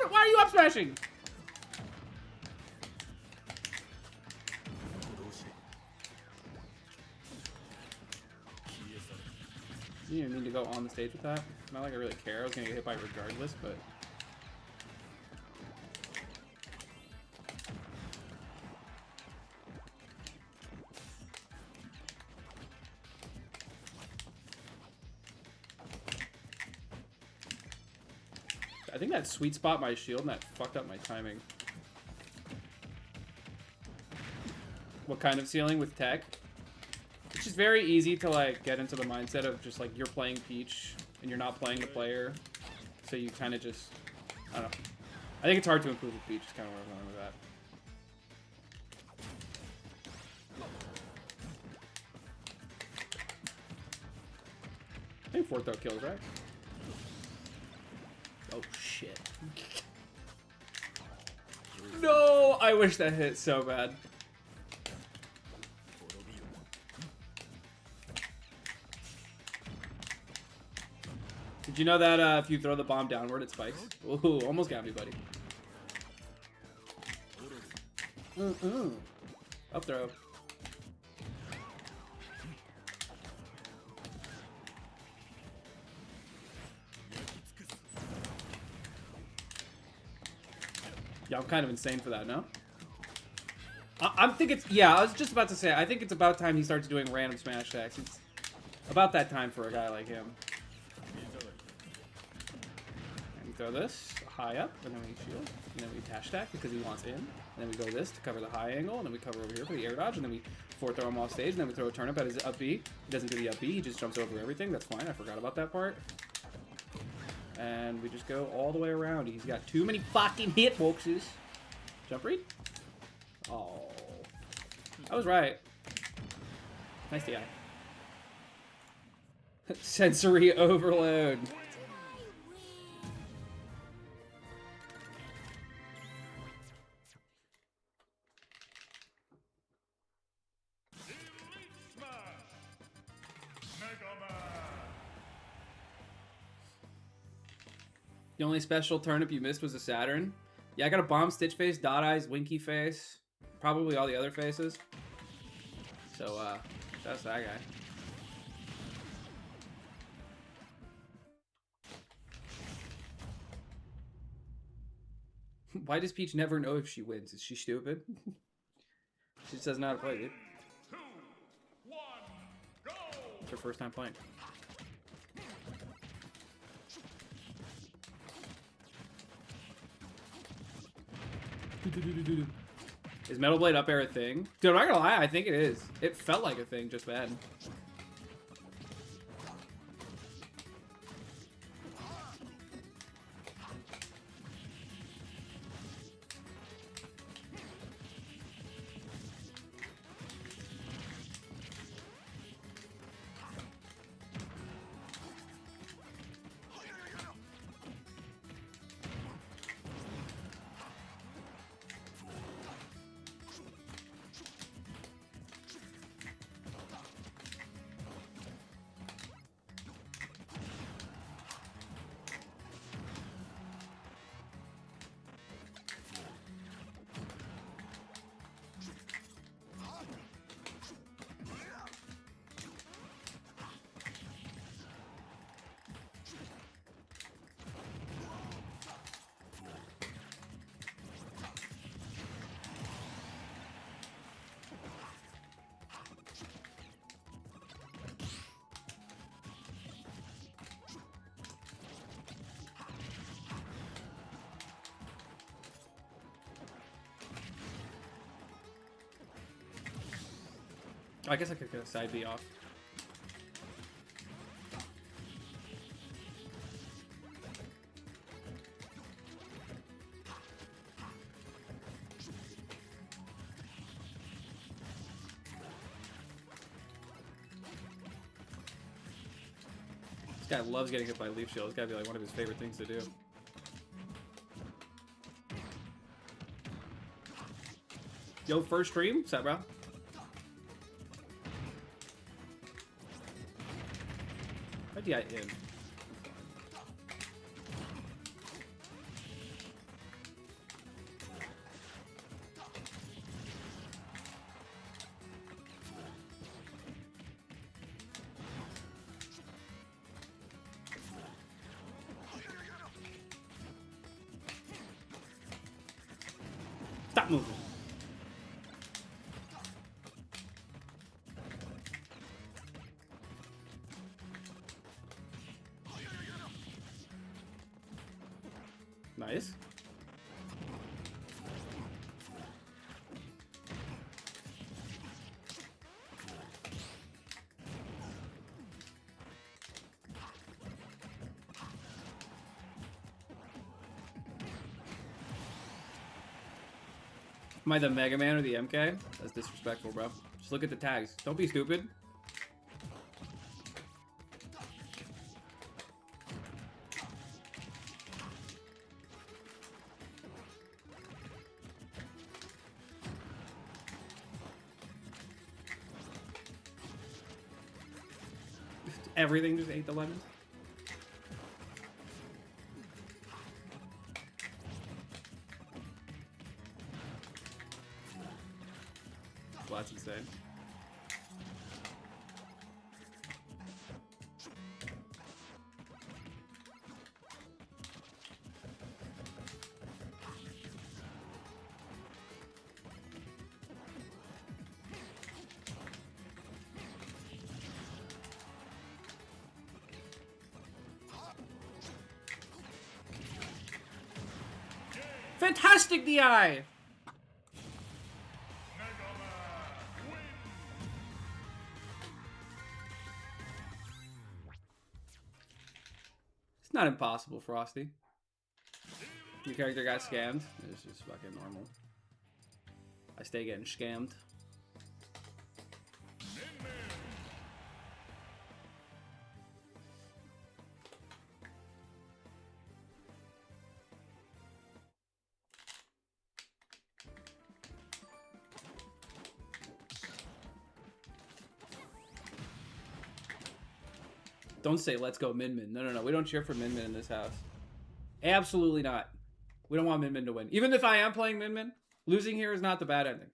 Why are you up smashing? You didn't need to go on the stage with that. Not like I really care. I was gonna get hit by it regardless, but. I think that sweet spot my shield and that fucked up my timing. What kind of ceiling with tech? It's just very easy to like get into the mindset of just like you're playing Peach and you're not playing the player. So you kind of just, I don't know. I think it's hard to improve with Peach, is kind of where I'm going with that. I think 4 throw kills, right? Oh shit. No, I wish that hit so bad. Did you know that if you throw the bomb downward, it spikes? Ooh, almost got me, buddy. Up throw. Yeah, I'm kind of insane for that, no? I think it's, yeah, I was just about to say, I think it's about time he starts doing random smash attacks. It's about that time for a guy like him. And we throw this high up, and then we shield, and then we dash attack because he wants in. And then we go this to cover the high angle, and then we cover over here for the air dodge, and then we 4-throw him off stage, and then we throw a turnip at his up B. He doesn't do the up B, he just jumps over everything. That's fine, I forgot about that part. And we just go all the way around. He's got too many fucking hitboxes. Jump read? Oh. I was right. Nice DI. Sensory overload. The only special turnip you missed was a Saturn. Yeah, I got a bomb, Stitch face, dot eyes, winky face. Probably all the other faces. So, that's that guy. Why does Peach never know if she wins? Is she stupid? She just doesn't know how to play, dude. 2, 1, go! It's her first time playing. Is Metal Blade up air a thing? Dude, I'm not gonna lie, I think it is. It felt like a thing, just bad. I guess I could get a side B off. This guy loves getting hit by Leaf Shield. It's gotta be like one of his favorite things to do. Yo, first stream? What's up, bro? Why'd you hit him? Stop moving. Nice. Am I the Mega Man or the MK? That's disrespectful, bro. Just look at the tags. Don't be stupid. Everything just ate the lemons. Well, that's insane. Fantastic DI! It's not impossible, Frosty. Your character got scammed. It's just fucking normal. I stay getting scammed. Don't say let's go Min Min. No, no, no. We don't cheer for Min Min in this house. Absolutely not. We don't want Min Min to win. Even if I am playing Min Min, losing here is not the bad ending.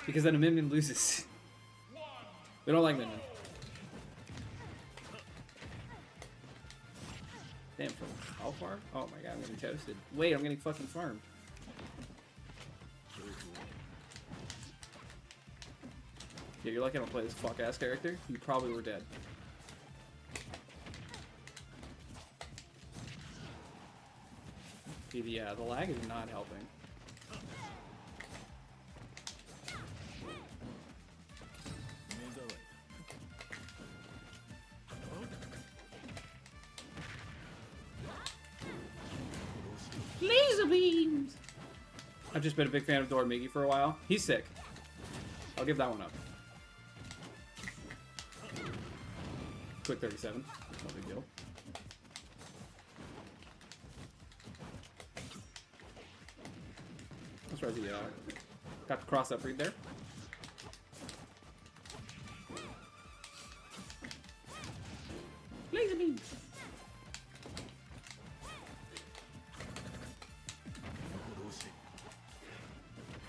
Because then a Min Min loses. We don't like Min Min. Damn, from how far? Oh my god, I'm getting toasted. Wait, I'm getting fucking farmed. Yeah, you're lucky I don't play this fuck-ass character. You probably were dead. Yeah, the lag is not helping. Laser beams! I've just been a big fan of Dormigi for a while. He's sick. I'll give that one up. Quick 37. No big deal. Let's try the, got the cross up read there. Laser beams!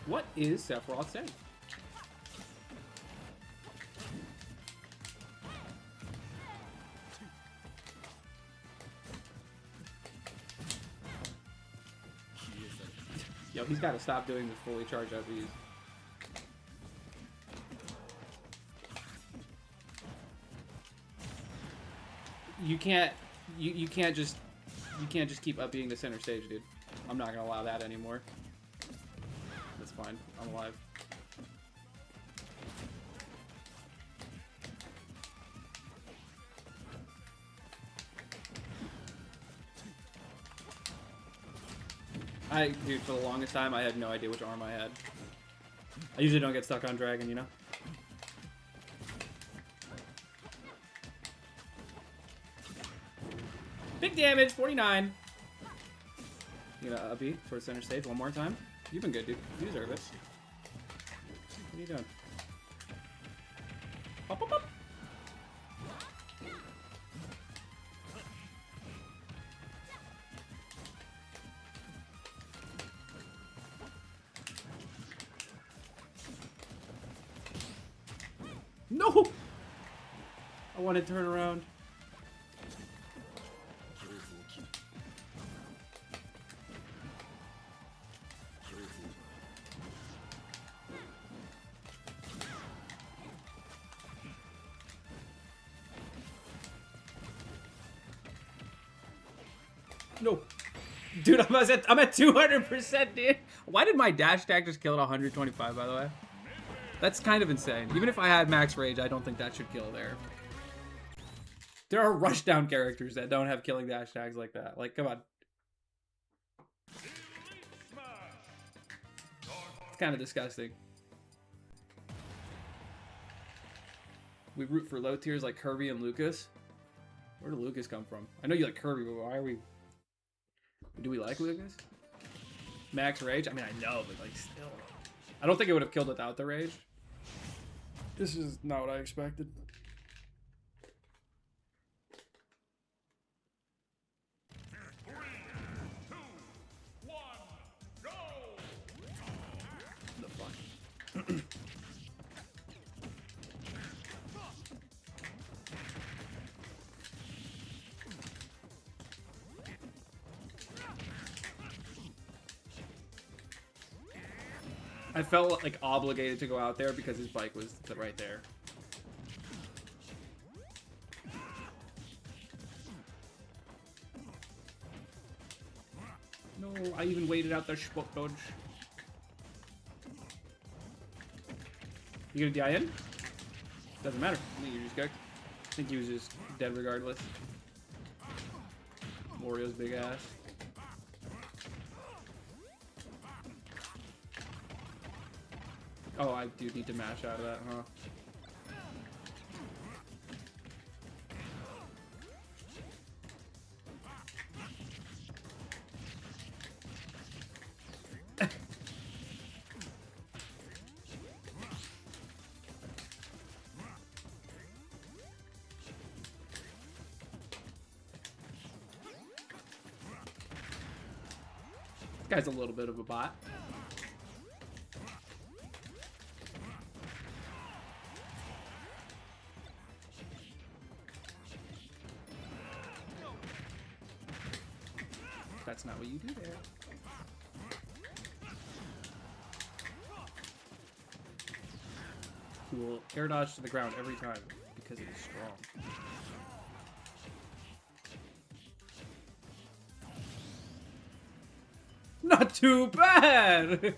What is Sephiroth saying? Yo, he's got to stop doing this fully charged RPs. You can't just keep up being the center stage, dude. I'm not gonna allow that anymore. That's fine. I'm alive. Dude, for the longest time, I had no idea which arm I had. I usually don't get stuck on dragon, you know? Big damage, 49. You gonna up E towards center stage one more time? You've been good, dude. You deserve it. What are you doing? Up, up, up. No! I want to turn around. No. Dude, I'm at 200%, dude. Why did my dash attack just kill at 125, by the way? That's kind of insane. Even if I had max rage, I don't think that should kill there. There are rushdown characters that don't have killing dash tags like that. Like, come on. It's kind of disgusting. We root for low tiers like Kirby and Lucas. Where did Lucas come from? I know you like Kirby, but why are we... Do we like Lucas? Max rage? I mean, I know, but like, still. I don't think it would have killed without the rage. This is not what I expected. The fuck? I felt like obligated to go out there because his bike was right there. No, I even waited out there, Spook Dodge. You gonna die in? Doesn't matter. I think you're just cooked. I think he was just dead regardless. Wario's big ass. Oh, I do need to mash out of that, huh? Guy's a little bit of a bot. That's not what you do there. He will air dodge to the ground every time because it is strong. Not too bad!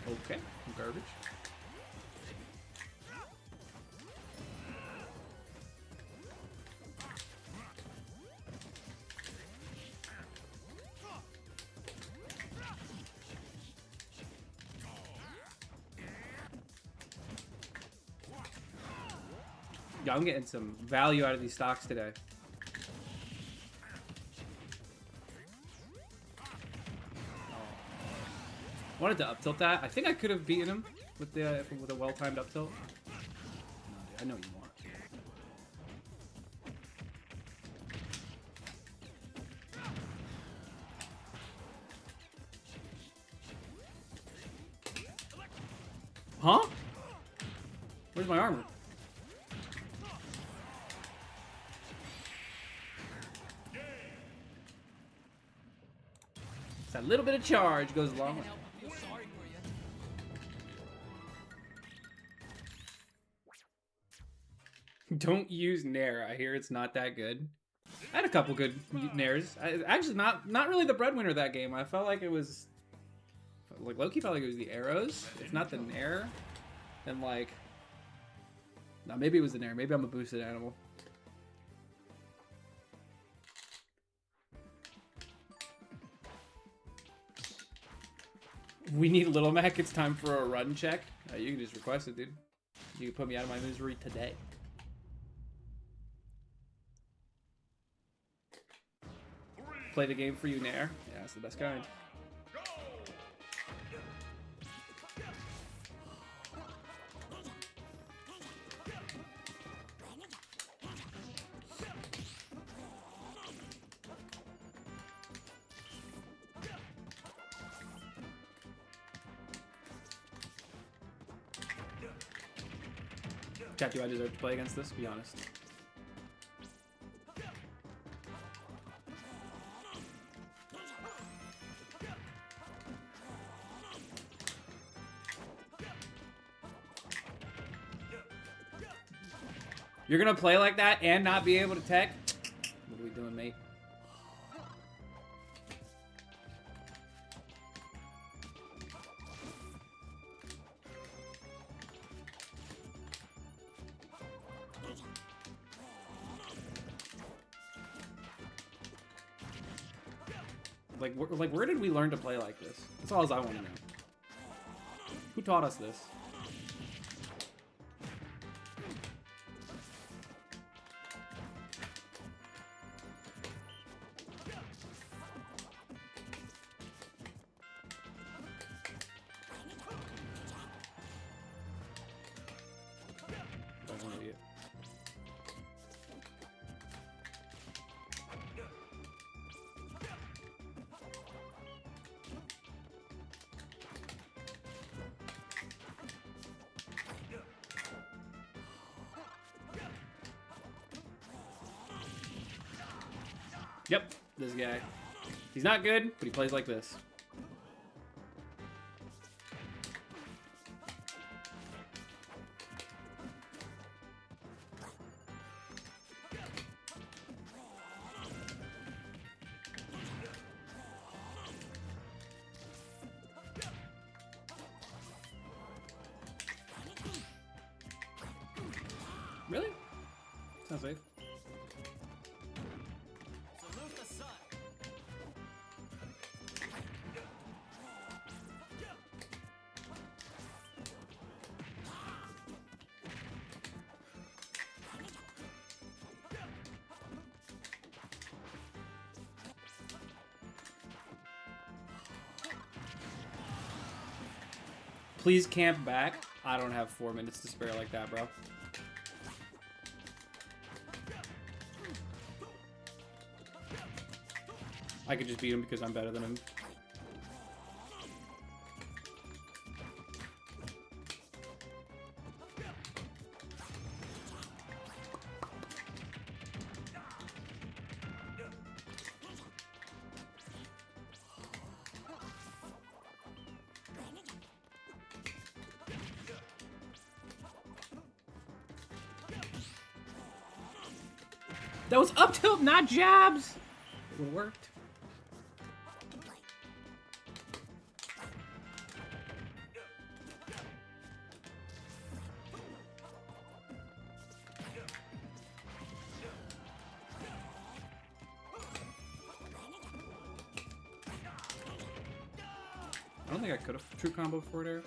Okay, garbage. Yeah, I'm getting some value out of these stocks today. Wanted to up tilt that. I think I could have beaten him with a well-timed up tilt. No, dude, I know you want. Huh? Where's my armor? That little bit of charge goes a long way. Don't use Nair. I hear it's not that good. I had a couple good Nairs. Actually, not really the breadwinner that game. I felt like it was like Loki felt like it was the arrows. If not the Nair, then like no, maybe it was the Nair. Maybe I'm a boosted animal. We need Little Mac. It's time for a run check. You can just request it, dude. You can put me out of my misery today. Play the game for you, Nair. Yeah, it's the best kind. Chat, do I deserve to play against this? Be honest. You're gonna play like that and not be able to tech? What are we doing, mate? Like, where did we learn to play like this? That's all I want to know. Who taught us this? Yep, this guy. He's not good, but he plays like this. Really? Sounds safe. Please camp back. I don't have 4 minutes to spare like that, bro. I could just beat him because I'm better than him. That was up tilt, not jabs! It would've worked. I don't think I could have true combo forward air.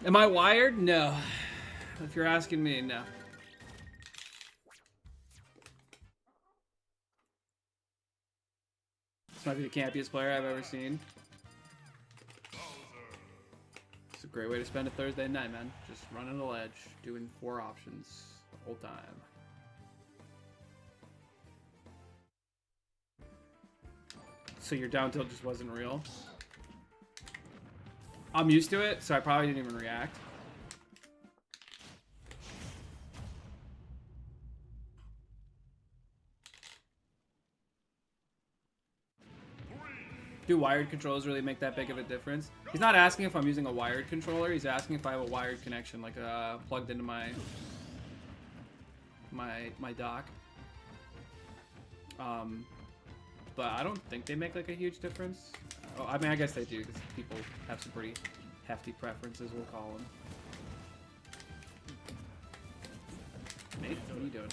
Am I wired? No. If you're asking me, no. This might be the campiest player I've ever seen. It's a great way to spend a Thursday night, man. Just running the ledge, doing 4 options the whole time. So your down tilt just wasn't real? I'm used to it, so I probably didn't even react. Do wired controllers really make that big of a difference? He's not asking if I'm using a wired controller, he's asking if I have a wired connection, like plugged into my dock. But I don't think they make like a huge difference. Oh, I mean, I guess they do, because people have some pretty hefty preferences, we'll call them. Nate, what are you doing?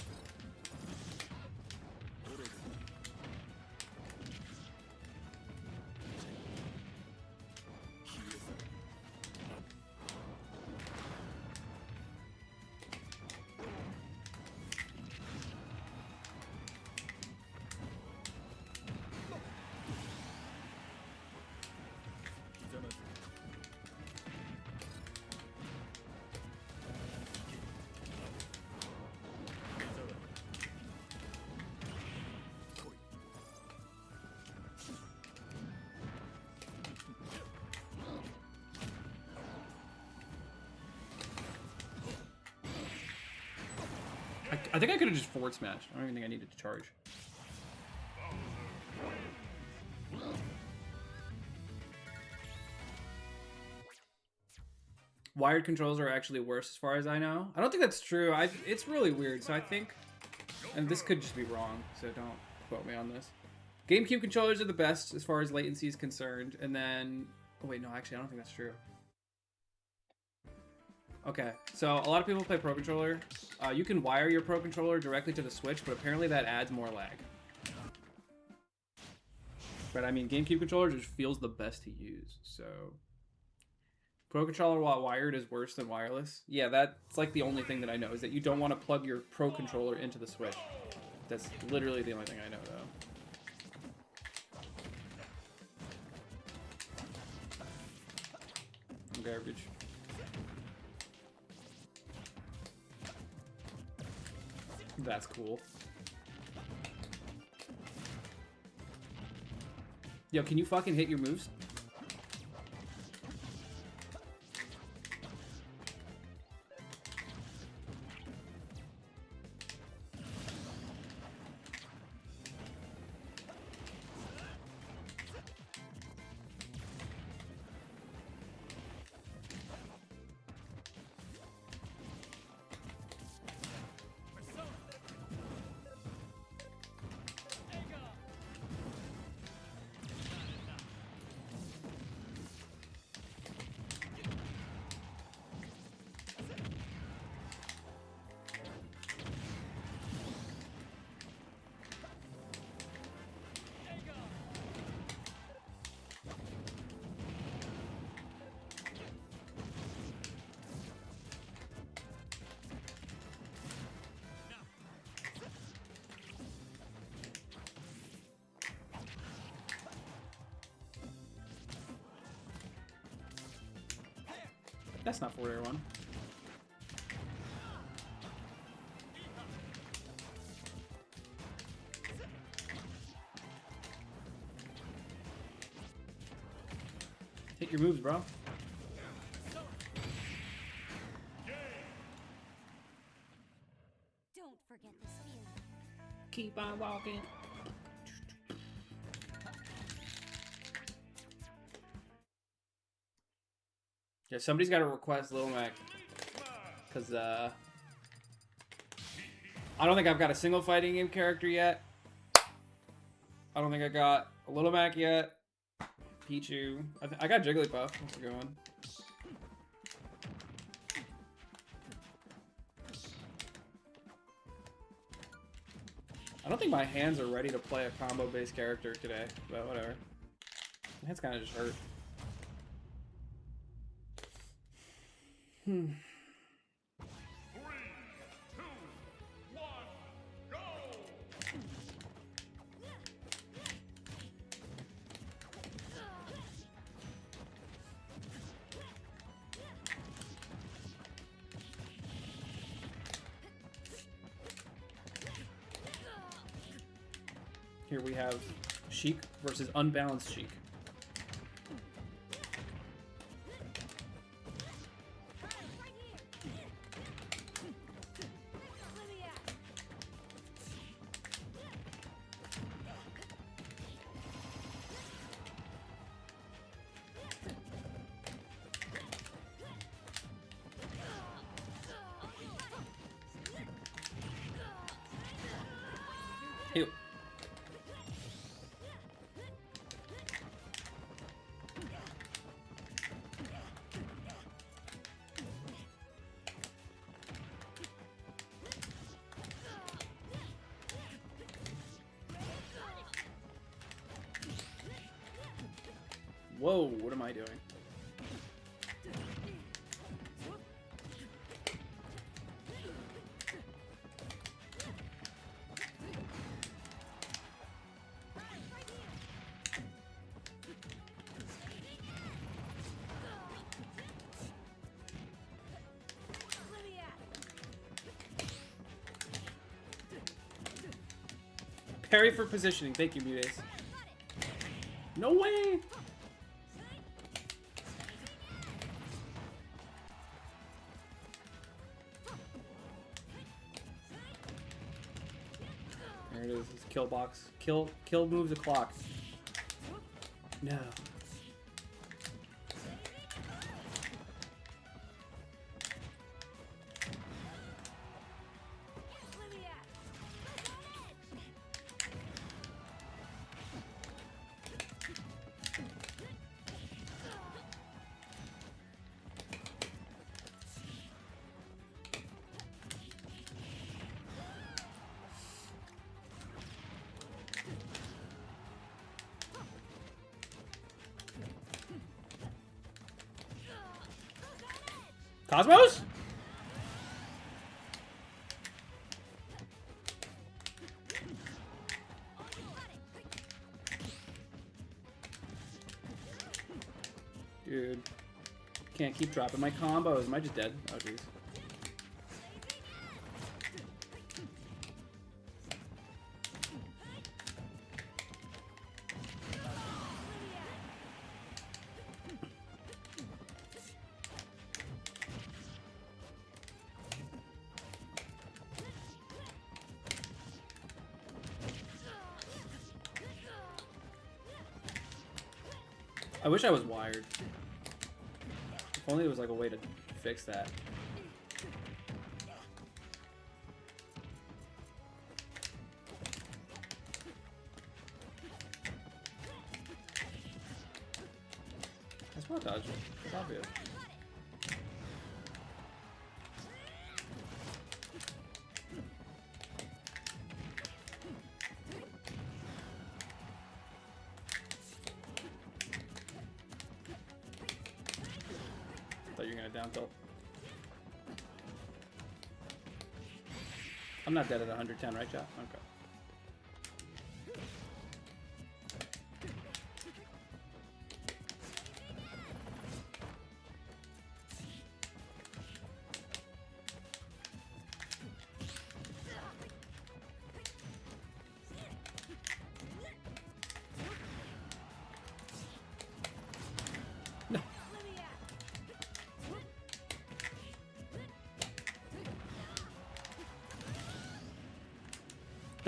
I think I could have just forward smashed. I don't even think I needed to charge. Wired controls are actually worse as far as I know. I don't think that's true. It's really weird. So I think, and this could just be wrong, so don't quote me on this. GameCube controllers are the best as far as latency is concerned. And then, oh wait, no, actually I don't think that's true. Okay, so a lot of people play Pro Controller. You can wire your Pro Controller directly to the Switch, but apparently that adds more lag. But I mean, GameCube controller just feels the best to use, so... Pro Controller while wired is worse than wireless. Yeah, that's like the only thing that I know, is that you don't want to plug your Pro Controller into the Switch. That's literally the only thing I know, though. Garbage. That's cool. Yo, can you fucking hit your moves? That's not 4-1. Hit your moves, bro. Don't forget the spear. Keep on walking. Yeah, somebody's got to request Little Mac. Because, I don't think I've got a single fighting game character yet. I don't think I got a Little Mac yet. Pichu. I got Jigglypuff. That's a good one. I don't think my hands are ready to play a combo-based character today, but whatever. My hands kind of just hurt. Three, two, one, go! Here we have Sheik versus Unbalanced Sheik. Ew. Whoa, what am I doing? Parry for positioning. Thank you, Mutace. No way! There it is. It's kill box. Kill moves the clock. No. Cosmos? Dude. Can't keep dropping my combos. Am I just dead? Oh, jeez. I wish I was wired. If only there was like a way to fix that. That's not dodging. It's obvious. Thought you were gonna down tilt. I'm not dead at 110, right, chat? Okay.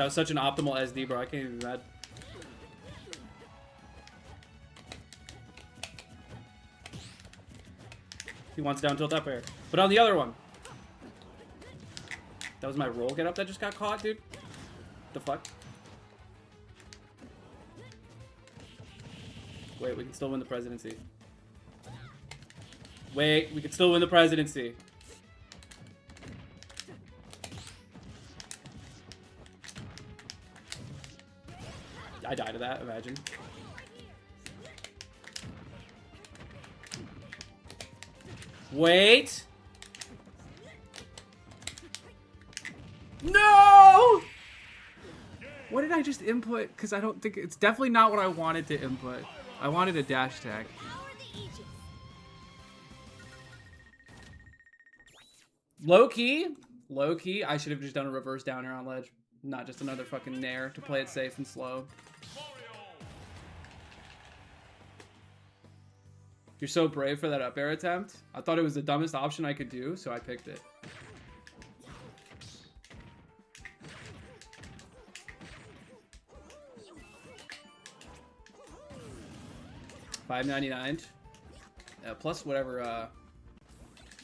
That was such an optimal SD, bro. I can't even be mad. He wants down tilt up air. But on the other one. That was my roll get up that just got caught, dude. The fuck? Wait, we can still win the presidency. Wait, we can still win the presidency. I died to that, imagine. Wait! No! What did I just input? Because I don't think it's definitely not what I wanted to input. I wanted a dash tag. Low key, I should have just done a reverse down air on ledge, not just another fucking nair to play it safe and slow. You're so brave for that up air attempt. I thought it was the dumbest option I could do, so I picked it. $5.99. Plus whatever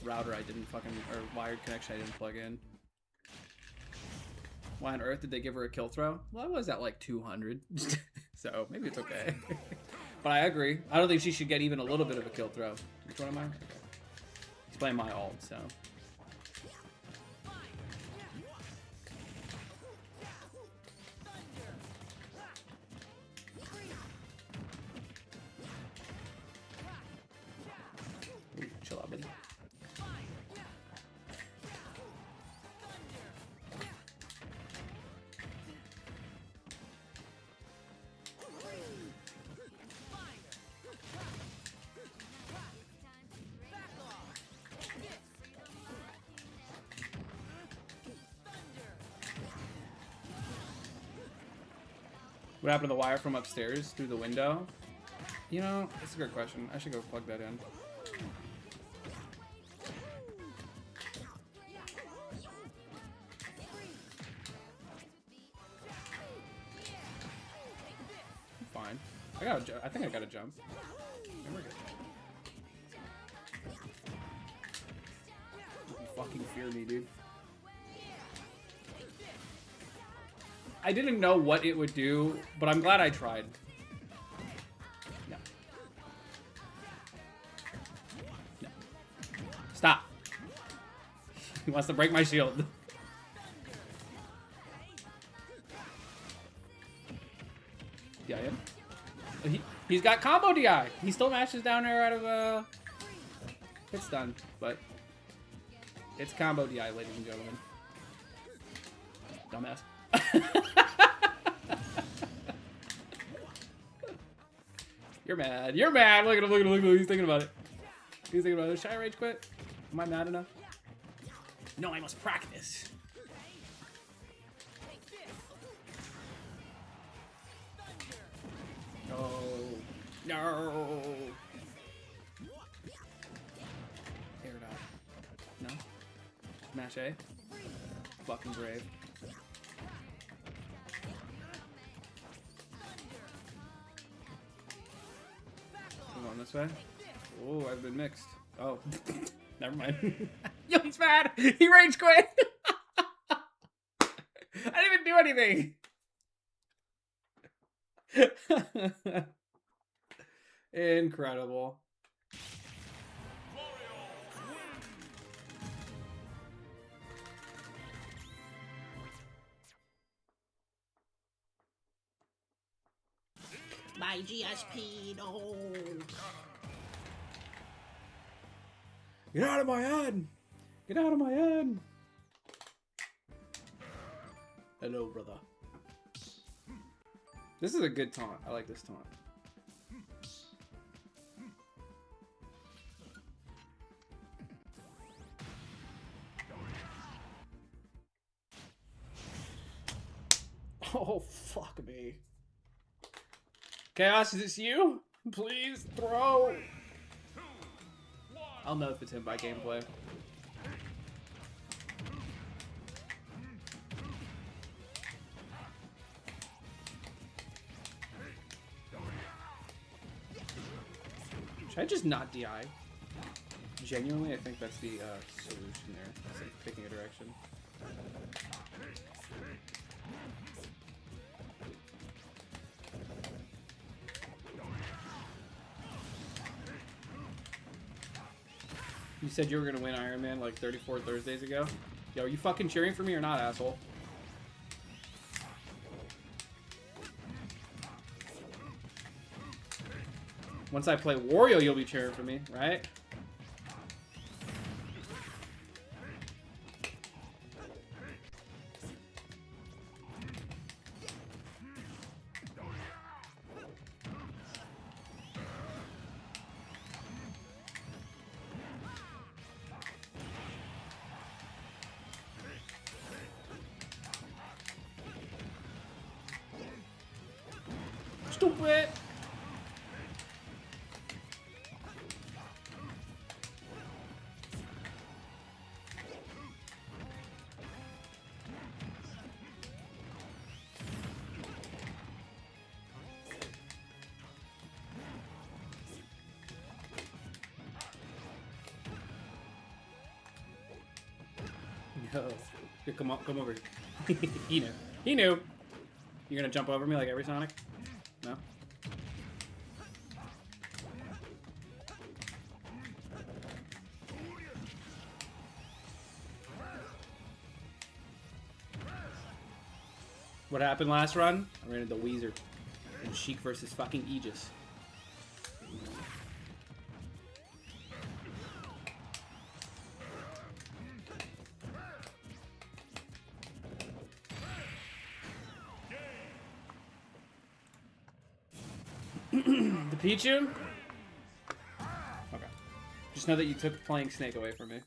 router I didn't fucking, or wired connection I didn't plug in. Why on earth did they give her a kill throw? Well, I was at like 200, so maybe it's okay. But I agree. I don't think she should get even a little bit of a kill throw. Which one am I? Okay. He's playing my ult, so. Ooh, chill out, buddy. What happened to the wire from upstairs through the window? You know, it's a good question. I should go plug that in. Fine. I think I got to jump. And we're good. You fucking fear me, dude. I didn't know what it would do, but I'm glad I tried. No. No. Stop. He wants to break my shield. DI. He's got combo DI. He still mashes down air out of hit stun, but it's combo DI, ladies and gentlemen. Dumbass. You're mad. You're mad. Look at him. Look at him. Look at him. He's thinking about it. He's thinking about it. Should I rage quit? Am I mad enough? No, I must practice. No. No. Air it out. No. Smash A. Fucking brave. Going this way. Oh, I've been mixed. Oh, never mind. Yo, he's mad. He rage quit. I didn't even do anything. Incredible. My GSP, no. Get out of my head. Get out of my head. Hello, brother. This is a good taunt. I like this taunt. Oh, fuck me. Chaos, is this you? Please throw. I'll know if it's him by gameplay. Should I just not DI? Genuinely, I think that's the solution there. It's like picking a direction. You said you were gonna win Ironman like 34 Thursdays ago? Yo, are you fucking cheering for me or not, asshole? Once I play Wario, you'll be cheering for me, right? Stupid! Yo. Here, come on, come over. He knew. He knew. You're gonna jump over me like every Sonic? No? What happened last run? I ran into Weezer. And Sheik versus fucking Aegis. The Pichu? Okay. Just know that you took playing Snake away from me.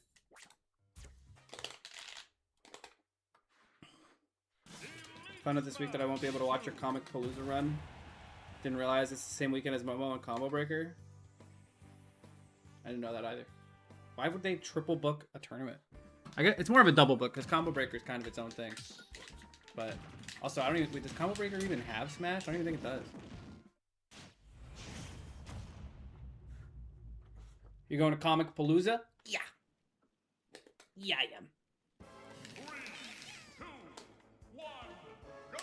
Found out this week that I won't be able to watch your Comic Palooza run. Didn't realize it's the same weekend as Momo and Combo Breaker. I didn't know that either. Why would they triple book a tournament? I guess it's more of a double book because Combo Breaker is kind of its own thing. But also, I don't even. Wait, does Combo Breaker even have Smash? I don't even think it does. You going to Comic Palooza? Yeah. Yeah, I am. 3, 2, 1, go!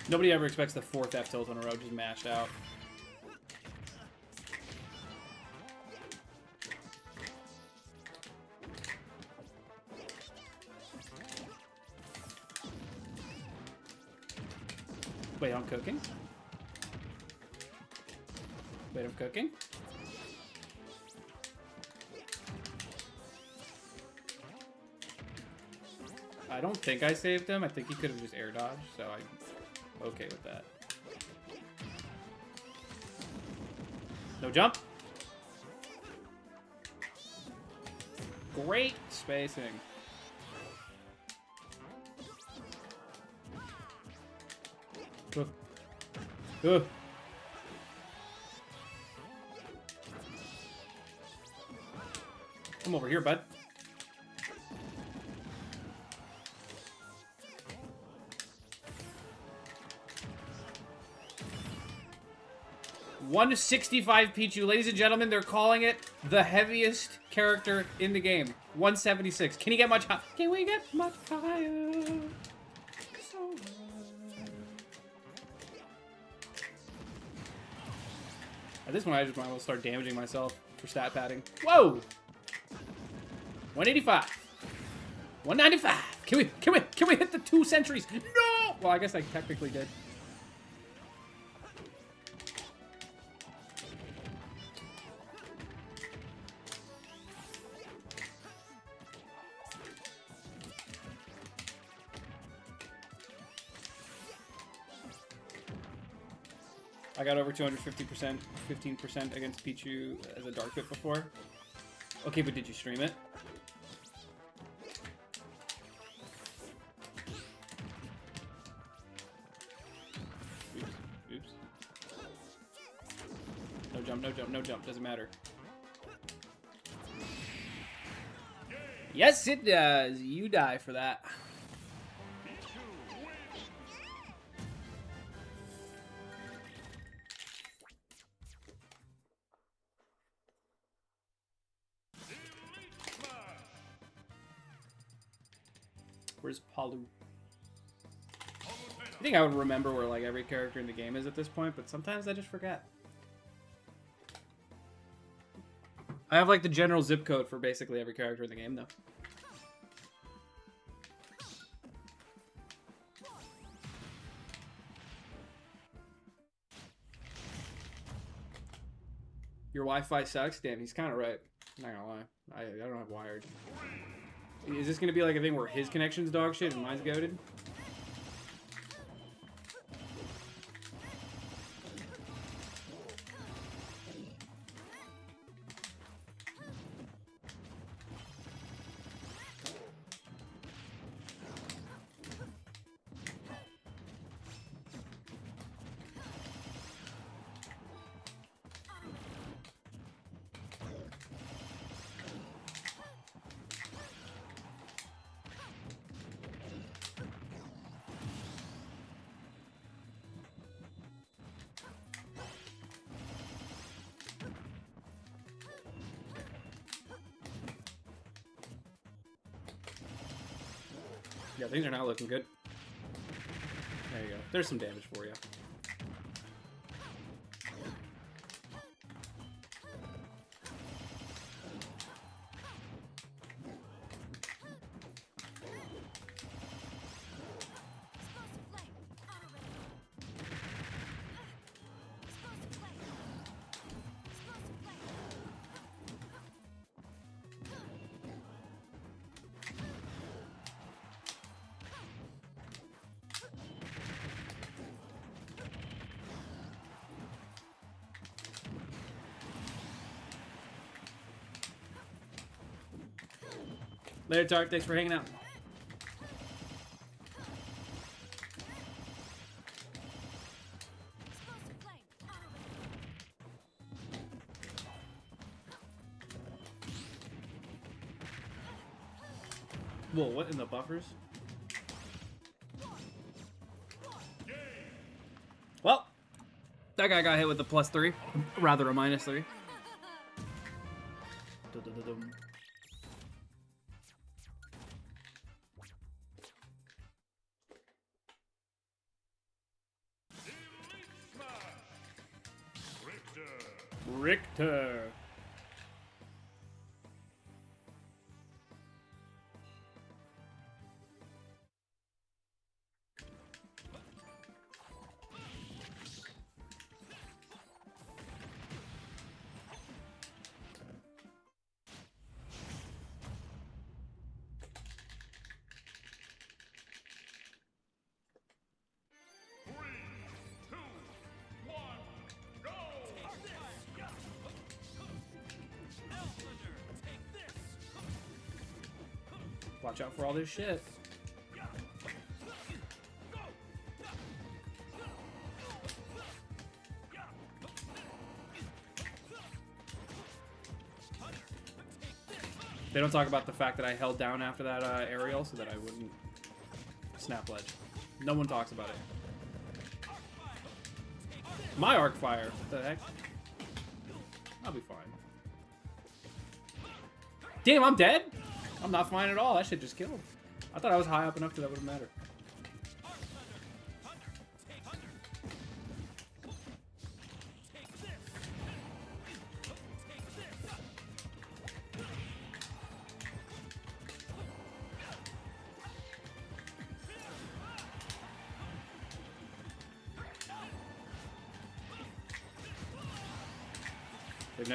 Nobody ever expects the 4th F tilt in a row just mashed out. Wait, I'm cooking? Wait, I'm cooking? I don't think I saved him. I think he could have just air dodged, so I'm okay with that. No jump. Great spacing. Ugh. Come over here, bud. $165 Pichu. Ladies and gentlemen, they're calling it the heaviest character in the game. 176. Can he get much higher? Can we get much higher? So high. At this point, I just might as well start damaging myself for stat padding. Whoa! 185. 195. Can we hit the 2 centuries? No! Well, I guess I technically did. I got over 250%, 15% against Pichu as a dark pit before. Okay, but did you stream it? Oops. Oops. No jump, no jump, no jump. Doesn't matter. Yes, it does. You die for that. Where's Palu? I think I would remember where like every character in the game is at this point, but sometimes I just forget. I have like the general zip code for basically every character in the game though. Your Wi-Fi sucks? Damn, he's kind of right. Not gonna lie. I don't have wired. Is this gonna be like a thing where his connection's dog shit and mine's goated? Yeah, things are not looking good. There you go. There's some damage for you. Later, Tart. Thanks for hanging out. Whoa, what in the buffers? Well, that guy got hit with a +3. Rather, a -3. Dum-dum-dum-dum. Richter. Watch out for all this shit. They don't talk about the fact that I held down after that aerial so that I wouldn't snap ledge. No one talks about it. My arc fire. What the heck? I'll be fine. Damn, I'm dead? I'm not fine at all. That shit just killed. I thought I was high up enough that that wouldn't matter.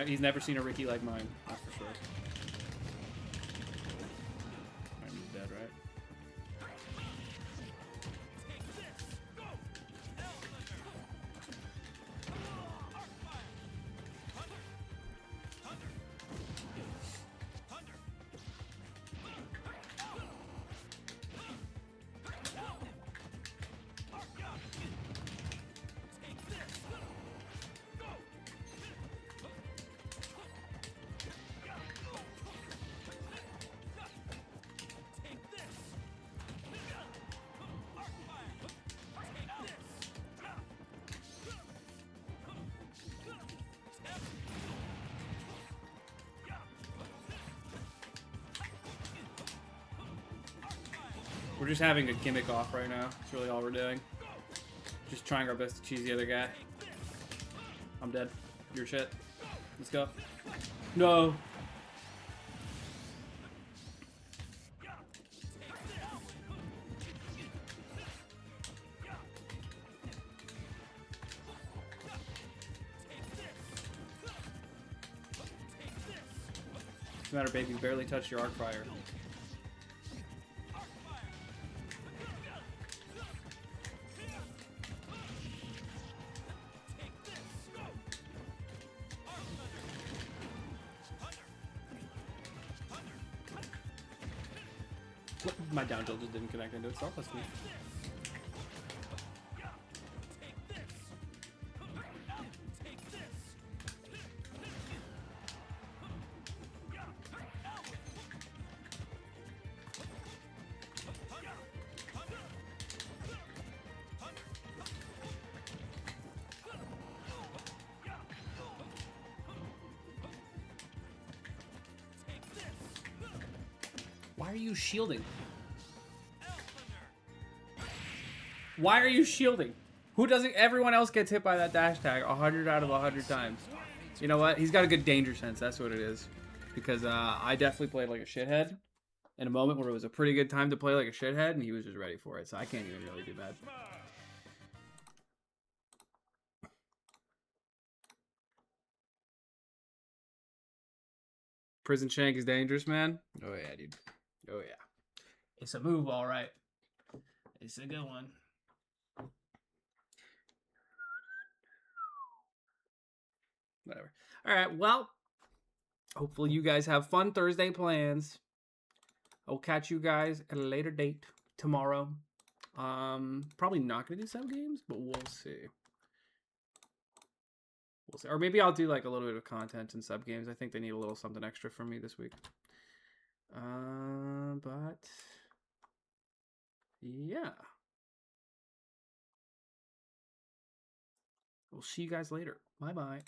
He's never seen a Ricky like mine, that's for sure. I'm dead, right? We're just having a gimmick off right now. That's really all we're doing. Just trying our best to cheese the other guy. I'm dead. You're shit. Let's go. No. What's the matter, baby? You barely touched your arc fire. My down tilt just didn't connect into itself. That's neat. Why are you shielding? Why are you shielding? Who doesn't? Everyone else gets hit by that dash tag 100 out of 100 times. You know what? He's got a good danger sense. That's what it is. Because I definitely played like a shithead in a moment where it was a pretty good time to play like a shithead, and he was just ready for it. So I can't even really do bad. Prison Shank is dangerous, man. Oh yeah, dude. Oh yeah. It's a move, all right. It's a good one. Whatever. All right, well, hopefully you guys have fun Thursday plans. I'll catch you guys at a later date tomorrow. Probably not gonna do sub games, but we'll see. We'll see. Or maybe I'll do like a little bit of content in sub games. I think they need a little something extra from me this week. But yeah. We'll see you guys later. Bye-bye.